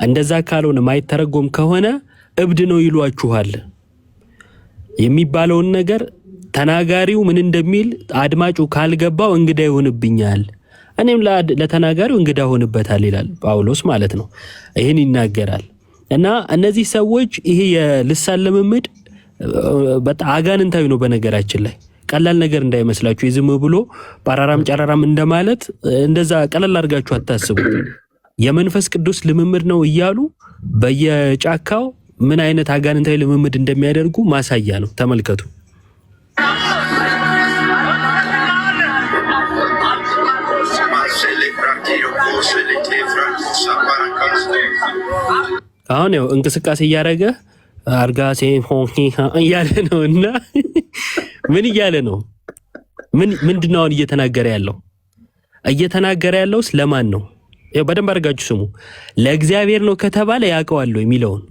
እንደዛ ካልሆነ ማይተረጎም ከሆነ እብድ ነው ይሏችኋል። የሚባለውን ነገር ተናጋሪው ምን እንደሚል አድማጩ ካልገባው እንግዳ ይሆንብኛል፣ እኔም ለተናጋሪው እንግዳ ሆንበታል ይላል ጳውሎስ ማለት ነው። ይህን ይናገራል። እና እነዚህ ሰዎች ይሄ የልሳን ልምምድ በጣም አጋንንታዊ ነው። በነገራችን ላይ ቀላል ነገር እንዳይመስላችሁ የዝም ብሎ ጳራራም ጨራራም እንደማለት እንደዛ ቀላል አድርጋችሁ አታስቡት። የመንፈስ ቅዱስ ልምምድ ነው እያሉ በየጫካው ምን አይነት አጋንንታዊ ልምምድ እንደሚያደርጉ ማሳያ ነው። ተመልከቱ። አሁን ያው እንቅስቃሴ እያደረገ አርጋሴ እያለ ነው እና ምን እያለ ነው? ምንድነው አሁን እየተናገረ ያለው? እየተናገረ ያለው ስለማን ነው? ያው በደንብ አድርጋችሁ ስሙ። ለእግዚአብሔር ነው ከተባለ ያውቀዋል የሚለውን፣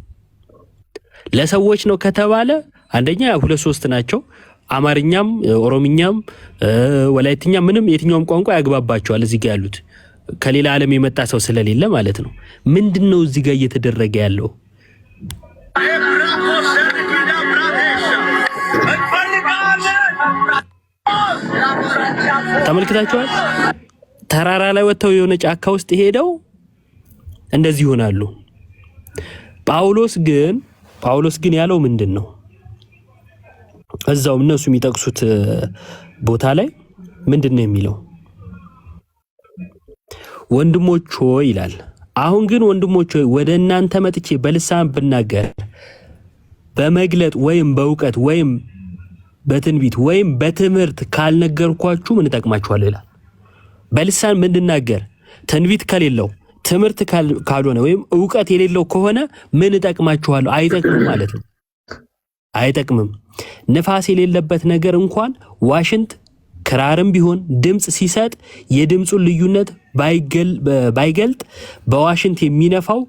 ለሰዎች ነው ከተባለ አንደኛ 2-3 ናቸው። አማርኛም ኦሮምኛም ወላይትኛ ምንም የትኛውም ቋንቋ ያግባባቸዋል። እዚህ ጋር ያሉት ከሌላ ዓለም የመጣ ሰው ስለሌለ ማለት ነው። ምንድነው እዚህ ጋር እየተደረገ ያለው? ተመልክታችኋል? ተራራ ላይ ወጥተው የሆነ ጫካ ውስጥ ሄደው እንደዚህ ይሆናሉ። ጳውሎስ ግን ያለው ምንድነው? እዛው እነሱ የሚጠቅሱት ቦታ ላይ ምንድነው የሚለው? ወንድሞች ሆይ ይላል። አሁን ግን ወንድሞች ሆይ ወደ እናንተ መጥቼ በልሳን ብናገር በመግለጥ ወይም በእውቀት ወይም በትንቢት ወይም በትምህርት ካልነገርኳችሁ ምን እጠቅማችኋለሁ ይላል። በልሳን ብንናገር ትንቢት ከሌለው ትምህርት ካልሆነ ወይም እውቀት የሌለው ከሆነ ምን እጠቅማችኋለሁ? አይጠቅምም ማለት ነው። አይጠቅምም። ነፋስ የሌለበት ነገር እንኳን ዋሽንት ክራርም ቢሆን ድምጽ ሲሰጥ የድምጹን ልዩነት ባይገልጥ በዋሽንት የሚነፋው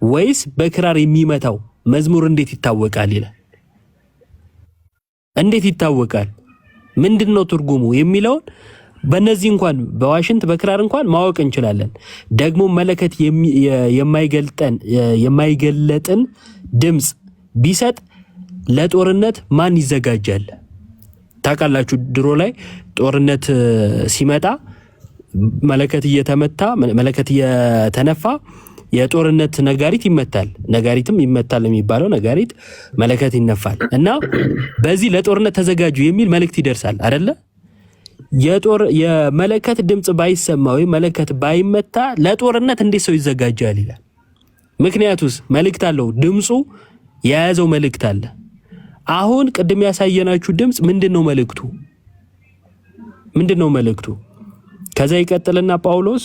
ወይስ በክራር የሚመታው መዝሙር እንዴት ይታወቃል ይላል። እንዴት ይታወቃል? ምንድነው ትርጉሙ የሚለውን በእነዚህ እንኳን በዋሽንት በክራር እንኳን ማወቅ እንችላለን። ደግሞ መለከት የማይገለጥን ድምጽ ቢሰጥ ለጦርነት ማን ይዘጋጃል? ታውቃላችሁ፣ ድሮ ላይ ጦርነት ሲመጣ መለከት እየተነፋ የጦርነት ነጋሪት ይመታል። ነጋሪትም ይመታል የሚባለው ነጋሪት መለከት ይነፋል እና በዚህ ለጦርነት ተዘጋጁ የሚል መልእክት ይደርሳል አይደለ? የመለከት ድምጽ ባይሰማ ወይ መለከት ባይመታ ለጦርነት እንዴት ሰው ይዘጋጃል ይላል። ምክንያቱስ መልእክት አለው። ድምጹ የያዘው መልእክት አለ። አሁን ቅድም ያሳየናችሁ ድምጽ ምንድነው መልእክቱ? ምንድነው መልእክቱ? ከዛ ይቀጥልና ጳውሎስ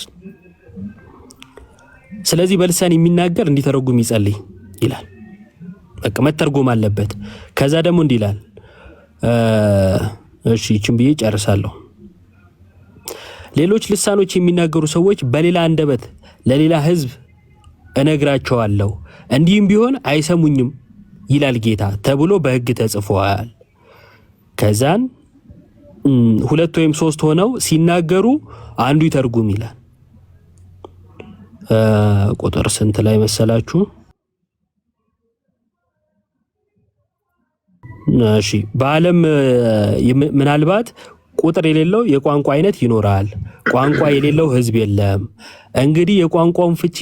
ስለዚህ በልሳን የሚናገር እንዲተረጉም ይጸልይ ይላል። በቃ መተርጎም አለበት። ከዛ ደግሞ እንዲህ ይላል። እሺ ይችን ብዬ ጨርሳለሁ። ሌሎች ልሳኖች የሚናገሩ ሰዎች በሌላ አንደበት ለሌላ ሕዝብ እነግራቸዋለሁ፣ እንዲህም ቢሆን አይሰሙኝም ይላል ጌታ ተብሎ በሕግ ተጽፏል። ከዛን 2 ወይም 3 ሆነው ሲናገሩ አንዱ ይተርጉም ይላል። ቁጥር ስንት ላይ መሰላችሁ? እሺ በዓለም ምናልባት ቁጥር የሌለው የቋንቋ አይነት ይኖራል፣ ቋንቋ የሌለው ህዝብ የለም። እንግዲህ የቋንቋውን ፍቺ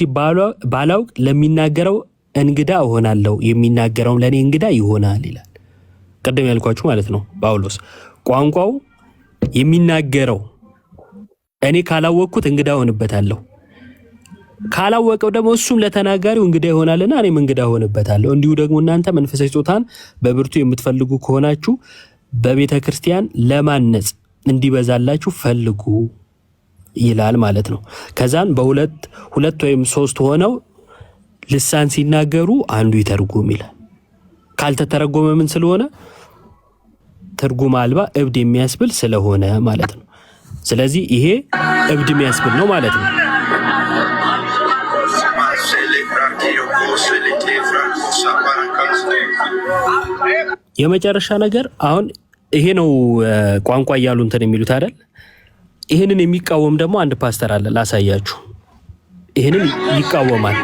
ባላውቅ ለሚናገረው እንግዳ እሆናለሁ፣ የሚናገረውም ለኔ እንግዳ ይሆናል ይላል። ቀደም ያልኳችሁ ማለት ነው ጳውሎስ። ቋንቋው የሚናገረው እኔ ካላወቅኩት እንግዳ እሆንበታለሁ፣ ካላወቀው ደግሞ እሱም ለተናጋሪው እንግዳ ይሆናልና እኔም እንግዳ እሆንበታለሁ። እንዲሁ ደግሞ እናንተ መንፈሳዊ ስጦታን በብርቱ የምትፈልጉ ከሆናችሁ በቤተ ክርስቲያን ለማነጽ እንዲበዛላችሁ ፈልጉ ይላል ማለት ነው። ከዛን በሁለት ወይም 3 ሆነው ልሳን ሲናገሩ አንዱ ይተርጉም ይላል። ካልተተረጎመ ምን ስለሆነ? ትርጉም አልባ እብድ የሚያስብል ስለሆነ ማለት ነው። ስለዚህ ይሄ እብድ የሚያስብል ነው ማለት ነው። የመጨረሻ ነገር አሁን ይሄ ነው ቋንቋ እያሉ እንትን የሚሉት አይደል? ይሄንን የሚቃወም ደግሞ አንድ ፓስተር አለ፣ ላሳያችሁ። ይሄንን ይቃወማል።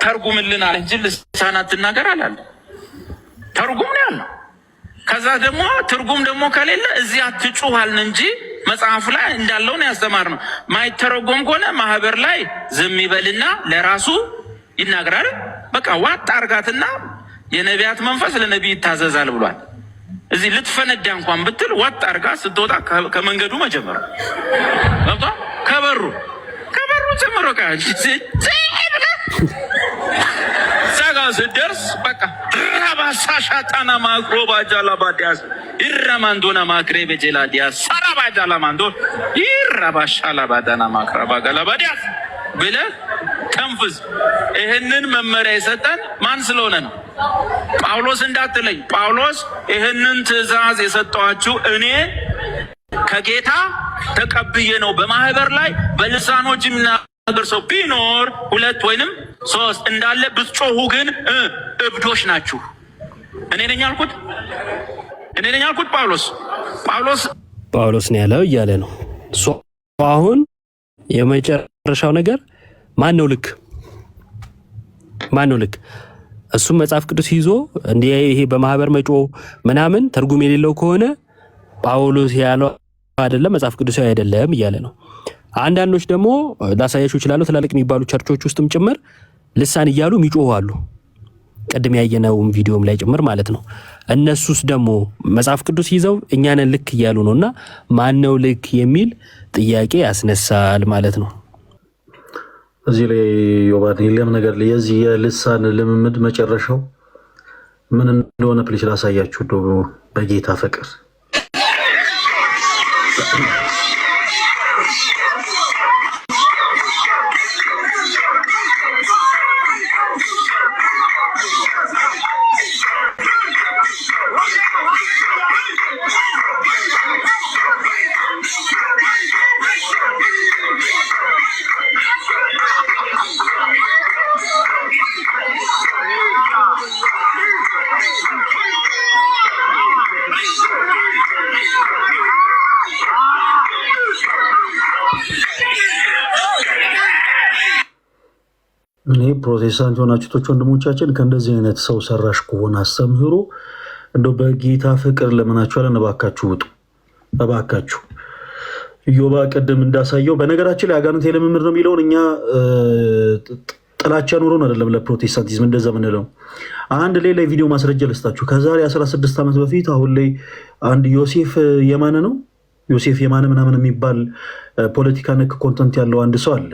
ተርጉምልናል እንጂ ልሳናት ትናገር አላለ። ተርጉም ነው ያለው። ከዛ ደግሞ ትርጉም ደግሞ ከሌለ እዚህ አትጩሃልን እንጂ መጽሐፉ ላይ እንዳለው ነው ያስተማርነው። ማይተረጎም ከሆነ ማህበር ላይ ዝም ይበልና ለራሱ ይናገራል። በቃ ዋጥ አርጋትና የነቢያት መንፈስ ለነቢይ ይታዘዛል ብሏል። እዚህ ልትፈነዳ እንኳን ብትል ዋጥ አርጋ ስትወጣ ከመንገዱ መጀመር ከበሩ ጀምሮ ዛጋ ስደርስ በቃ ራባሳ ሻጣና ማክሮ ባጃላ ባዲያስ ይራማንዶና ማክሬ በጀላዲያ ሰራ ባጃላ ማንዶ ይራባሻላ ባዳና ማክራ ባጋላ ባዲያስ ብለህ ተንፍስ። ይህንን መመሪያ የሰጠን ማን ስለሆነ ነው? ጳውሎስ እንዳትለኝ። ጳውሎስ ይህንን ትእዛዝ የሰጠኋችሁ እኔ ከጌታ ተቀብዬ ነው። በማህበር ላይ በልሳኖች የሚናገር ሰው ቢኖር 2 ወይንም 3 እንዳለ ብትጮሁ ግን እብዶች ናችሁ። እኔ ነኝ ያልኩት ጳውሎስ ነው ያለው እያለ ነው። አሁን የመጨረሻው ነገር ማን ነው ልክ? እሱም መጽሐፍ ቅዱስ ይዞ እንደ ይሄ በማህበር መጮህ ምናምን ትርጉም የሌለው ከሆነ ጳውሎስ ያለው አይደለም መጽሐፍ ቅዱሳዊ አይደለም እያለ ነው። አንዳንዶች ደግሞ ላሳያችሁ ይችላሉ። ትላልቅ የሚባሉ ቸርቾች ውስጥም ጭምር ልሳን እያሉ የሚጮሁ አሉ። ቀደም ያየነውም ቪዲዮም ላይ ጭምር ማለት ነው። እነሱስ ደግሞ መጽሐፍ ቅዱስ ይዘው እኛንን ልክ እያሉ ነውና ማን ነው ልክ የሚል ጥያቄ ያስነሳል ማለት ነው። እዚህ ላይ ዮባን የለም ነገር ላይ የዚህ የልሳን ልምምድ መጨረሻው ምን እንደሆነ ፕሊስ ላሳያችሁ በጌታ ፍቅር። እኔ ፕሮቴስታንት የሆናችሁት ወንድሞቻችን ከእንደዚህ አይነት ሰው ሰራሽ ከሆነ አስተምህሮ እንደው በጌታ ፍቅር ለምናችኋለን፣ እባካችሁ ውጡ፣ እባካችሁ። ኢዮባ ቅድም እንዳሳየው በነገራችን ላይ አጋንንት የልምምድ ነው የሚለውን እኛ ጥላቻ ኑሮን አይደለም ለፕሮቴስታንቲዝም እንደዛ ምንለው። አንድ ሌላ ቪዲዮ ማስረጃ ልስጣችሁ። ከዛሬ 16 ዓመት በፊት አሁን ላይ አንድ ዮሴፍ የማነ ምናምን የሚባል ፖለቲካ ነክ ኮንተንት ያለው አንድ ሰው አለ።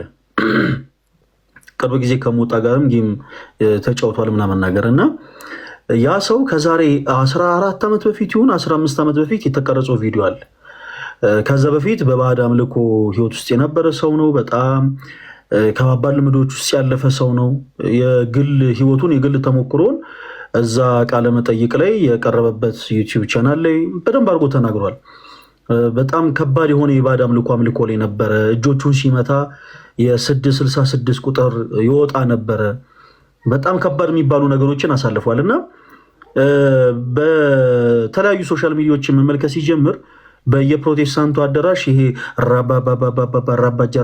ቅርብ ጊዜ ከሞጣ ጋርም ጌም ተጫውቷል ምናምን ነገር እና ያ ሰው ከዛሬ 14 ዓመት በፊት ይሁን 15 ዓመት በፊት የተቀረጸው ቪዲዮ አለ። ከዛ በፊት በባዕድ አምልኮ ህይወት ውስጥ የነበረ ሰው ነው። በጣም ከባባድ ልምዶች ውስጥ ያለፈ ሰው ነው። የግል ተሞክሮን እዛ ቃለ መጠይቅ ላይ የቀረበበት ዩቲዩብ ቻናል ላይ በደንብ አድርጎ ተናግሯል። በጣም ከባድ የሆነ የባዕድ አምልኮ ላይ ነበረ። እጆቹን ሲመታ የ666 ቁጥር ይወጣ ነበረ። በጣም ከባድ የሚባሉ ነገሮችን አሳልፏል እና በተለያዩ ሶሻል ሚዲያዎችን መመልከት ሲጀምር በየፕሮቴስታንቱ አዳራሽ ይሄ ራባጃ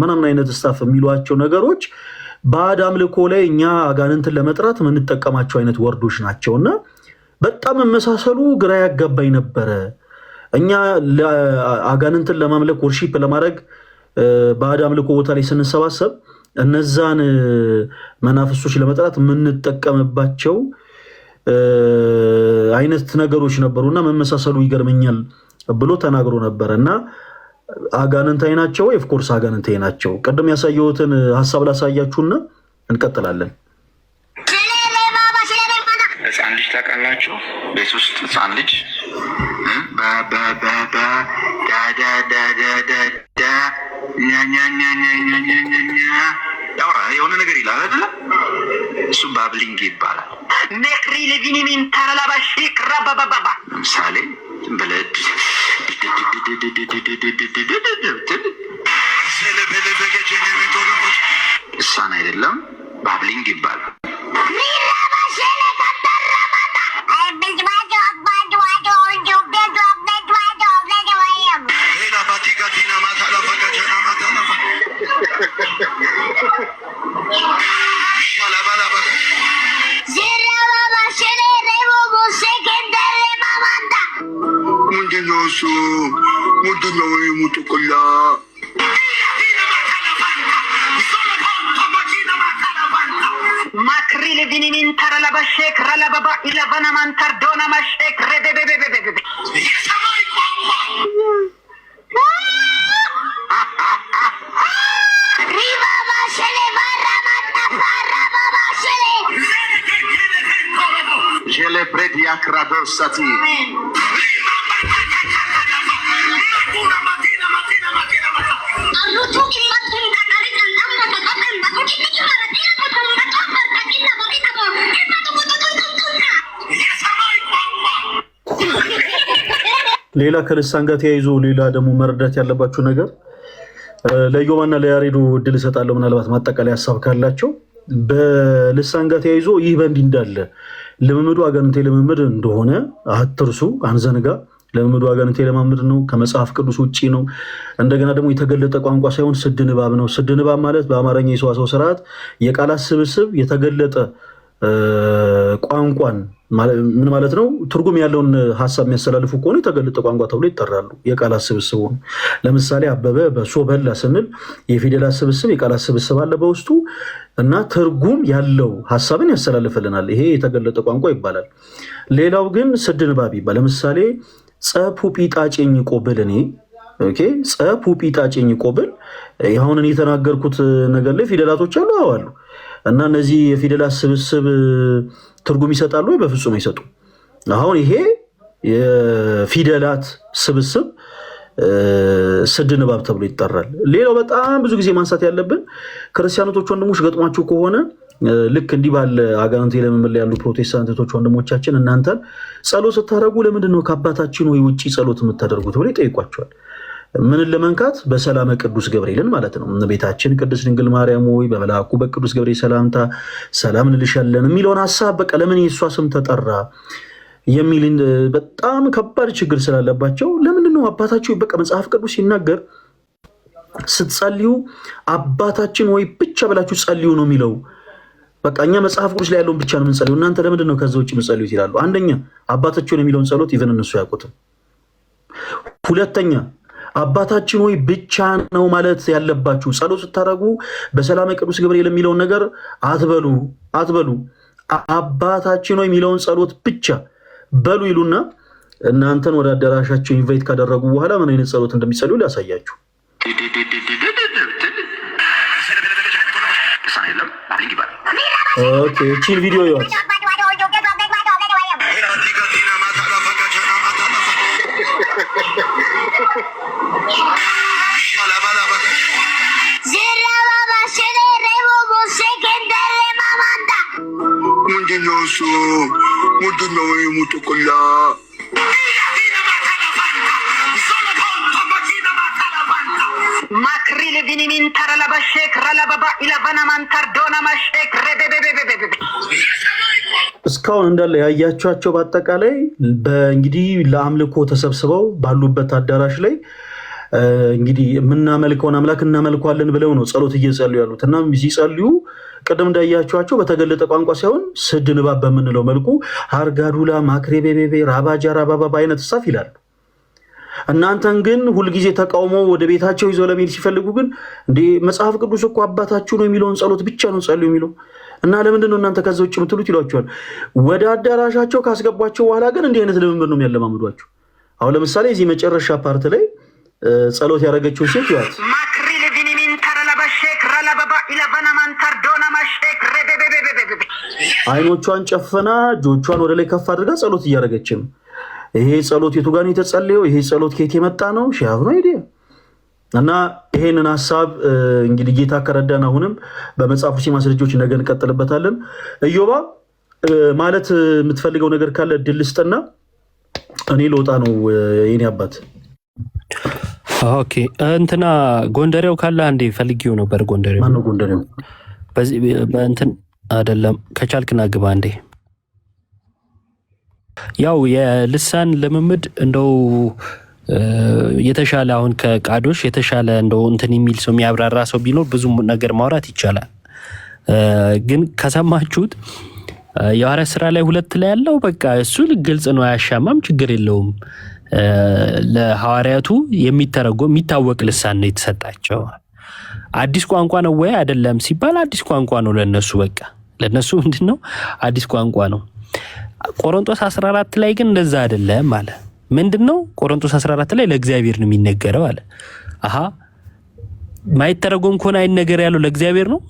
ምናምን አይነት ስታፍ የሚሏቸው ነገሮች ባዕድ አምልኮ ላይ እኛ አጋንንትን ለመጥራት የምንጠቀማቸው አይነት ወርዶች ናቸው እና በጣም መመሳሰሉ ግራ ያጋባኝ ነበረ። እኛ አጋንንትን ለማምለክ ወርሺፕ ለማድረግ ባዕድ አምልኮ ቦታ ላይ ስንሰባሰብ እነዛን መናፍስቶች ለመጥራት የምንጠቀምባቸው አይነት ነገሮች ነበሩና መመሳሰሉ ይገርመኛል ብሎ ተናግሮ ነበር እና አጋንንታይ ናቸው። ኦፍ ኮርስ አጋንንታይ ናቸው። ቀደም ያሳየሁትን ሐሳብ ላሳያችሁና እንቀጥላለን። ህፃን ልጅ ታውቃላችሁ? ቤት ውስጥ ህፃን ልጅ የሆነ ነገር ይላል አይደለ? እሱ ባብሊንግ ይባላል። ሜክሪ ለቪኒሚን ተረላባሽ ክራባባባ ለምሳሌ በለድ እሳን አይደለም ባብሊንግ ይባላል። ማክሪል rababa ilabana mantardona mashek rebebebebebe. Yesamay kwamba. Riba mashele baramata farababa shele. Jele predi akrado sati. ሌላ ከልሳን ጋር ተያይዞ ሌላ ደግሞ መረዳት ያለባችሁ ነገር ለዮባና ለያሬዶ እድል እሰጣለሁ፣ ምናልባት ማጠቃለያ ሀሳብ ካላቸው። በልሳን ጋር ተያይዞ ይህ በእንዲህ እንዳለ ልምምዱ አጋንንቴ ልምምድ እንደሆነ አትርሱ፣ አንዘንጋ። ልምምዱ አጋንንቴ ልምምድ ነው፣ ከመጽሐፍ ቅዱስ ውጪ ነው። እንደገና ደግሞ የተገለጠ ቋንቋ ሳይሆን ስድ ንባብ ነው። ስድ ንባብ ማለት በአማርኛ የሰዋሰው ስርዓት የቃላት ስብስብ የተገለጠ ቋንቋን ምን ማለት ነው? ትርጉም ያለውን ሀሳብ የሚያስተላልፉ ከሆነ የተገለጠ ቋንቋ ተብሎ ይጠራሉ። የቃላት ስብስቡ ለምሳሌ አበበ በሶ በላ ስንል የፊደላት ስብስብ የቃላት ስብስብ አለ በውስጡ እና ትርጉም ያለው ሀሳብን ያስተላልፍልናል። ይሄ የተገለጠ ቋንቋ ይባላል። ሌላው ግን ስድ ንባብ ይባላል። ለምሳሌ ጸፑ ጲጣጭኝ ቆብል እኔ ጸፑ ጲጣጭኝ ቆብል አሁን እኔ የተናገርኩት ነገር ላይ ፊደላቶች አሉ አዋሉ እና እነዚህ የፊደላት ስብስብ ትርጉም ይሰጣሉ ወይ? በፍጹም አይሰጡም። አሁን ይሄ የፊደላት ስብስብ ስድ ንባብ ተብሎ ይጠራል። ሌላው በጣም ብዙ ጊዜ ማንሳት ያለብን ክርስቲያኖቶች ወንድሞች ገጥሟችሁ ከሆነ ልክ እንዲህ ባለ አጋንንት ለመመለ ያሉ ፕሮቴስታንቶች ወንድሞቻችን እናንተን ጸሎት ስታደርጉ ለምንድን ነው ከአባታችን ወይ ውጪ ጸሎት የምታደርጉት ብለው ይጠይቋቸዋል። ምንን ለመንካት? በሰላመ ቅዱስ ገብርኤልን ማለት ነው። እመቤታችን ቅድስት ድንግል ማርያም ሆይ በመልአኩ በቅዱስ ገብርኤል ሰላምታ ሰላም እንልሻለን የሚለውን ሀሳብ በቃ ለምን የእሷ ስም ተጠራ የሚል በጣም ከባድ ችግር ስላለባቸው ለምንድን ነው አባታቸው በቃ መጽሐፍ ቅዱስ ሲናገር ስትጸልዩ አባታችን ወይ ብቻ ብላችሁ ጸልዩ ነው የሚለው። በቃ እኛ መጽሐፍ ቅዱስ ላይ ያለውን ብቻ ነው የምንጸልዩ፣ እናንተ ለምንድን ነው ከዛ ውጭ የምትጸልዩት ይላሉ። አንደኛ አባታቸውን የሚለውን ጸሎት ኢቨን እነሱ አያውቁትም። ሁለተኛ አባታችን ሆይ ብቻ ነው ማለት ያለባችሁ። ጸሎት ስታደርጉ በሰላመ ቅዱስ ገብርኤል የሚለውን ነገር አትበሉ። አባታችን ሆይ የሚለውን ጸሎት ብቻ በሉ ይሉና እናንተን ወደ አዳራሻቸው ኢንቫይት ካደረጉ በኋላ ምን አይነት ጸሎት እንደሚጸልዩ ሊያሳያችሁ። ኦኬ እቺን ቪዲዮ ይዋት። እስካሁን እንዳለ ያያቸዋቸው በአጠቃላይ በእንግዲህ ለአምልኮ ተሰብስበው ባሉበት አዳራሽ ላይ እንግዲህ የምናመልከውን አምላክ እናመልኳለን ብለው ነው ጸሎት እየጸሉ ያሉት። እና ሲጸልዩ ቅድም እንዳያቸዋቸው በተገለጠ ቋንቋ ሳይሆን ስድ ንባብ በምንለው መልኩ ሃርጋዱላ ማክሬቤቤቤ ራባጃ ራባባ አይነት ጻፍ ይላሉ። እናንተን ግን ሁልጊዜ ተቃውሞ ወደ ቤታቸው ይዘው ለመሄድ ሲፈልጉ ግን እንደ መጽሐፍ ቅዱስ እኮ አባታችሁ ነው የሚለውን ጸሎት ብቻ ነው ጸልዩ የሚለው እና ለምንድን ነው እናንተ ከዛ ውጭ የምትሉት ይሏቸዋል። ወደ አዳራሻቸው ካስገቧቸው በኋላ ግን እንዲህ አይነት ልምምድ ነው የሚያለማምዷቸው። አሁን ለምሳሌ እዚህ መጨረሻ ፓርት ላይ ጸሎት ያደረገችው ሴት ይዋት አይኖቿን ጨፈና እጆቿን ወደ ላይ ከፍ አድርጋ ጸሎት እያደረገች ነው። ይሄ ጸሎት የቱ ጋር ነው የተጸለየው? ይሄ ጸሎት ከየት የመጣ ነው? ሻብ ነው አይዲያ። እና ይሄንን ሀሳብ እንግዲህ ጌታ ከረዳን አሁንም በመጽሐፉ ማስረጃዎች ነገ እንቀጥልበታለን። እዮባ ማለት የምትፈልገው ነገር ካለ እድል ልስጥና እኔ ልወጣ ነው የኔ አባት። ኦኬ እንትና ጎንደሬው ካለ አንዴ ፈልጊው ነበር። ጎንደሬው ማነው? ጎንደሬው በዚህ በእንትን አይደለም። ከቻልክና ግባ አንዴ። ያው የልሳን ልምምድ እንደው የተሻለ አሁን ከቃዶሽ የተሻለ እንደው እንትን የሚል ሰው የሚያብራራ ሰው ቢኖር ብዙ ነገር ማውራት ይቻላል። ግን ከሰማችሁት የሐዋርያት ሥራ ላይ 2 ላይ ያለው በቃ እሱ ግልጽ ነው፣ አያሻማም፣ ችግር የለውም። ለሐዋርያቱ የሚተረጎም የሚታወቅ ልሳን ነው የተሰጣቸው። አዲስ ቋንቋ ነው ወይ አይደለም ሲባል አዲስ ቋንቋ ነው ለነሱ። በቃ ለነሱ ምንድነው አዲስ ቋንቋ ነው። ቆሮንቶስ 14 ላይ ግን እንደዛ አይደለም አለ። ምንድነው ቆሮንቶስ 14 ላይ ለእግዚአብሔር ነው የሚነገረው አለ። አሃ ማይተረጎም ከሆነ አይነገር ያለው ለእግዚአብሔር ነው።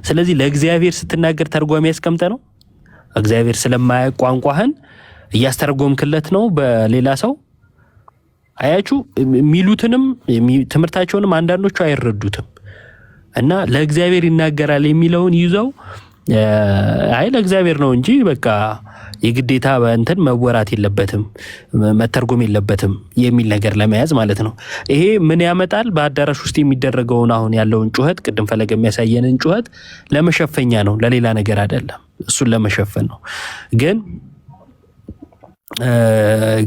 ስለዚህ ለእግዚአብሔር ስትናገር ተርጓሚ ያስቀምጠ ነው። እግዚአብሔር ስለማያውቅ ቋንቋህን እያስተረጎምክለት ነው በሌላ ሰው። አያችሁ ሚሉትንም ትምህርታቸውንም አንዳንዶቹ አይረዱትም እና ለእግዚአብሔር ይናገራል የሚለውን ይዘው አይ ለእግዚአብሔር ነው እንጂ በቃ የግዴታ በእንትን መወራት የለበትም መተርጎም የለበትም የሚል ነገር ለመያዝ ማለት ነው። ይሄ ምን ያመጣል? በአዳራሽ ውስጥ የሚደረገውን አሁን ያለውን ጩኸት ቅድም ፈለገ የሚያሳየንን ጩኸት ለመሸፈኛ ነው፣ ለሌላ ነገር አይደለም። እሱን ለመሸፈን ነው።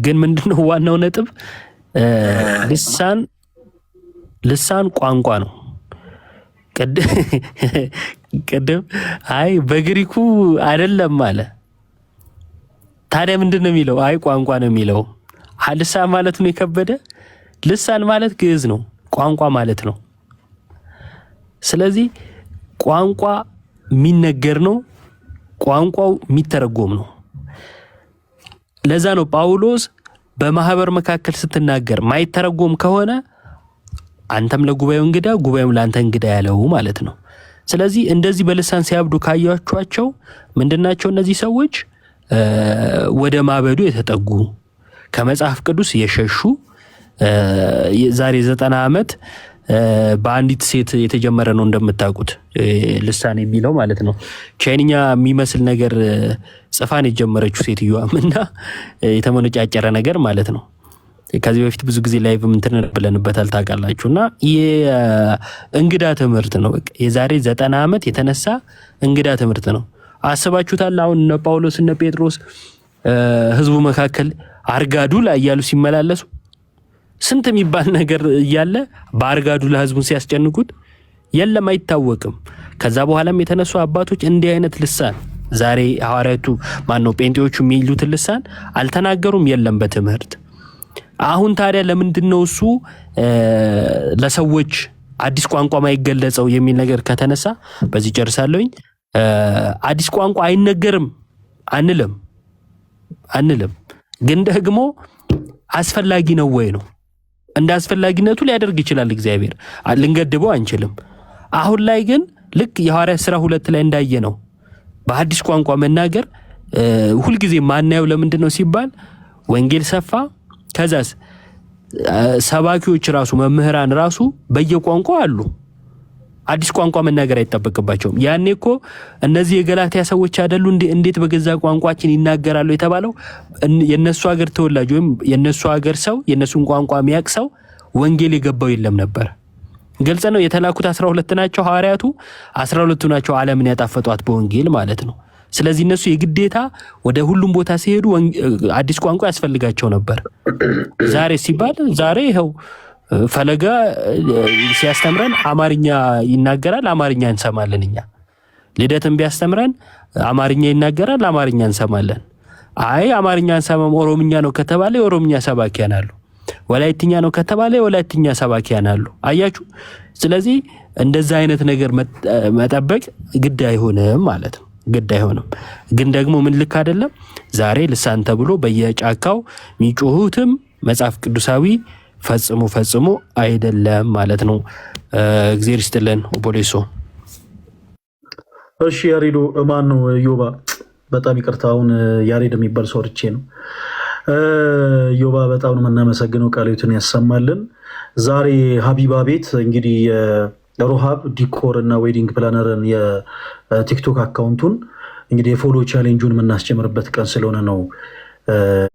ግን ምንድነው ዋናው ነጥብ? ልሳን ቋንቋ ነው። ቅድም አይ በግሪኩ አይደለም አለ። ታዲያ ምንድነው የሚለው? አይ ቋንቋ ነው የሚለው። ልሳን ማለት ነው የከበደ። ልሳን ማለት ግዕዝ ነው፣ ቋንቋ ማለት ነው። ስለዚህ ቋንቋ የሚነገር ነው፣ ቋንቋው የሚተረጎም ነው። ለዛ ነው ጳውሎስ በማህበር መካከል ስትናገር ማይተረጎም ከሆነ አንተም ለጉባኤው እንግዳ ጉባኤውም ለአንተ እንግዳ ያለው ማለት ነው። ስለዚህ እንደዚህ በልሳን ሲያብዱ ካያችኋቸው ምንድናቸው እነዚህ ሰዎች? ወደ ማበዱ የተጠጉ ከመጽሐፍ ቅዱስ የሸሹ ዛሬ 90 ዓመት በአንዲት ሴት የተጀመረ ነው እንደምታውቁት ልሳን የሚለው ማለት ነው። ቻይንኛ የሚመስል ነገር ጽፋን የጀመረችው ሴትዮዋም እና የተመነጫጨረ ነገር ማለት ነው። ከዚህ በፊት ብዙ ጊዜ ላይቭ እንትን ብለንበታል ታውቃላችሁና የእንግዳ ትምህርት ነው። በቃ የዛሬ 90 ዓመት የተነሳ እንግዳ ትምህርት ነው። አስባችሁታል? አሁን እነ ጳውሎስ እነ ጴጥሮስ ህዝቡ መካከል አርጋዱላ እያሉ ሲመላለሱ ስንት የሚባል ነገር እያለ በአርጋዱላ ህዝቡን ሲያስጨንቁት የለም አይታወቅም። ከዛ በኋላም የተነሱ አባቶች እንዲህ አይነት ልሳን ዛሬ ሐዋርያቱ ማነው ጴንጤዎቹ የሚሉትን ልሳን አልተናገሩም፣ የለም በትምህርት። አሁን ታዲያ ለምንድነው እሱ ለሰዎች አዲስ ቋንቋ ማይገለጸው የሚል ነገር ከተነሳ በዚህ ጨርሳለሁኝ። አዲስ ቋንቋ አይነገርም አንልም፣ ግን ደግሞ አስፈላጊ ነው ወይ ነው? እንደ አስፈላጊነቱ ሊያደርግ ይችላል እግዚአብሔር፣ ልንገድበው አንችልም። አሁን ላይ ግን ልክ የሐዋርያት ሥራ 2 ላይ እንዳየ ነው በአዲስ ቋንቋ መናገር ሁልጊዜ ማናየው ለምንድነው ሲባል ወንጌል ሰፋ። ከዛስ ሰባኪዎች ራሱ መምህራን ራሱ በየቋንቋው አሉ። አዲስ ቋንቋ መናገር አይጠበቅባቸውም። ያኔ እኮ እነዚህ የገላትያ ሰዎች አይደሉ እንዴት በገዛ ቋንቋችን ይናገራሉ የተባለው? የነሱ ሀገር ተወላጅ ወይም የነሱ ሀገር ሰው የነሱን ቋንቋ የሚያውቅ ሰው ወንጌል የገባው የለም ነበር። ግልጽ ነው። የተላኩት 12 ናቸው ሐዋርያቱ፣ 12ቱ ናቸው ዓለምን ያጣፈጧት በወንጌል ማለት ነው። ስለዚህ እነሱ የግዴታ ወደ ሁሉም ቦታ ሲሄዱ አዲስ ቋንቋ ያስፈልጋቸው ነበር። ዛሬ ሲባል ዛሬ ይኸው ፈለጋ ሲያስተምረን አማርኛ ይናገራል፣ አማርኛ እንሰማለን። እኛ ልደትን ቢያስተምረን አማርኛ ይናገራል፣ አማርኛ እንሰማለን። አይ አማርኛ እንሰማም ኦሮምኛ ነው ከተባለ የኦሮምኛ ሰባኪያን አሉ፣ ወላይትኛ ነው ከተባለ የወላይትኛ ሰባኪያን አሉ። አያችሁ። ስለዚህ እንደዛ አይነት ነገር መጠበቅ ግድ አይሆንም ማለት ነው። ግድ አይሆንም። ግን ደግሞ ምን ልክ አይደለም። ዛሬ ልሳን ተብሎ በየጫካው የሚጮሁትም መጽሐፍ ቅዱሳዊ ፈጽሞ አይደለም ማለት ነው። እግዚአብሔር ይስጥልን። ኦቦሌሶ እሺ፣ ያሬዶ ማን ነው? ዮባ በጣም ይቅርታ፣ አሁን ያሬድ የሚባል ሰው ርቼ ነው። ዮባ በጣም ነው የምናመሰግነው፣ ቃሉን ያሰማልን። ዛሬ ሀቢባ ቤት እንግዲህ ሮሃብ ዲኮር እና ዌዲንግ ፕላነርን የቲክቶክ አካውንቱን እንግዲህ የፎሎ ቻሌንጁን የምናስጀምርበት ቀን ስለሆነ ነው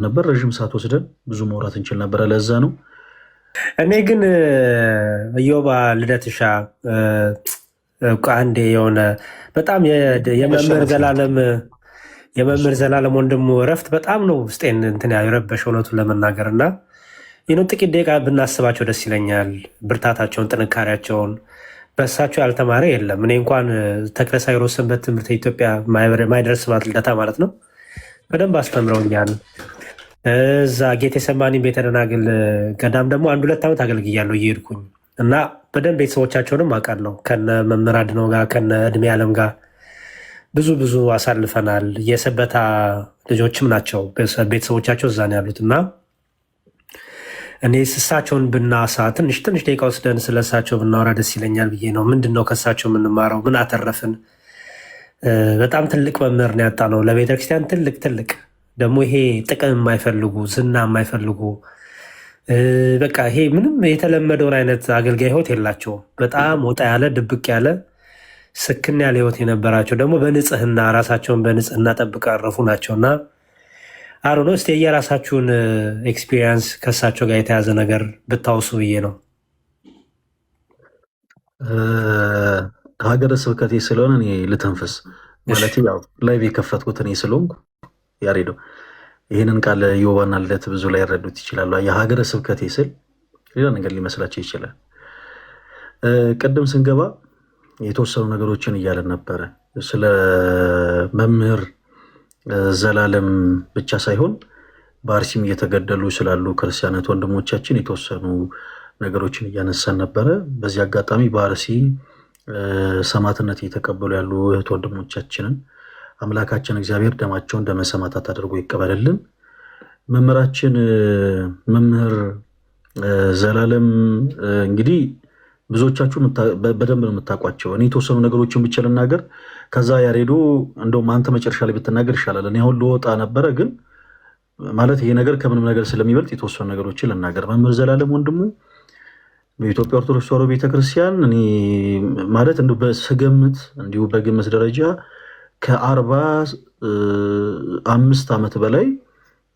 ነበር። ረዥም ሰዓት ወስደን ብዙ መውራት እንችል ነበረ፣ ለዛ ነው። እኔ ግን እዮባ ልደትሻ አንዴ የሆነ በጣም የመምህር ዘላለም ወንድሙ እረፍት በጣም ነው ውስጤን እንትን የረበሽ እውነቱን ለመናገር እና ጥቂት ደቂቃ ብናስባቸው ደስ ይለኛል። ብርታታቸውን፣ ጥንካሬያቸውን በእሳቸው ያልተማረ የለም። እኔ እንኳን ተክለ ሳይሮስ ሰንበት ትምህርት ኢትዮጵያ ማይደርስባት ልደታ ማለት ነው በደንብ አስተምረውኛል። እዛ ጌቴሰማኒ ቤተ ደናግል ገዳም ደግሞ 1-2 ዓመት አገልግያለሁ እየሄድኩኝ እና በደንብ ቤተሰቦቻቸውንም አውቃለሁ ከነ መምህር አድነው ጋር ከነ እድሜ ዓለም ጋር ብዙ አሳልፈናል። የሰበታ ልጆችም ናቸው፣ ቤተሰቦቻቸው እዛ ነው ያሉት እና እኔ እሳቸውን ብናሳ ትንሽ ደቂቃ ወስደን ስለ እሳቸው ብናወራ ደስ ይለኛል ብዬ ነው። ምንድን ነው ከእሳቸው የምንማረው? ምን አተረፍን? በጣም ትልቅ መምህር ነው ያጣ ነው ለቤተክርስቲያን ትልቅ ደግሞ ይሄ ጥቅም የማይፈልጉ ዝና የማይፈልጉ በቃ ይሄ ምንም የተለመደውን አይነት አገልጋይ ህይወት የላቸውም። በጣም ወጣ ያለ ድብቅ ያለ ስክን ያለ ህይወት የነበራቸው ደግሞ በንጽህና ራሳቸውን በንጽህና ጠብቀው ያረፉ ናቸውና አሮ ነው። እስቲ የራሳችሁን ኤክስፒሪየንስ ከእሳቸው ጋር የተያዘ ነገር ብታውሱ ብዬ ነው። ሀገረ ስብከቴ ስለሆነ እኔ ልተንፈስ ማለት ያው ላይቭ የከፈትኩት እኔ ስለሆንኩ ያሬዶ ይህንን ቃል ዮባና ልደት ብዙ ላይ ያረዱት ይችላሉ። የሀገረ ስብከቴ ስል ሌላ ነገር ሊመስላቸው ይችላል። ቅድም ስንገባ የተወሰኑ ነገሮችን እያለን ነበረ ስለ መምህር ዘላለም ብቻ ሳይሆን በአርሲም እየተገደሉ ስላሉ ክርስቲያናት ወንድሞቻችን የተወሰኑ ነገሮችን እያነሳን ነበረ። በዚህ አጋጣሚ በአርሲ ሰማዕትነት እየተቀበሉ ያሉ እህት ወንድሞቻችንን አምላካችን እግዚአብሔር ደማቸውን ደመ ሰማዕታት አድርጎ ይቀበልልን። መምህራችን መምህር ዘላለም እንግዲህ ብዙዎቻችሁ በደንብ ነው የምታውቋቸው። እኔ የተወሰኑ ነገሮችን ብቻ ልናገር፣ ከዛ ያሬዶ እንደውም አንተ መጨረሻ ላይ ብትናገር ይሻላል። እኔ አሁን ልወጣ ነበረ፣ ግን ማለት ይሄ ነገር ከምንም ነገር ስለሚበልጥ የተወሰኑ ነገሮችን ልናገር። መምህር ዘላለም ወንድሙ በኢትዮጵያ ኦርቶዶክስ ተዋሕዶ ቤተክርስቲያን እኔ ማለት እንዲሁ በስገምት እንዲሁ በግምት ደረጃ ከ45 ዓመት በላይ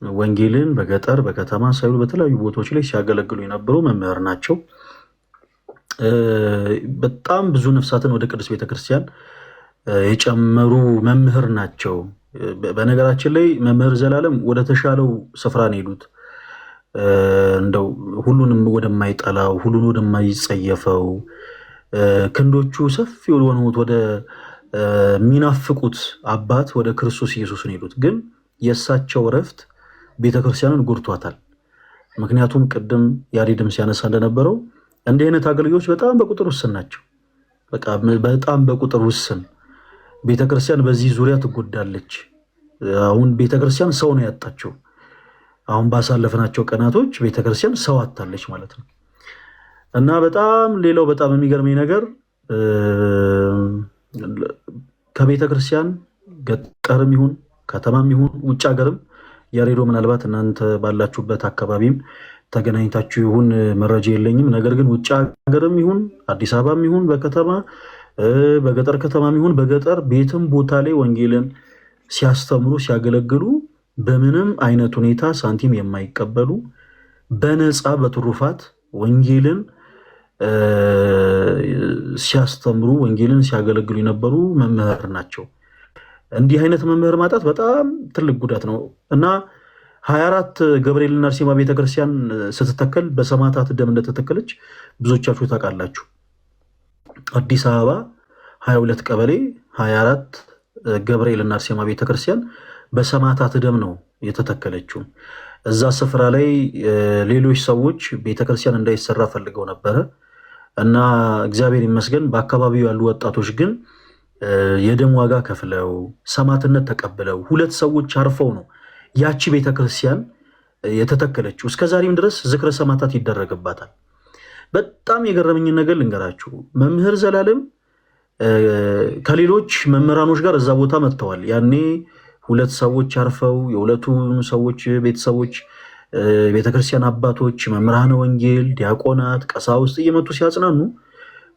ወንጌልን በገጠር በከተማ ሳይሉ በተለያዩ ቦታዎች ላይ ሲያገለግሉ የነበሩ መምህር ናቸው። በጣም ብዙ ነፍሳትን ወደ ቅዱስ ቤተክርስቲያን የጨመሩ መምህር ናቸው። በነገራችን ላይ መምህር ዘላለም ወደ ተሻለው ስፍራ ነው የሄዱት። እንደው ሁሉንም ወደማይጠላው ሁሉን ወደማይጸየፈው ክንዶቹ ሰፊ ወደሆኑት ወደ ሚናፍቁት አባት ወደ ክርስቶስ ኢየሱስ ነው የሄዱት። ግን የእሳቸው እረፍት ቤተክርስቲያንን ጎድቷታል። ምክንያቱም ቅድም ያሬድም ሲያነሳ እንደነበረው እንዲህ አይነት አገልጋዮች በጣም በቁጥር ውስን ናቸው። በጣም በቁጥር ውስን ቤተክርስቲያን በዚህ ዙሪያ ትጎዳለች። አሁን ቤተክርስቲያን ሰው ነው ያጣቸው። አሁን ባሳለፍናቸው ቀናቶች ቤተክርስቲያን ሰው አጣለች ማለት ነው። እና በጣም ሌላው በጣም የሚገርመኝ ነገር ከቤተክርስቲያን ገጠርም ይሁን ከተማም ይሁን ውጭ ሀገርም ያሬዶ ምናልባት እናንተ ባላችሁበት አካባቢም ተገናኝታችሁ ይሁን መረጃ የለኝም። ነገር ግን ውጭ ሀገርም ይሁን አዲስ አበባም ይሁን በከተማ በገጠር ከተማም ይሁን በገጠር ቤትም ቦታ ላይ ወንጌልን ሲያስተምሩ ሲያገለግሉ በምንም አይነት ሁኔታ ሳንቲም የማይቀበሉ በነፃ በትሩፋት ወንጌልን ሲያስተምሩ ወንጌልን ሲያገለግሉ የነበሩ መምህር ናቸው። እንዲህ አይነት መምህር ማጣት በጣም ትልቅ ጉዳት ነው እና 24 ገብርኤልና አርሴማ ቤተክርስቲያን ስትተከል በሰማዕታት ደም እንደተተከለች ብዙዎቻችሁ ታውቃላችሁ። አዲስ አበባ 22 ቀበሌ 24 ገብርኤልና አርሴማ ቤተክርስቲያን በሰማዕታት ደም ነው የተተከለችው። እዛ ስፍራ ላይ ሌሎች ሰዎች ቤተክርስቲያን እንዳይሰራ ፈልገው ነበረ እና እግዚአብሔር ይመስገን በአካባቢው ያሉ ወጣቶች ግን የደም ዋጋ ከፍለው ሰማዕትነት ተቀብለው 2 ሰዎች አርፈው ነው ያቺ ቤተክርስቲያን የተተከለችው። እስከዛሬም ድረስ ዝክረ ሰማዕታት ይደረግባታል። በጣም የገረመኝ ነገር ልንገራችሁ። መምህር ዘላለም ከሌሎች መምህራኖች ጋር እዛ ቦታ መጥተዋል። ያኔ 2 ሰዎች አርፈው የ2ቱ ሰዎች ቤተሰቦች ቤተክርስቲያን አባቶች መምህራነ ወንጌል ዲያቆናት ቀሳውስት እየመጡ ሲያጽናኑ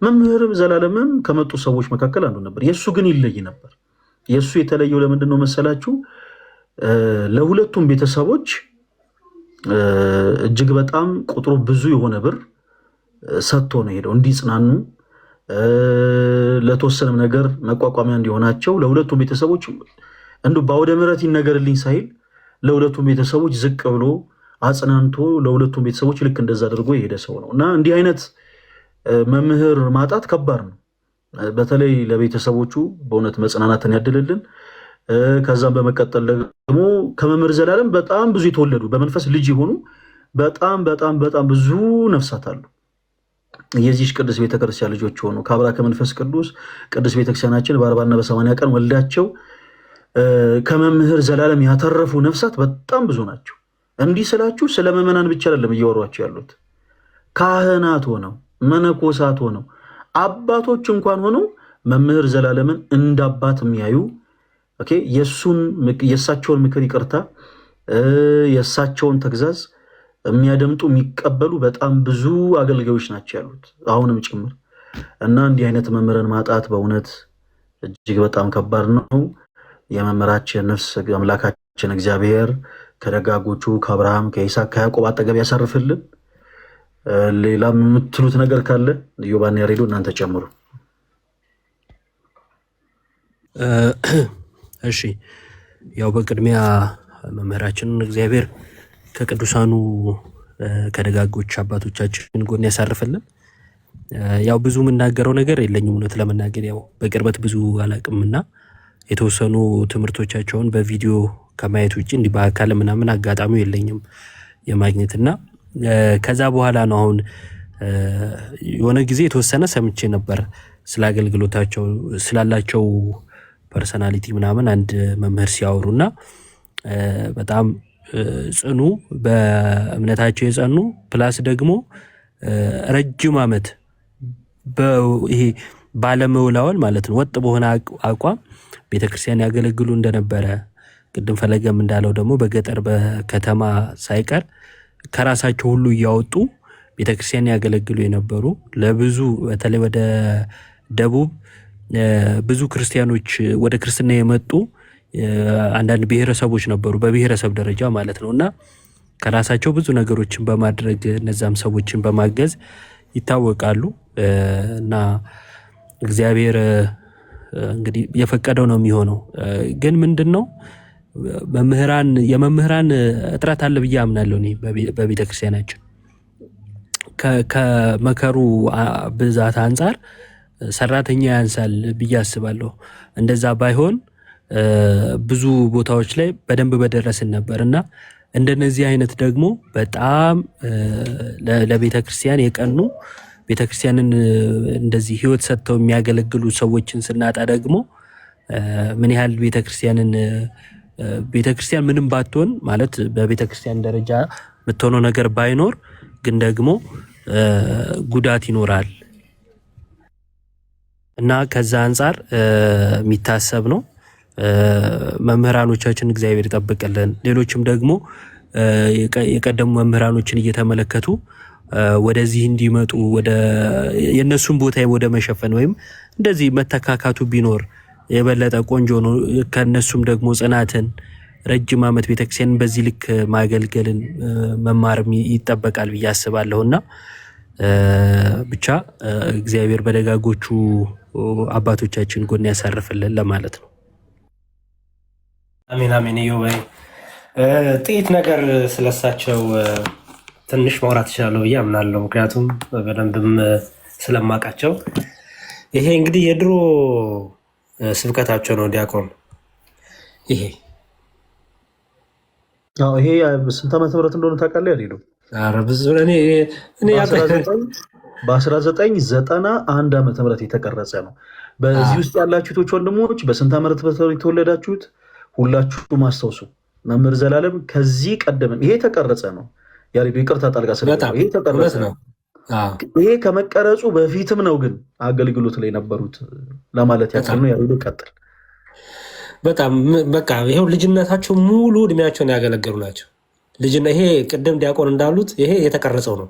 መምህር ዘላለምም ከመጡ ሰዎች መካከል አንዱ ነበር። የእሱ ግን ይለይ ነበር። የእሱ የተለየው ለምንድን ነው መሰላችሁ? ለሁለቱም ቤተሰቦች እጅግ በጣም ቁጥሩ ብዙ የሆነ ብር ሰጥቶ ነው ሄደው እንዲጽናኑ ለተወሰነም ነገር መቋቋሚያ እንዲሆናቸው ለሁለቱም ቤተሰቦች እንዲሁ በአውደ ምሕረት ይነገርልኝ ሳይል ለሁለቱም ቤተሰቦች ዝቅ ብሎ አጽናንቶ ለሁለቱም ቤተሰቦች ልክ እንደዛ አድርጎ የሄደ ሰው ነው እና እንዲህ አይነት መምህር ማጣት ከባድ ነው። በተለይ ለቤተሰቦቹ በእውነት መጽናናትን ያድልልን። ከዛም በመቀጠል ደግሞ ከመምህር ዘላለም በጣም ብዙ የተወለዱ በመንፈስ ልጅ የሆኑ በጣም ብዙ ነፍሳት አሉ። የዚህች ቅዱስ ቤተክርስቲያን ልጆች ሆኑ ከአብራ ከመንፈስ ቅዱስ ቅዱስ ቤተክርስቲያናችን በ40 እና በ80 ቀን ወልዳቸው ከመምህር ዘላለም ያተረፉ ነፍሳት በጣም ብዙ ናቸው። እንዲህ ስላችሁ ስለ ምዕመናን ብቻ አይደለም እያወሯቸው ያሉት። ካህናት ሆነው መነኮሳት ሆነው አባቶች እንኳን ሆነው መምህር ዘላለምን እንደ አባት የሚያዩ የእሳቸውን ምክር ይቅርታ የእሳቸውን ተግዛዝ የሚያደምጡ የሚቀበሉ በጣም ብዙ አገልጋዮች ናቸው ያሉት አሁንም ጭምር እና እንዲህ አይነት መምህርን ማጣት በእውነት እጅግ በጣም ከባድ ነው። የመምህራችን ነፍስ አምላካችን እግዚአብሔር ከደጋጎቹ ከአብርሃም ከይስሐቅ ከያዕቆብ አጠገብ ያሳርፍልን። ሌላ የምትሉት ነገር ካለ ዮባን ያሬዶ እናንተ ጨምሩ። እሺ ያው በቅድሚያ መምህራችንን እግዚአብሔር ከቅዱሳኑ ከደጋጎች አባቶቻችን ጎን ያሳርፍልን። ያው ብዙ የምናገረው ነገር የለኝም እውነት ለመናገር ያው በቅርበት ብዙ አላቅምና የተወሰኑ ትምህርቶቻቸውን በቪዲዮ ከማየት ውጭ እንዲህ በአካል ምናምን አጋጣሚው የለኝም የማግኘትና ከዛ በኋላ ነው አሁን የሆነ ጊዜ የተወሰነ ሰምቼ ነበር ስለ አገልግሎታቸው ስላላቸው ፐርሰናሊቲ ምናምን አንድ መምህር ሲያወሩና በጣም ጽኑ በእምነታቸው የጸኑ ፕላስ ደግሞ ረጅም ዓመት ይሄ ባለመውላወል ማለት ነው ወጥ በሆነ አቋም ቤተክርስቲያን ያገለግሉ እንደነበረ ቅድም ፈለገም እንዳለው ደግሞ በገጠር በከተማ ሳይቀር ከራሳቸው ሁሉ እያወጡ ቤተክርስቲያን ያገለግሉ የነበሩ ለብዙ በተለይ ወደ ደቡብ ብዙ ክርስቲያኖች ወደ ክርስትና የመጡ አንዳንድ ብሔረሰቦች ነበሩ በብሔረሰብ ደረጃ ማለት ነውና ከራሳቸው ብዙ ነገሮችን በማድረግ እነዛም ሰዎችን በማገዝ ይታወቃሉ እና እግዚአብሔር እንግዲህ የፈቀደው ነው የሚሆነው። ግን ምንድነው የመምህራን እጥረት አለ ብዬ አምናለሁ እኔ በቤተክርስቲያናችን ከመከሩ ብዛት አንፃር ሰራተኛ ያንሳል ብዬ አስባለሁ። እንደዛ ባይሆን ብዙ ቦታዎች ላይ በደንብ በደረስን ነበርና እንደነዚህ አይነት ደግሞ በጣም ለቤተክርስቲያን የቀኑ ቤተክርስቲያንን እንደዚህ ህይወት ሰጥተው የሚያገለግሉ ሰዎችን ስናጣ ደግሞ ምን ያህል ቤተክርስቲያን ምንም ባትሆን ማለት በቤተክርስቲያን ደረጃ የምትሆነው ነገር ባይኖር ግን ደግሞ ጉዳት ይኖራል እና ከዛ አንፃር የሚታሰብ ነው። መምህራኖቻችን እግዚአብሔር ይጠብቅልን። ሌሎችም ደግሞ የቀደሙ መምህራኖችን እየተመለከቱ ወደዚህ እንዲመጡ የነሱን ቦታ ወደ መሸፈን ወይም እንደዚህ መተካካቱ ቢኖር የበለጠ ቆንጆ ነው። ከነሱም ደግሞ ጽናትን ረጅም ዓመት ቤተክርስቲያንን በዚህ ልክ ማገልገልን መማርም ይጠበቃል ብዬ አስባለሁና ብቻ እግዚአብሔር በደጋጎቹ አባቶቻችን ጎን ያሳርፍልን ለማለት ነው። አሜን አሜን። ዮባይ ጥቂት ነገር ስለሳቸው ትንሽ ማውራት እችላለሁ ብዬ አምናለሁ። ምክንያቱም በደንብም ስለማውቃቸው። ይሄ እንግዲህ የድሮ ስብከታቸው ነው ዲያቆን። ይሄ ስንት ዓመተ ምህረት እንደሆነ ታውቃለህ? ያሌለው ብዙ በ1991 ዓመተ ምህረት የተቀረጸ ነው። በዚህ ውስጥ ያላችሁት ወንድሞች በስንት ዓመተ ምህረት የተወለዳችሁት ሁላችሁ ማስታውሱ። መምህር ዘላለም ከዚህ ቀደም ይሄ የተቀረጸ ነው። ያሬዶ ይቅርታ ጣልቃ ስለገባሁ ይሄ ተቀረጸ ነው። ይሄ ከመቀረጹ በፊትም ነው ግን አገልግሎት ላይ ነበሩት ለማለት ያክል ነው። ያሬዶ ቀጥል። በጣም በቃ ይሄው ልጅነታቸው ሙሉ እድሜያቸውን ያገለገሉ ናቸው። ይሄ ቅድም ዲያቆን እንዳሉት ይሄ የተቀረጸው ነው።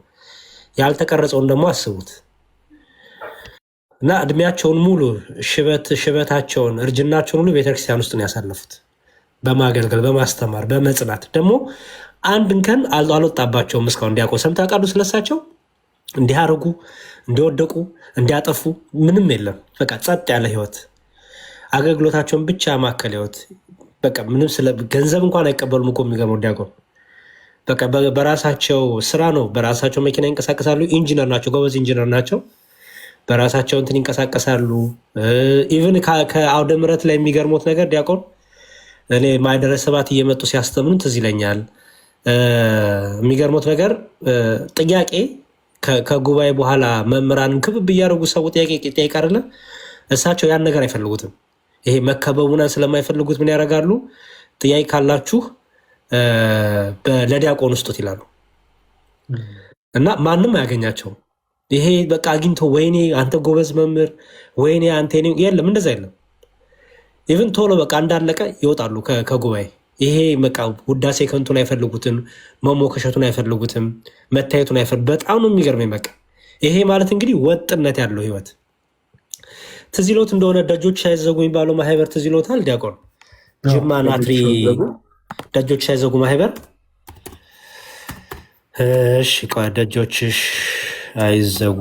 ያልተቀረጸውን ደግሞ አስቡት እና እድሜያቸውን ሙሉ ሽበታቸውን እርጅናቸውን ሁሉ ቤተክርስቲያን ውስጥ ነው ያሳለፉት በማገልገል በማስተማር በመጽናት ደግሞ አንድን ቀን አልወጣባቸውም። እስካሁን ዲያቆን ሰምተህ ታውቃለህ? ስለሳቸው እንዲያረጉ እንዲወደቁ እንዲያጠፉ ምንም የለም። በቃ ጸጥ ያለ ህይወት አገልግሎታቸውን ብቻ ማከል ህይወት በቃ ምንም ስለ ገንዘብ እንኳን አይቀበሉም እኮ የሚገርመው ዲያቆን በቃ በራሳቸው ስራ ነው። በራሳቸው መኪና ይንቀሳቀሳሉ። ኢንጂነር ናቸው፣ ጎበዝ ኢንጂነር ናቸው። በራሳቸው እንትን ይንቀሳቀሳሉ። ኢቭን ከአውደ ምሕረት ላይ የሚገርሙት ነገር ዲያቆን እኔ ማኅደረ ሰባት እየመጡ ሲያስተምሩን ትዝ ይለኛል። የሚገርሙት ነገር ጥያቄ ከጉባኤ በኋላ መምህራንን ክብብ እያደረጉ ሰው ጥያቄ አይደለ? እሳቸው ያን ነገር አይፈልጉትም። ይሄ መከበቡና ስለማይፈልጉት ምን ያደርጋሉ? ጥያቄ ካላችሁ ለዲያቆን ውስጡት ይላሉ እና ማንም አያገኛቸውም። ይሄ በቃ አግኝቶ ወይኔ አንተ ጎበዝ መምህር፣ ወይኔ አንተ የለም፣ እንደዛ የለም። ኢቭን ቶሎ በቃ እንዳለቀ ይወጣሉ ከጉባኤ። ይሄ በቃ ውዳሴ ከንቱን አይፈልጉትም፣ መሞከሸቱን አይፈልጉትም፣ መታየቱን አይፈልጉ። በጣም ነው የሚገርመኝ። በቃ ይሄ ማለት እንግዲህ ወጥነት ያለው ህይወት። ትዝ ይሎት እንደሆነ ደጆች ሳይዘጉ የሚባለው ማህበር ትዝ ይሎታል? ዲያቆን ጅማ ናትሪ ደጆች ሳይዘጉ ማህበር። እሺ ቆይ ደጆችሽ አይዘጉ።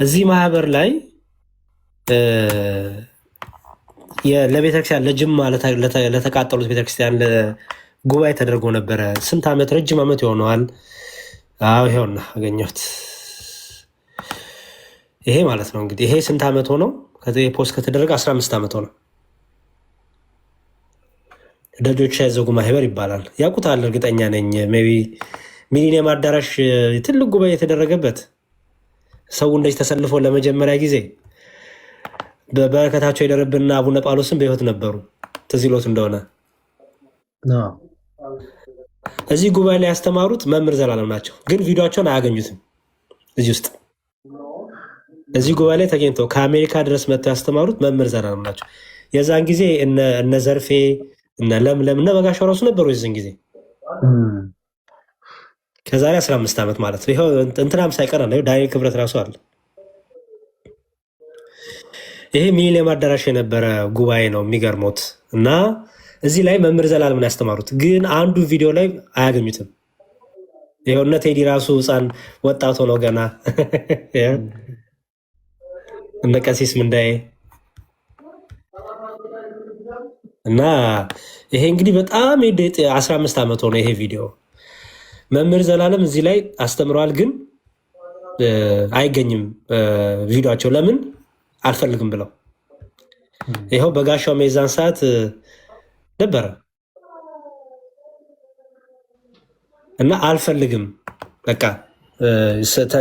እዚህ ማህበር ላይ ለቤተክርስቲያን ለጅማ ለተቃጠሉት ቤተክርስቲያን ጉባኤ ተደርጎ ነበረ። ስንት ዓመት? ረጅም ዓመት ይሆነዋል። አዎ ይሄውና አገኘሁት። ይሄ ማለት ነው እንግዲህ ይሄ ስንት ዓመት ሆነው ፖስት ከተደረገ 15 ዓመት ሆነው። ደጆች ሳይዘጉ ማህበር ይባላል። ያውቁታል እርግጠኛ ነኝ። ሜይ ቢ ሚሊኒየም አዳራሽ ትልቅ ጉባኤ የተደረገበት ሰው እንደዚህ ተሰልፎ ለመጀመሪያ ጊዜ በበረከታቸው የደረብንና አቡነ ጳውሎስን በህይወት ነበሩ። ትዝ ይሎት እንደሆነ እዚህ ጉባኤ ላይ ያስተማሩት መምህር ዘላለም ናቸው። ግን ቪዲዮቸውን አያገኙትም። እዚህ ውስጥ እዚህ ጉባኤ ላይ ተገኝተው ከአሜሪካ ድረስ መጥተው ያስተማሩት መምህር ዘላለም ናቸው። የዛን ጊዜ እነ ዘርፌ እነ ለምለም እነ በጋሻው ራሱ ነበሩ የዛን ጊዜ። ከዛሬ 15 ዓመት ማለት ነው። ይኸው እንትናም ሳይቀር አለ፣ ዳንኤል ክብረት ራሱ አለ። ይሄ ሚሊኒየም አዳራሽ የነበረ ጉባኤ ነው። የሚገርሞት እና እዚህ ላይ መምህር ዘላለምን ያስተማሩት ግን አንዱ ቪዲዮ ላይ አያገኙትም። ይኸው እነ ቴዲ ራሱ ህፃን ወጣት ሆነው ገና እነ ቀሲስ ምንዳዬ እና ይሄ እንግዲህ በጣም 15 ዓመት ሆነ ይሄ ቪዲዮ። መምህር ዘላለም እዚህ ላይ አስተምረዋል፣ ግን አይገኝም ቪዲዮቸው። ለምን አልፈልግም ብለው። ይኸው በጋሻው ሜዛን ሰዓት ነበረ እና አልፈልግም በቃ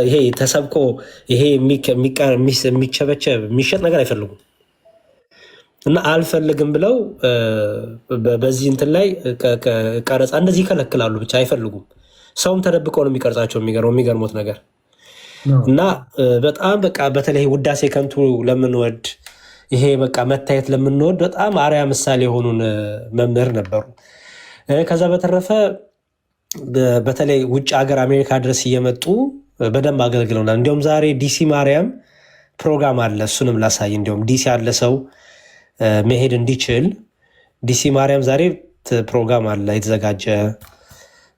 ይሄ ተሰብኮ ይሄ የሚቸበቸብ የሚሸጥ ነገር አይፈልጉም እና አልፈልግም ብለው በዚህ እንትን ላይ ቀረጻ እንደዚህ ይከለክላሉ። ብቻ አይፈልጉም። ሰውም ተደብቀው ነው የሚቀርጻቸው። የሚገርሞት ነገር እና በጣም በቃ በተለይ ውዳሴ ከንቱ ለምንወድ ይሄ በቃ መታየት ለምንወድ በጣም አርያ ምሳሌ የሆኑን መምህር ነበሩ። ከዛ በተረፈ በተለይ ውጭ ሀገር አሜሪካ ድረስ እየመጡ በደንብ አገልግለውናል። እንዲሁም ዛሬ ዲሲ ማርያም ፕሮግራም አለ። እሱንም ላሳይ። እንዲሁም ዲሲ ያለ ሰው መሄድ እንዲችል ዲሲ ማርያም ዛሬ ፕሮግራም አለ የተዘጋጀ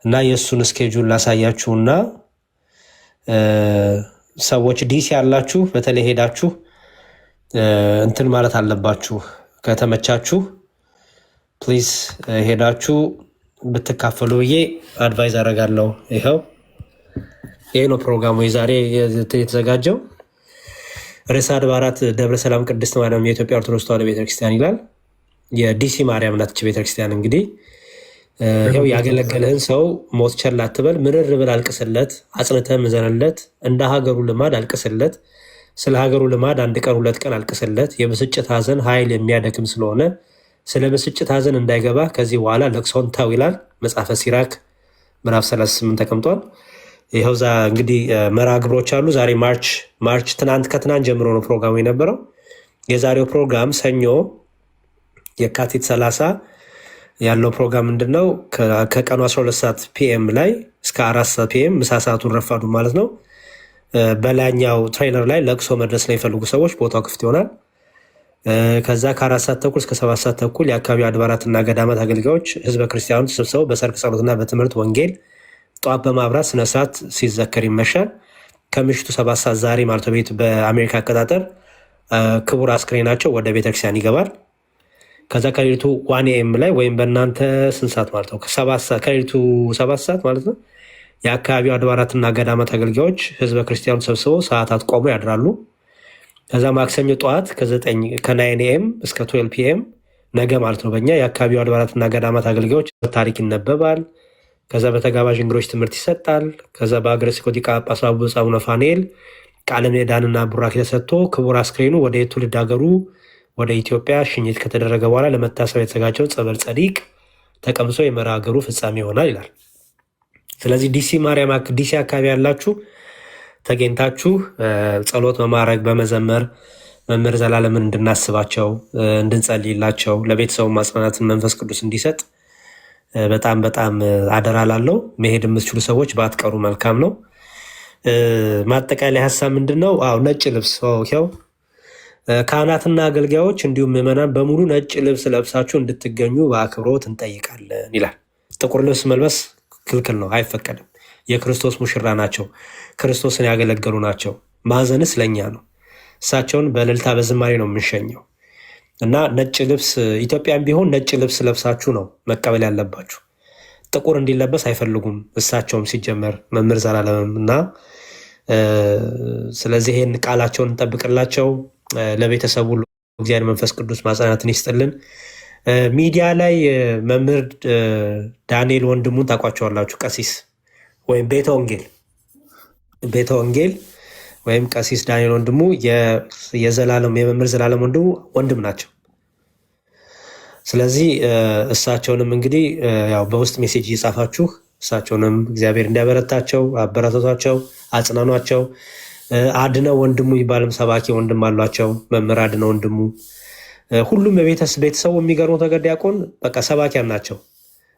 እና የእሱን እስኬጁል ላሳያችሁና ሰዎች ዲሲ ያላችሁ በተለይ ሄዳችሁ እንትን ማለት አለባችሁ። ከተመቻችሁ ፕሊዝ ሄዳችሁ ብትካፈሉ ብዬ አድቫይዝ አደርጋለሁ። ይኸው ይህ ነው ፕሮግራሙ ዛሬ የተዘጋጀው። ርዕሰ አድባራት ደብረ ሰላም ቅድስት ማርያም የኢትዮጵያ ኦርቶዶክስ ተዋሕዶ ቤተክርስቲያን ይላል። የዲሲ ማርያም ናትች ቤተክርስቲያን። እንግዲህ ይኸው ያገለገለህን ሰው ሞት ቸል አትበል፣ ምርር ብል አልቅስለት፣ አጽንተህ ምዘንለት፣ እንደ ሀገሩ ልማድ አልቅስለት፣ ስለ ሀገሩ ልማድ 1 ቀን 2 ቀን አልቅስለት። የብስጭት ሐዘን ኃይል የሚያደክም ስለሆነ ስለ ብስጭት ሐዘን እንዳይገባ ከዚህ በኋላ ለቅሶን ተው ይላል መጽሐፈ ሲራክ ምዕራፍ 38 ተቀምጧል። ይኸው እንግዲህ መርሃ ግብሮች አሉ። ዛሬ ማርች ከትናንት ጀምሮ ነው ፕሮግራሙ የነበረው። የዛሬው ፕሮግራም ሰኞ የካቲት 30 ያለው ፕሮግራም ምንድነው? ከቀኑ 12 ሰዓት ፒኤም ላይ እስከ 4 ሰዓት ፒኤም ምሳ ሰዓቱን ረፋዱ ማለት ነው። በላይኛው ትሬለር ላይ ለቅሶ መድረስ ላይ የፈልጉ ሰዎች ቦታው ክፍት ይሆናል። ከዛ ከ4 ሰዓት ተኩል እስከ 7 ሰዓት ተኩል የአካባቢው አድባራትና ገዳማት አገልጋዮች ህዝበ ክርስቲያኑ ተሰብስበው በሰርክ ጸሎትና በትምህርት ወንጌል ጠዋት በማብራት ስነስርዓት ሲዘከር ይመሻል። ከምሽቱ 7 ሰዓት ዛሬ ማለት ቤት በአሜሪካ አቆጣጠር ክቡር አስክሬናቸው ወደ ቤተክርስቲያን ይገባል። ከዛ ከሌሊቱ 1 ኤም ላይ ወይም በእናንተ ስንት ሰዓት ማለት ነው? ከሌሊቱ 7 ሰዓት ማለት ነው። የአካባቢው አድባራትና ገዳማት አገልጋዮች ህዝበ ክርስቲያኑ ተሰብስበው ሰዓታት ቆሞ ያድራሉ። ከዛ ማክሰኞ ጠዋት ከ9 ኤም እስከ 12 ፒኤም ነገ ማለት ነው በእኛ የአካባቢው አድባራትና ገዳማት አገልጋዮች ታሪክ ይነበባል። ከዛ በተጋባዥ እንግዶች ትምህርት ይሰጣል። ከዛ በአገረ ስብከቱ ሊቀ ጳጳስ ብፁዕ አቡነ ፋኑኤል ቃለ ምዕዳንና ቡራኬ ተሰጥቶ ክቡር አስክሬኑ ወደ ትውልድ ሀገሩ ወደ ኢትዮጵያ ሽኝት ከተደረገ በኋላ ለመታሰብ የተዘጋጀው ጸበል ጸዲቅ ተቀምሶ የመርሃ ግብሩ ፍጻሜ ይሆናል ይላል። ስለዚህ ዲሲ አካባቢ ያላችሁ ተገኝታችሁ ጸሎት በማድረግ በመዘመር መምህር ዘላለምን እንድናስባቸው እንድንጸልይላቸው ለቤተሰቡ ማጽናናትን መንፈስ ቅዱስ እንዲሰጥ በጣም በጣም አደራ ላለው መሄድ የምትችሉ ሰዎች ባትቀሩ መልካም ነው። ማጠቃለያ ሀሳብ ምንድን ነው? አዎ ነጭ ልብስ ው ካህናትና አገልጋዮች እንዲሁም ምዕመናን በሙሉ ነጭ ልብስ ለብሳችሁ እንድትገኙ በአክብሮት እንጠይቃለን ይላል። ጥቁር ልብስ መልበስ ክልክል ነው፣ አይፈቀድም። የክርስቶስ ሙሽራ ናቸው፣ ክርስቶስን ያገለገሉ ናቸው። ማዘንስ ለእኛ ነው። እሳቸውን በእልልታ በዝማሬ ነው የምንሸኘው እና ነጭ ልብስ ኢትዮጵያም ቢሆን ነጭ ልብስ ለብሳችሁ ነው መቀበል ያለባችሁ። ጥቁር እንዲለበስ አይፈልጉም እሳቸውም ሲጀመር መምህር ዘላለምም እና ስለዚህ ይህን ቃላቸውን እንጠብቅላቸው። ለቤተሰቡ እግዚአብሔር መንፈስ ቅዱስ ማጽናናትን ይስጥልን። ሚዲያ ላይ መምህር ዳንኤል ወንድሙን ታውቋቸዋላችሁ። ቀሲስ ወይም ቤተ ወንጌል ወይም ቀሲስ ዳንኤል ወንድሙ የመምህር ዘላለም ወንድሙ ወንድም ናቸው። ስለዚህ እሳቸውንም እንግዲህ ያው በውስጥ ሜሴጅ እየጻፋችሁ እሳቸውንም እግዚአብሔር እንዲያበረታቸው አበረታቷቸው፣ አጽናኗቸው። አድነው ወንድሙ ይባልም ሰባኪ ወንድም አሏቸው፣ መምህር አድነው ወንድሙ። ሁሉም ቤተሰቡ የሚገርመው ነገር ዲያቆን በቃ ሰባኪያን ናቸው።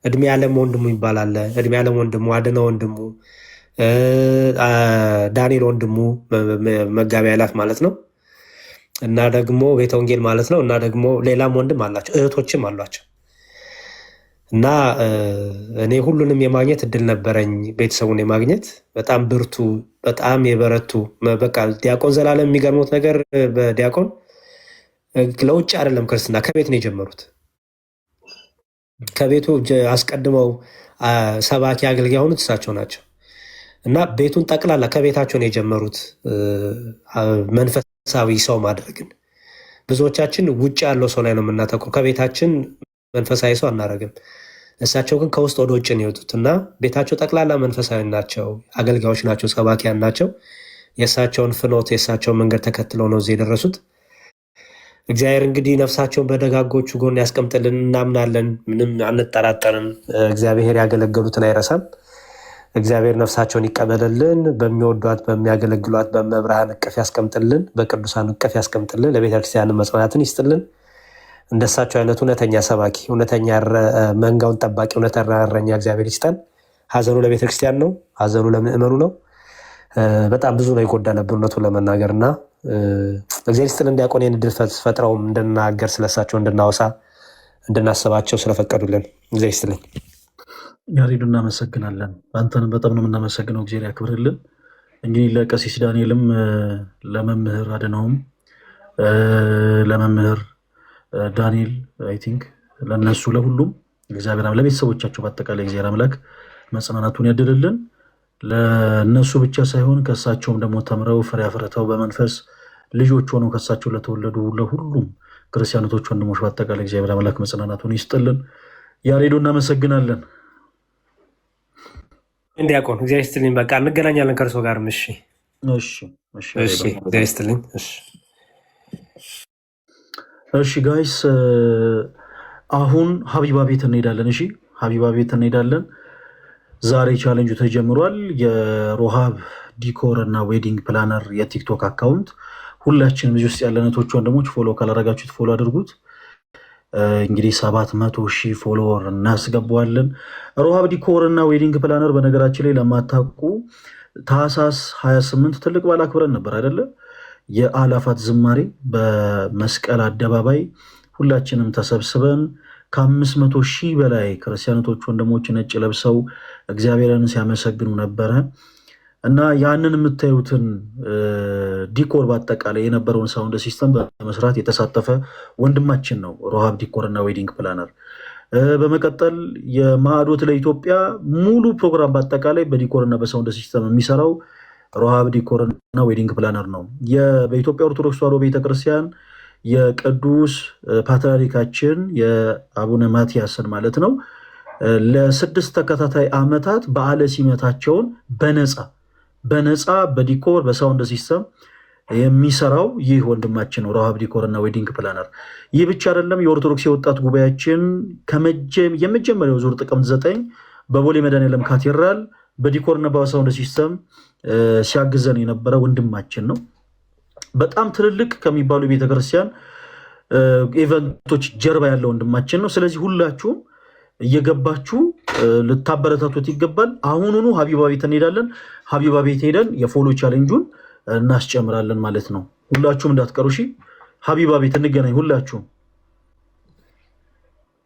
እድሜ ያለም ወንድሙ ይባላል። እድሜ ያለም ወንድሙ፣ አድነው ወንድሙ፣ ዳንኤል ወንድሙ መጋቢ አላፍ ማለት ነው እና ደግሞ ቤተ ወንጌል ማለት ነው እና ደግሞ ሌላም ወንድም አላቸው፣ እህቶችም አሏቸው እና እኔ ሁሉንም የማግኘት እድል ነበረኝ። ቤተሰቡን የማግኘት በጣም ብርቱ፣ በጣም የበረቱ በቃ ዲያቆን ዘላለም የሚገርሙት ነገር በዲያቆን ለውጭ አይደለም ክርስትና ከቤት ነው የጀመሩት። ከቤቱ አስቀድመው ሰባኪ አገልጋይ የሆኑት እሳቸው ናቸው እና ቤቱን ጠቅላላ ከቤታቸው ነው የጀመሩት መንፈሳዊ ሰው ማድረግን። ብዙዎቻችን ውጭ ያለው ሰው ላይ ነው የምናተኩር፣ ከቤታችን መንፈሳዊ ሰው አናደርግም። እሳቸው ግን ከውስጥ ወደ ውጭ ነው የወጡት እና ቤታቸው ጠቅላላ መንፈሳዊ ናቸው፣ አገልጋዮች ናቸው፣ ሰባኪያን ናቸው። የእሳቸውን ፍኖት የእሳቸውን መንገድ ተከትለው ነው እዚህ የደረሱት። እግዚአብሔር እንግዲህ ነፍሳቸውን በደጋጎቹ ጎን ያስቀምጥልን እናምናለን፣ ምንም አንጠራጠርም። እግዚአብሔር ያገለገሉትን አይረሳም። እግዚአብሔር ነፍሳቸውን ይቀበልልን፣ በሚወዷት በሚያገለግሏት በመብርሃን እቅፍ ያስቀምጥልን፣ በቅዱሳን እቅፍ ያስቀምጥልን፣ ለቤተክርስቲያን መጽናናትን ይስጥልን። እንደሳቸው አይነት እውነተኛ ሰባኪ፣ እውነተኛ መንጋውን ጠባቂ፣ እውነተኛ እረኛ እግዚአብሔር ይስጠን። ሀዘኑ ለቤተክርስቲያን ነው፣ ሀዘኑ ለምእመኑ ነው። በጣም ብዙ ነው የጎዳነብን እውነቱን ለመናገር እና እግዚአብሔር ይስጥልን። ዲያቆን ይህን ዕድል ፈጥረውም እንድናገር ስለሳቸው እንድናወሳ እንድናስባቸው ስለፈቀዱልን እግዚአብሔር ይስጥልን። ያሬዱ እናመሰግናለን። አንተንም በጣም ነው የምናመሰግነው። እግዚአብሔር ያክብርልን። እንግዲህ ለቀሲስ ዳንኤልም ለመምህር አድነውም ለመምህር ዳንኤል አይ ቲንክ ለነሱ ለሁሉም እግዚአብሔር ለቤተሰቦቻቸው በአጠቃላይ እግዚአብሔር አምላክ መጽናናቱን ያድልልን። ለነሱ ብቻ ሳይሆን ከእሳቸውም ደግሞ ተምረው ፍሬ አፍርተው በመንፈስ ልጆች ሆነው ከእሳቸው ለተወለዱ ለሁሉም ክርስቲያኖቶች ወንድሞች በአጠቃላይ እግዚአብሔር አምላክ መጽናናቱን ይስጥልን። ያሬዱ እናመሰግናለን። እንዲያቆን እግዚአብሔር ይስጥልኝ። በቃ እንገናኛለን ከእርሶ ጋር። እሺ እግዚአብሔር ይስጥልኝ። እሺ ጋይስ አሁን ሀቢባ ቤት እንሄዳለን። እሺ ሀቢባ ቤት እንሄዳለን። ዛሬ ቻሌንጁ ተጀምሯል። የሮሃብ ዲኮር እና ዌዲንግ ፕላነር የቲክቶክ አካውንት ሁላችንም እዚህ ውስጥ ያለን እህቶች ወንድሞች ፎሎ ካላረጋችሁት ፎሎ አድርጉት። እንግዲህ 700,000 ፎሎወር እናስገባዋለን። ሮሃብ ዲኮር እና ዌዲንግ ፕላነር በነገራችን ላይ ለማታውቁ ታህሳስ 28 ትልቅ በዓል አክብረን ነበር አይደለ? የአላፋት ዝማሬ በመስቀል አደባባይ ሁላችንም ተሰብስበን ከ500,000 በላይ ክርስቲያኖቶች ወንድሞች ነጭ ለብሰው እግዚአብሔርን ሲያመሰግኑ ነበረ እና ያንን የምታዩትን ዲኮር በአጠቃላይ የነበረውን ሳውንድ ሲስተም በመስራት የተሳተፈ ወንድማችን ነው ሮሃብ ዲኮር እና ዌዲንግ ፕላነር። በመቀጠል የማዕዶት ለኢትዮጵያ ሙሉ ፕሮግራም በአጠቃላይ በዲኮር እና በሳውንድ ሲስተም የሚሰራው ሮሃብ ዲኮር እና ዌዲንግ ፕላነር ነው። በኢትዮጵያ ኦርቶዶክስ ተዋሕዶ ቤተክርስቲያን የቅዱስ ፓትርያርካችን የአቡነ ማትያስን ማለት ነው ለ6 ተከታታይ ዓመታት በዓለ ሲመታቸውን በነፃ በዲኮር በሳውንድ ሲስተም የሚሰራው ይህ ወንድማችን ነው፣ ረሃብ ዲኮር እና ዌዲንግ ፕላነር። ይህ ብቻ አይደለም። የኦርቶዶክስ የወጣት ጉባኤያችን የመጀመሪያው ዙር ጥቅምት 9 በቦሌ መድኃኔዓለም ካቴድራል በዲኮር እና በሳውንድ ሲስተም ሲያግዘን የነበረ ወንድማችን ነው። በጣም ትልልቅ ከሚባሉ ቤተክርስቲያን ኢቨንቶች ጀርባ ያለው ወንድማችን ነው። ስለዚህ ሁላችሁም እየገባችሁ ልታበረታቱት ይገባል። አሁኑኑ ሀቢባ ቤት እንሄዳለን። ሀቢባ ቤት ሄደን የፎሎ ቻሌንጁን እናስጨምራለን ማለት ነው። ሁላችሁም እንዳትቀሩ እሺ። ሀቢባ ቤት እንገናኝ ሁላችሁም።